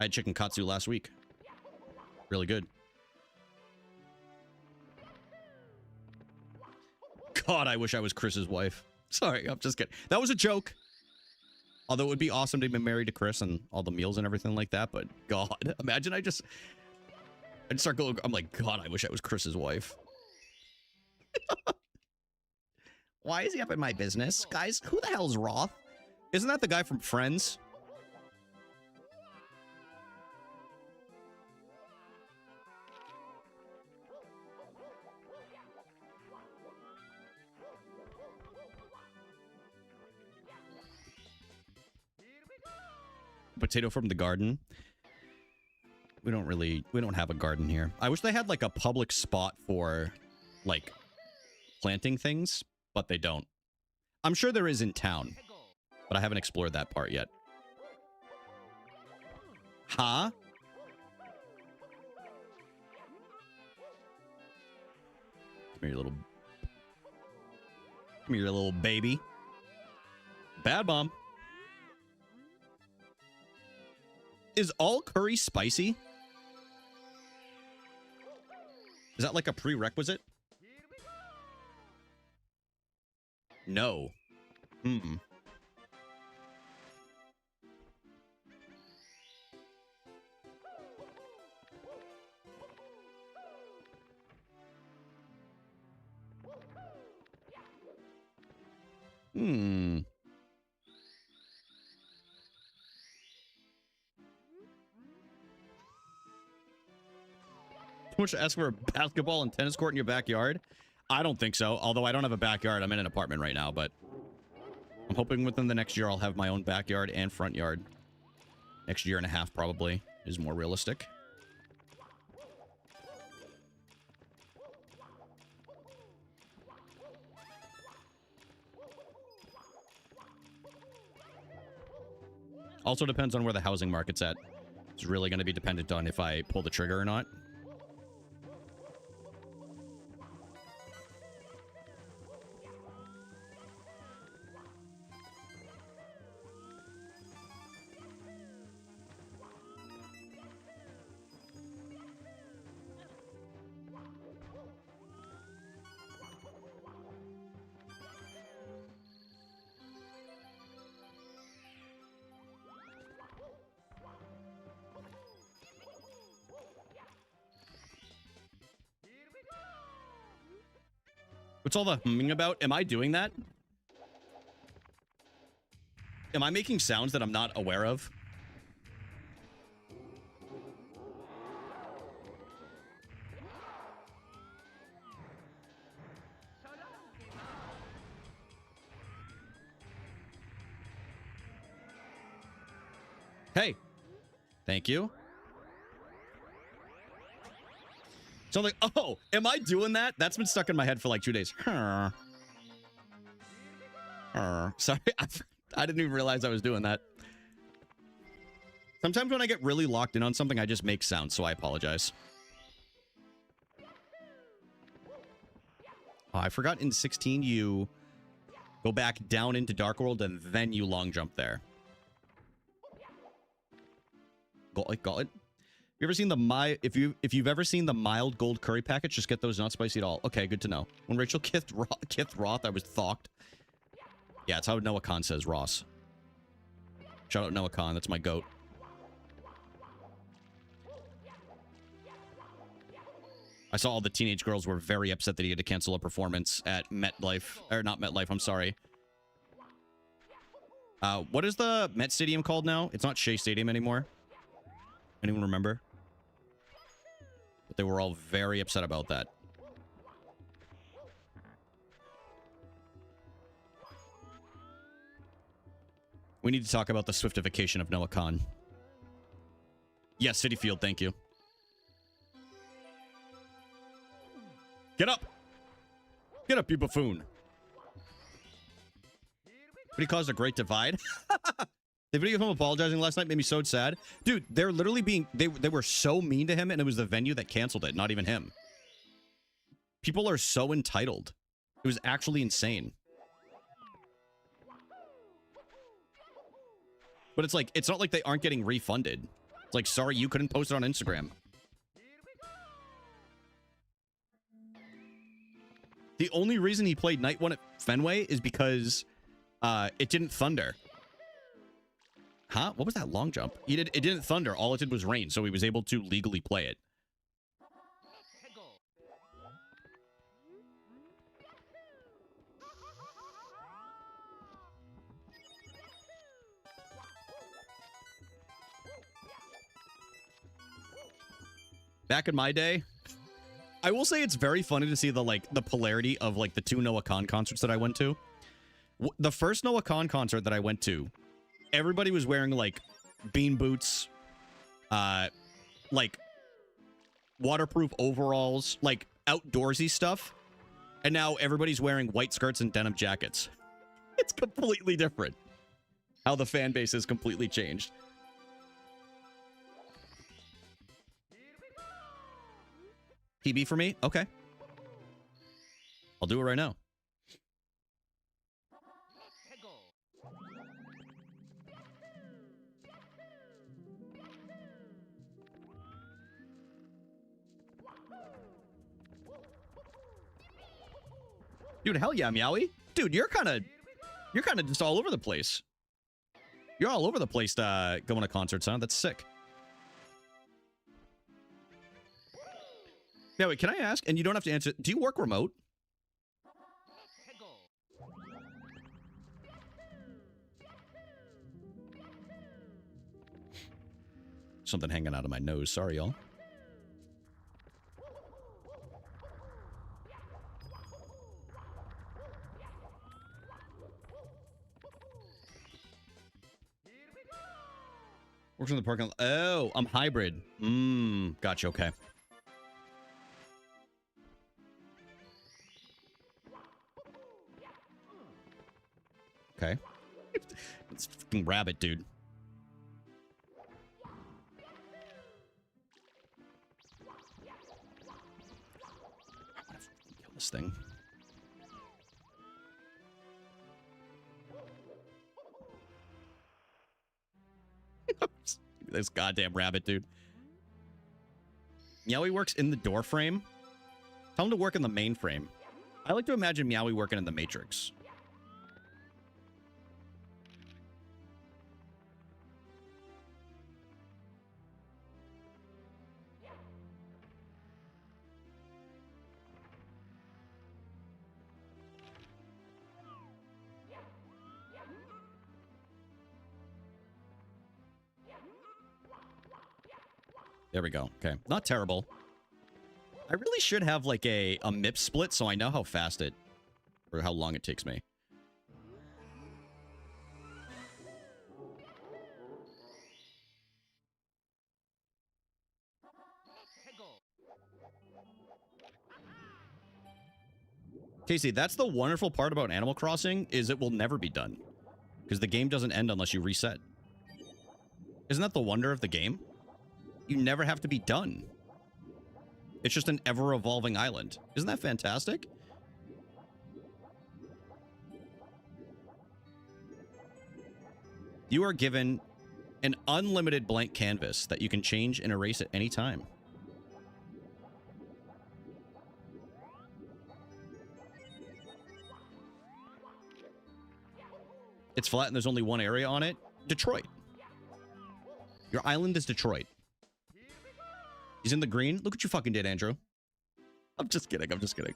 Speaker 1: I had chicken katsu last week. Really good. God, I wish I was Chris's wife. Sorry, I'm just kidding. That was a joke. Although it would be awesome to be married to Chris and all the meals and everything like that. But God, imagine I'd start going, I'm like, God, I wish I was Chris's wife. Why is he up in my business? Guys, who the hell's Roth? Isn't that the guy from Friends? Potato from the garden. We don't have a garden here. I wish they had like a public spot for like planting things, but they don't. I'm sure there is in town, but I haven't explored that part yet. Huh? Come here, little... Come here, little baby. Bad Bomb. Is all curry spicy? Is that like a prerequisite? No. Hmm. Hmm. Too much to ask for a basketball and tennis court in your backyard? I don't think so. Although I don't have a backyard. I'm in an apartment right now, but I'm hoping within the next year I'll have my own backyard and front yard. Next year and a half probably is more realistic. Also depends on where the housing market's at. It's really going to be dependent on if I pull the trigger or not. What's all the humming about? Am I doing that? Am I making sounds that I'm not aware of? Hey. Thank you. So I'm like, oh, am I doing that? That's been stuck in my head for like 2 days. Sorry, I didn't even realize I was doing that. Sometimes when I get really locked in on something, I just make sounds, so I apologize. Oh, I forgot in 16 you go back down into Dark World and then you long jump there. Got it. You ever seen the if you've ever seen the mild gold curry package, just get those, not spicy at all. Okay, good to know. When Rachel kith Roth, I was thocked. Yeah, it's how Noah Khan says Ross. Shout out Noah Khan, that's my goat. I saw all the teenage girls were very upset that he had to cancel a performance at MetLife, or not MetLife, I'm sorry. What is the Met Stadium called now? It's not Shea Stadium anymore. Anyone remember? But they were all very upset about that. We need to talk about the Swiftification of Noah Khan. Yes, City Field, thank you. Get up! Get up, you buffoon. But he caused a great divide. The video of him apologizing last night made me so sad. Dude, they're literally being... They were so mean to him, and it was the venue that canceled it, not even him. People are so entitled. It was actually insane. But it's like, it's not like they aren't getting refunded. It's like, sorry, you couldn't post it on Instagram. The only reason he played Night 1 at Fenway is because it didn't thunder. Huh? What was that long jump? It didn't thunder. All it did was rain, so he was able to legally play it. Back in my day, I will say it's very funny to see the polarity of like the two Noah Khan concerts that I went to. The first Noah Khan concert that I went to, everybody was wearing like bean boots, like waterproof overalls, like outdoorsy stuff. And now everybody's wearing white skirts and denim jackets. It's completely different. How the fan base has completely changed. PB for me? Okay. I'll do it right now. Dude, hell yeah, Meowie. Dude, you're kind of just all over the place. You're all over the place going to concerts, huh? That's sick. Meowie, can I ask, and you don't have to answer, do you work remote? Something hanging out of my nose. Sorry, y'all. Works in the parking lot. Oh, I'm hybrid. Gotcha. Okay. Okay. It's fucking rabbit, dude. Kill this thing. This goddamn rabbit, dude. Meowie works in the door frame. Tell him to work in the main frame. I like to imagine Meowie working in the Matrix. There we go. Okay. Not terrible. I really should have like a MIP split so I know how fast it or how long it takes me. Casey, that's the wonderful part about Animal Crossing is it will never be done because the game doesn't end unless you reset. Isn't that the wonder of the game? You never have to be done. It's just an ever-evolving island. Isn't that fantastic? You are given an unlimited blank canvas that you can change and erase at any time. It's flat and there's only one area on it. Detroit. Your island is Detroit. He's in the green. Look what you fucking did, Andrew. I'm just kidding. I'm just kidding.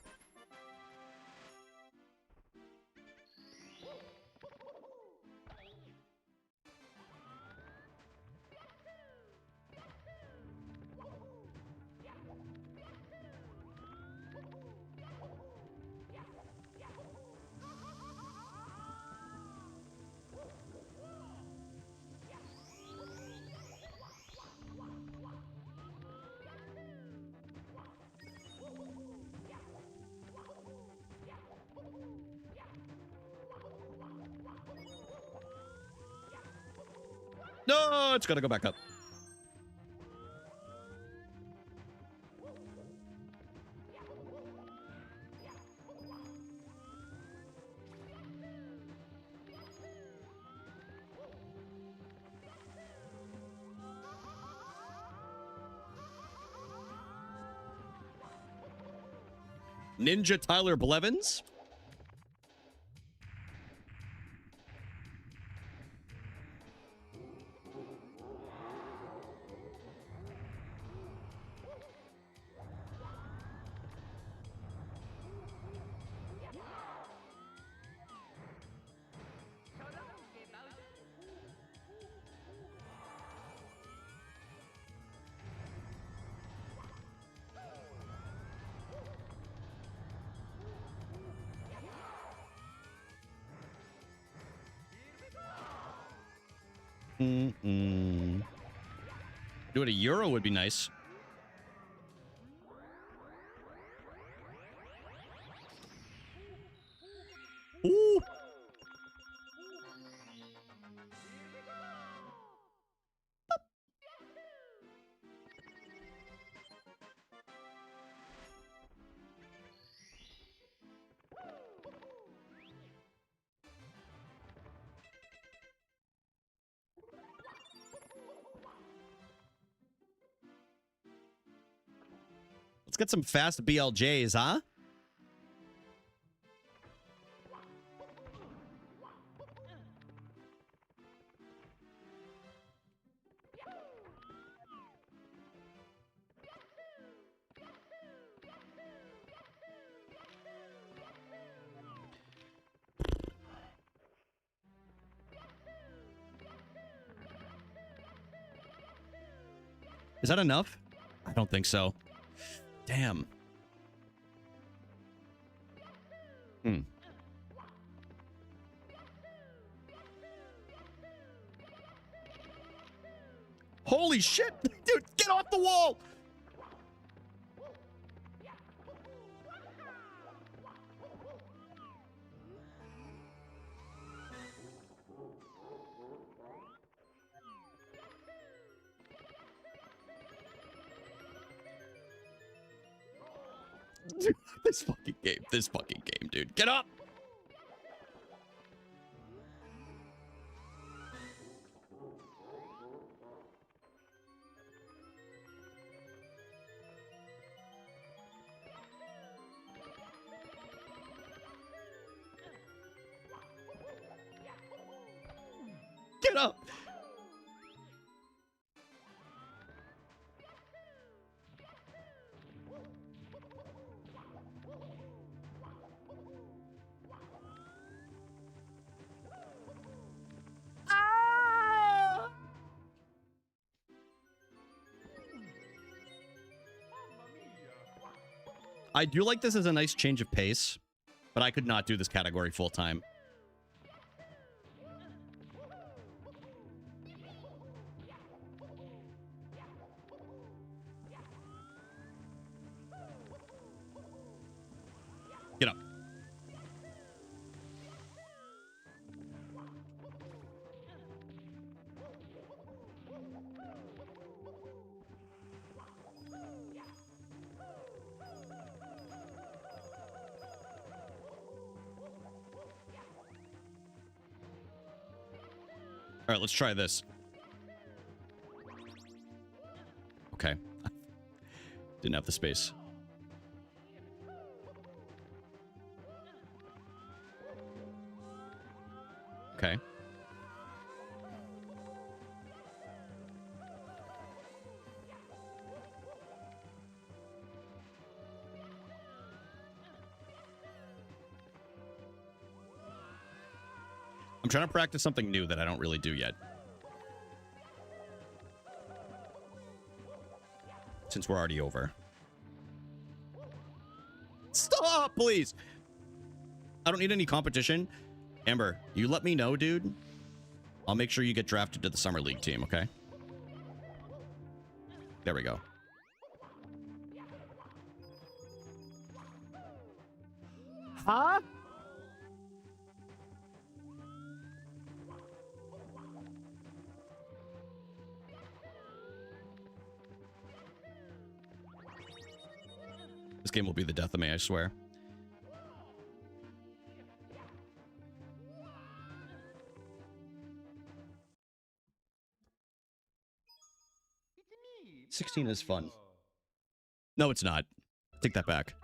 Speaker 1: No, it's got to go back up. Ninja Tyler Blevins. Doing a Euro would be nice. Ooh. Let's get some fast BLJs, huh? Is that enough? I don't think so. Damn. Holy shit! Dude, get off the wall! This fucking game, dude. Get up! Get up! I do like this as a nice change of pace, but I could not do this category full time. Get up. All right, let's try this. Okay. Didn't have the space. Okay. I'm trying to practice something new that I don't really do yet. Since we're already over. Stop, please. I don't need any competition. Amber, you let me know, dude. I'll make sure you get drafted to the Summer League team, okay? There we go. Huh? This game will be the death of me, I swear.
Speaker 2: It's me.
Speaker 1: 16 is fun. No, it's not. Take that back.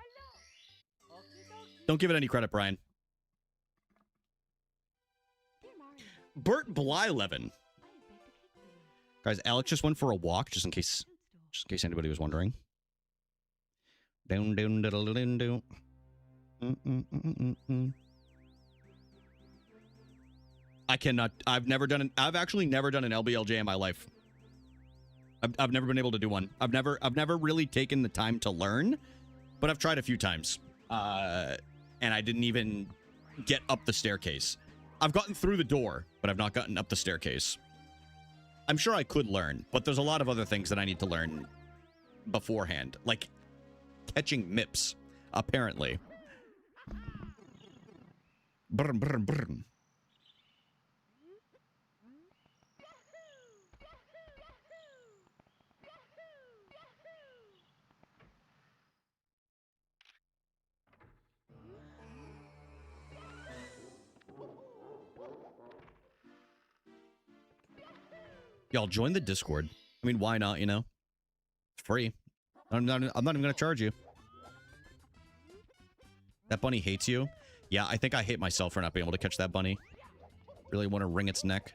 Speaker 1: Don't give it any credit, Brian. Bert Blylevin. Guys, Alex just went for a walk, just in case anybody was wondering. Down, down, diddle, down, down. I cannot. I've actually never done an LBLJ in my life. I've never been able to do one. I've never really taken the time to learn, but I've tried a few times. And I didn't even get up the staircase. I've gotten through the door, but I've not gotten up the staircase. I'm sure I could learn, but there's a lot of other things that I need to learn beforehand, like catching MIPS, apparently. Brr, brr, brr. Y'all join the Discord. I mean, why not, you know? Free. I'm not even going to charge you. That bunny hates you? Yeah, I think I hate myself for not being able to catch that bunny. Really want to wring its neck.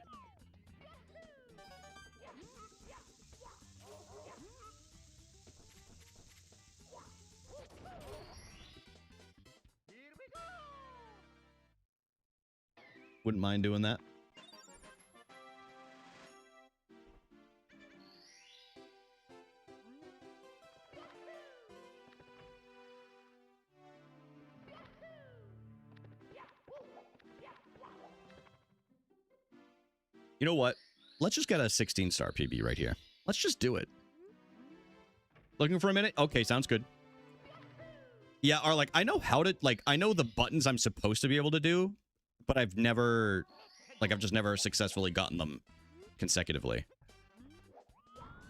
Speaker 1: Wouldn't mind doing that. You know what? Let's just get a 16-star PB right here. Let's just do it. Looking for a minute? Okay, sounds good. Yeah, or like, I know how to, like, I know the buttons I'm supposed to be able to do, but I've never, like, I've just never successfully gotten them consecutively.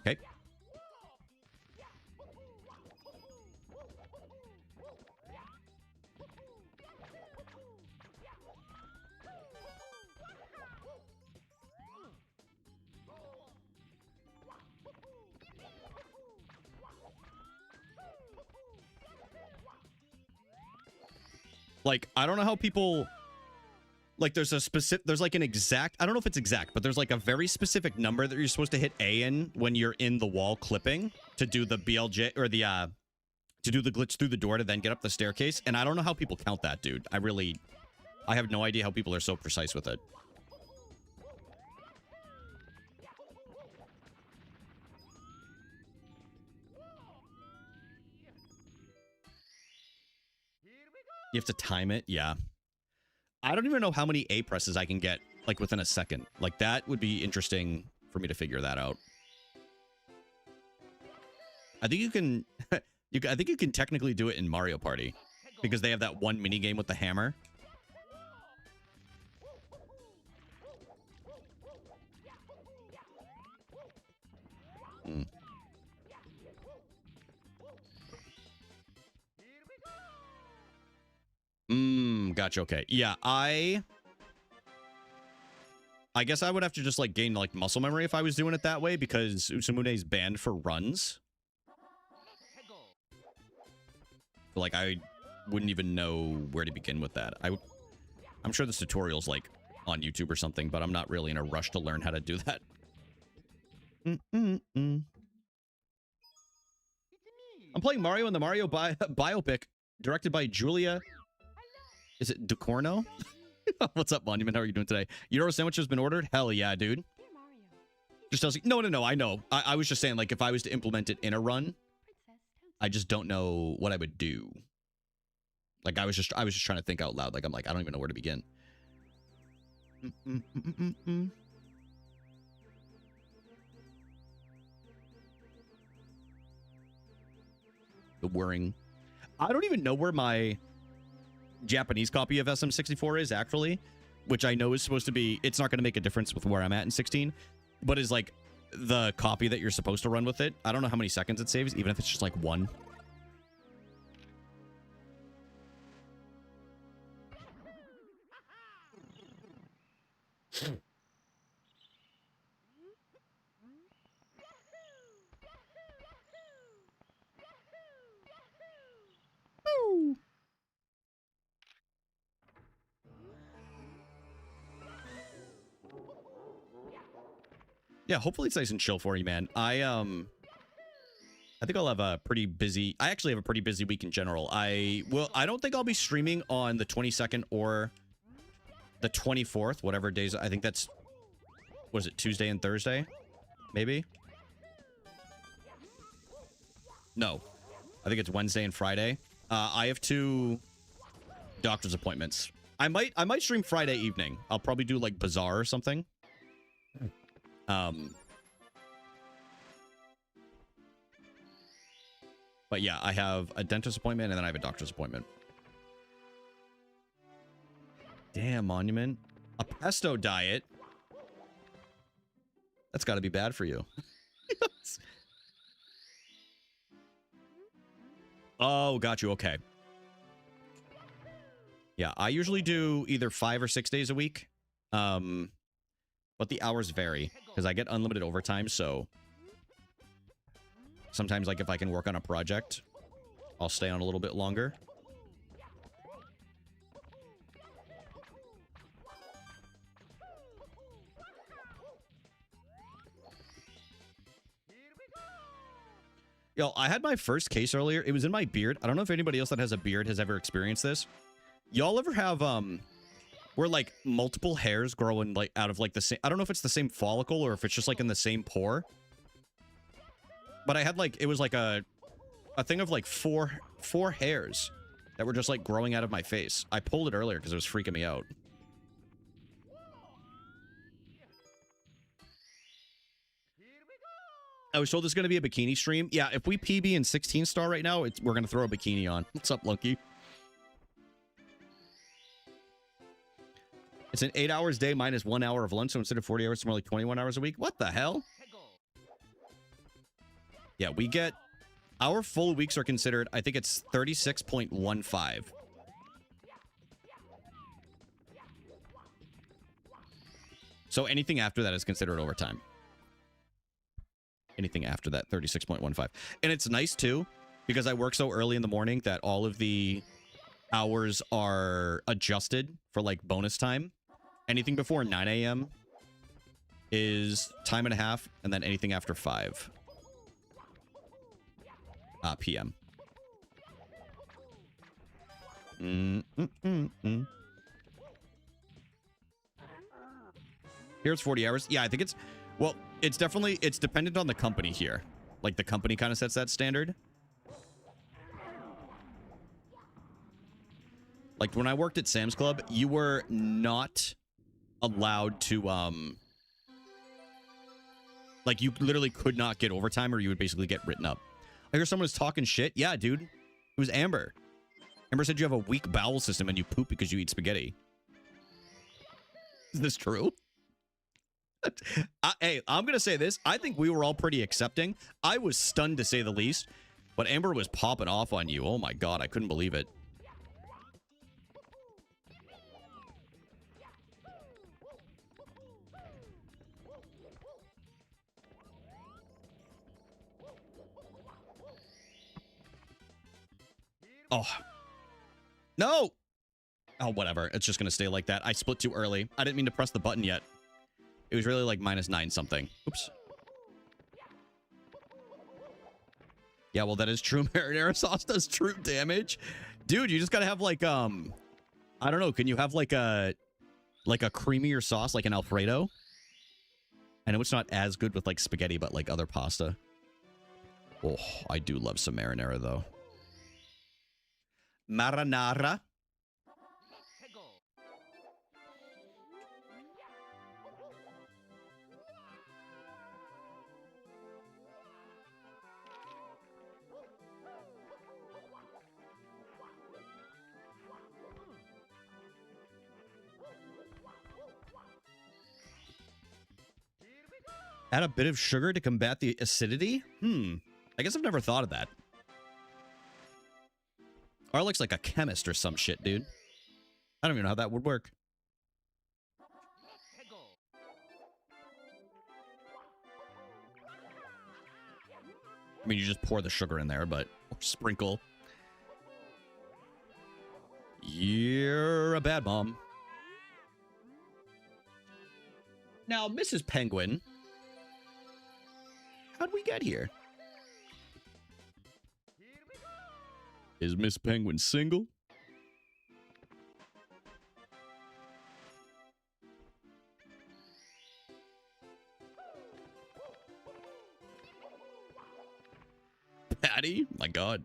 Speaker 1: Okay. Like, I don't know how people, like, there's a specific, there's like an exact, I don't know if it's exact, but there's like a very specific number that you're supposed to hit A in when you're in the wall clipping to do the BLJ, or the, to do the glitch through the door to then get up the staircase. And I don't know how people count that, dude. I have no idea how people are so precise with it. You have to time it? Yeah. I don't even know how many A presses I can get, like, within a second. Like, that would be interesting for me to figure that out. I think you can... I think you can technically do it in Mario Party. Because they have that one minigame with the hammer. Hmm. Gotcha. Okay. Yeah, I guess I would have to just, like, gain, like, muscle memory if I was doing it that way, because Usamune's banned for runs. Like, I wouldn't even know where to begin with that. I'm sure this tutorial's, like, on YouTube or something, but I'm not really in a rush to learn how to do that. I'm playing Mario in the Mario biopic, directed by Julia... Is it Ducorno? What's up, Monument? How are you doing today? Euro sandwich has been ordered? Hell yeah, dude. Just tells you... No, I know. I was just saying, like, if I was to implement it in a run, I just don't know what I would do. Like, I was just trying to think out loud. Like, I'm like, I don't even know where to begin. The whirring. I don't even know where my Japanese copy of SM64 is, actually, which I know is supposed to be, it's not going to make a difference with where I'm at in 16, but is like the copy that you're supposed to run with it. I don't know how many seconds it saves, even if it's just like 1. Yeah, hopefully it's nice and chill for you, man. I think I'll have a pretty busy... I actually have a pretty busy week in general. I don't think I'll be streaming on the 22nd or the 24th, whatever days. I think that's... Was it Tuesday and Thursday? Maybe? No. I think it's Wednesday and Friday. I have 2 doctor's appointments. I might stream Friday evening. I'll probably do, like, Bazaar or something. But yeah, I have a dentist appointment and then I have a doctor's appointment. Damn, Monument. A pesto diet? That's got to be bad for you. Oh, got you. Okay. Yeah, I usually do either 5 or 6 days a week. But the hours vary because I get unlimited overtime, so Sometimes, like, if I can work on a project, I'll stay on a little bit longer. Yo, I had my first case earlier. It was in my beard. I don't know if anybody else that has a beard has ever experienced this. Y'all ever have, where, like, multiple hairs grow in, like, out of, like, the same... I don't know if it's the same follicle or if it's just, like, in the same pore. But I had, like... It was, like, a thing of, like, four hairs that were just, like, growing out of my face. I pulled it earlier because it was freaking me out. I was told this is going to be a bikini stream. Yeah, if we PB in 16 star right now, we're going to throw a bikini on. What's up, Lucky? It's an 8 hours day minus 1 hour of lunch, so instead of 40 hours, it's more like 21 hours a week. What the hell? Yeah, we get... Our full weeks are considered, I think it's 36.15. So anything after that is considered overtime. Anything after that, 36.15. And it's nice, too, because I work so early in the morning that all of the hours are adjusted for, like, bonus time. Anything before 9 a.m. is time and a half, and then anything after 5 p.m. Here it's 40 hours. Yeah, I think it's... Well, it's definitely... It's dependent on the company here. Like, the company kind of sets that standard. Like, when I worked at Sam's Club, you were not allowed to, like, you literally could not get overtime or you would basically get written up. I hear someone was talking shit. Yeah, dude. It was Amber. Amber said you have a weak bowel system and you poop because you eat spaghetti. Is this true? Hey, I'm going to say this. I think we were all pretty accepting. I was stunned, to say the least. But Amber was popping off on you. Oh, my God. I couldn't believe it. Oh. No! Oh, whatever. It's just going to stay like that. I split too early. I didn't mean to press the button yet. It was really like -9 something. Oops. Yeah, well, that is true. Marinara sauce does true damage. Dude, you just got to have like, I don't know. Can you have like a creamier sauce, like an Alfredo? I know it's not as good with like spaghetti, but like other pasta. Oh, I do love some marinara though. Marinara. Add a bit of sugar to combat the acidity? I guess I've never thought of that. Arlec's like a chemist or some shit, dude. I don't even know how that would work. I mean, you just pour the sugar in there, but... Or sprinkle. You're a bad mom. Now, Mrs. Penguin... How'd we get here? Is Miss Penguin single? Patty? My God.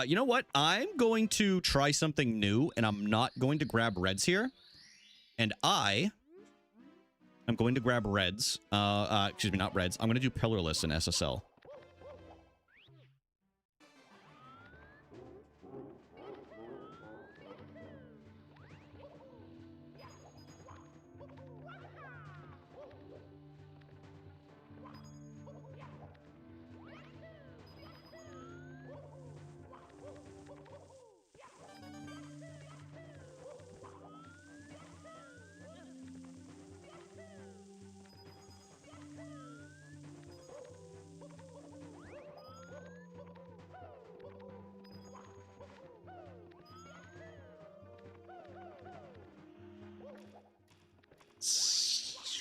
Speaker 1: You know what? I'm going to try something new, and I'm not going to grab reds here. And I'm going to grab reds. Excuse me, not reds. I'm going to do pillarless in SSL.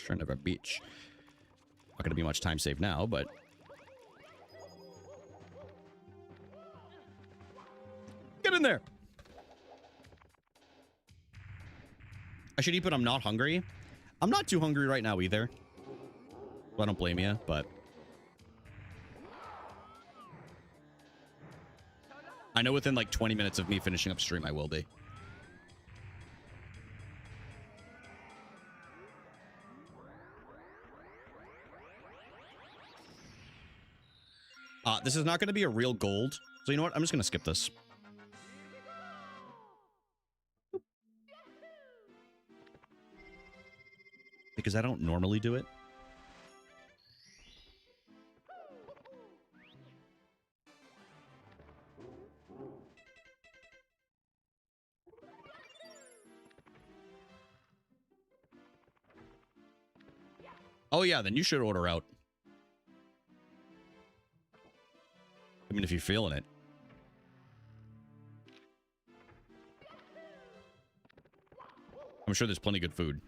Speaker 1: Return of a beach. Not going to be much time saved now, but... Get in there! I should eat, but I'm not hungry. I'm not too hungry right now either. Well, I don't blame you, but... I know within like 20 minutes of me finishing up stream, I will be. This is not going to be a real gold. So you know what? I'm just going to skip this. Because I don't normally do it. Oh yeah, then you should order out. I mean, if you're feeling it. I'm sure there's plenty of good food.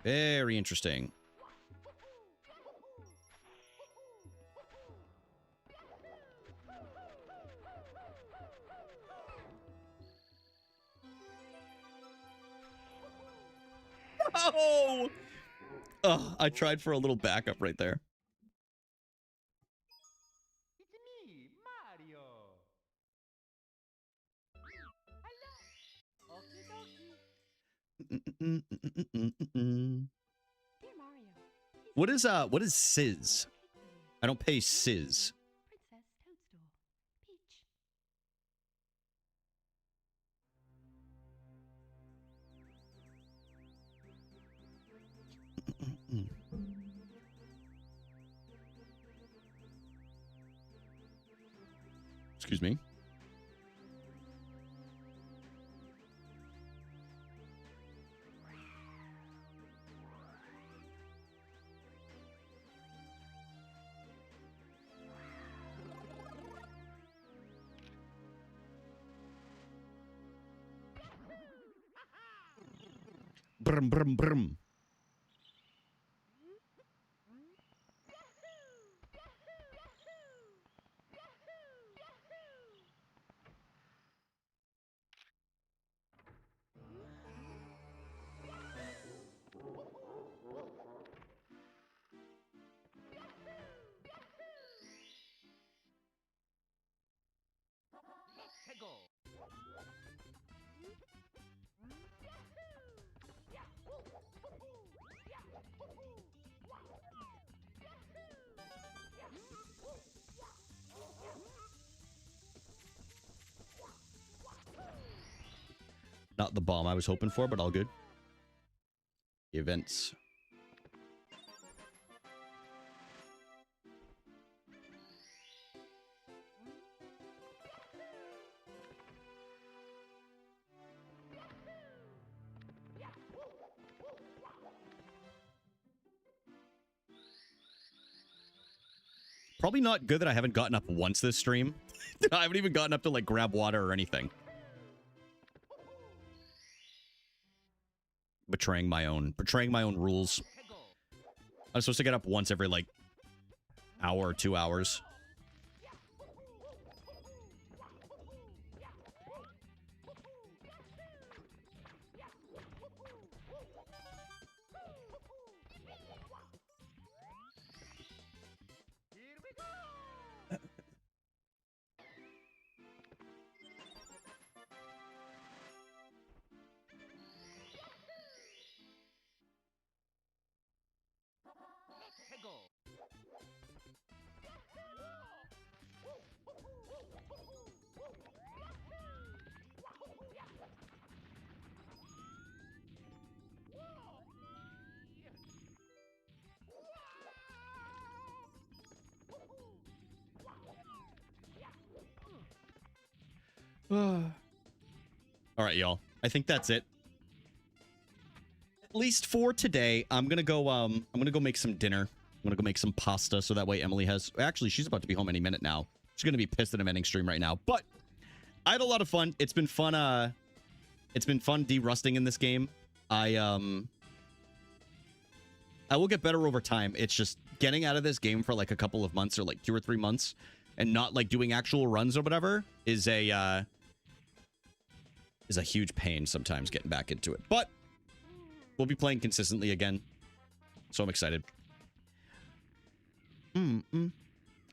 Speaker 1: Very interesting. Oh! Oh, I tried for a little backup right there.
Speaker 2: It's me, Mario. Hello. Okie dokie. Dear Mario.
Speaker 1: What is Sizz? I don't pay Sizz.
Speaker 2: Princess Toadstool. Peach.
Speaker 1: Excuse me. Brum, brum, brum. Not the bomb I was hoping for, but all good. Events. Probably not good that I haven't gotten up once this stream. I haven't even gotten up to like grab water or anything. Betraying my own rules. I'm supposed to get up once every like hour or 2 hours. All right, y'all. I think that's it. at least for today, I'm gonna go make some dinner. I'm gonna go make some pasta so that way Emily has. Actually, she's about to be home any minute now. She's gonna be pissed that I'm ending stream right now. But I had a lot of fun. It's been fun. It's been fun de-rusting in this game. I will get better over time. It's just getting out of this game for like a couple of months or like 2 or 3 months and not like doing actual runs or whatever is a huge pain sometimes getting back into it. But we'll be playing consistently again. So I'm excited. All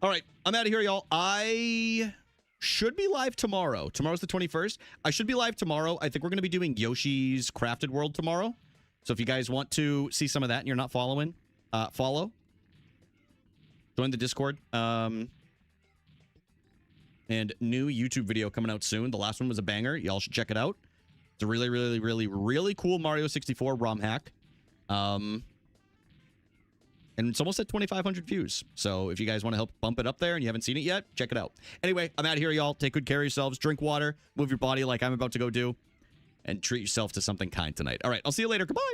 Speaker 1: right, I'm out of here, y'all. I should be live tomorrow. Tomorrow's the 21st. I should be live tomorrow. I think we're going to be doing Yoshi's Crafted World tomorrow. So if you guys want to see some of that and you're not following, follow. Join the Discord. And new YouTube video coming out soon. The last one was a banger. Y'all should check it out. It's a really, really, really, really cool Mario 64 ROM hack. And it's almost at 2,500 views. So if you guys want to help bump it up there and you haven't seen it yet, check it out. Anyway, I'm out of here, y'all. Take good care of yourselves. Drink water. Move your body like I'm about to go do. And treat yourself to something kind tonight. All right, I'll see you later. Goodbye.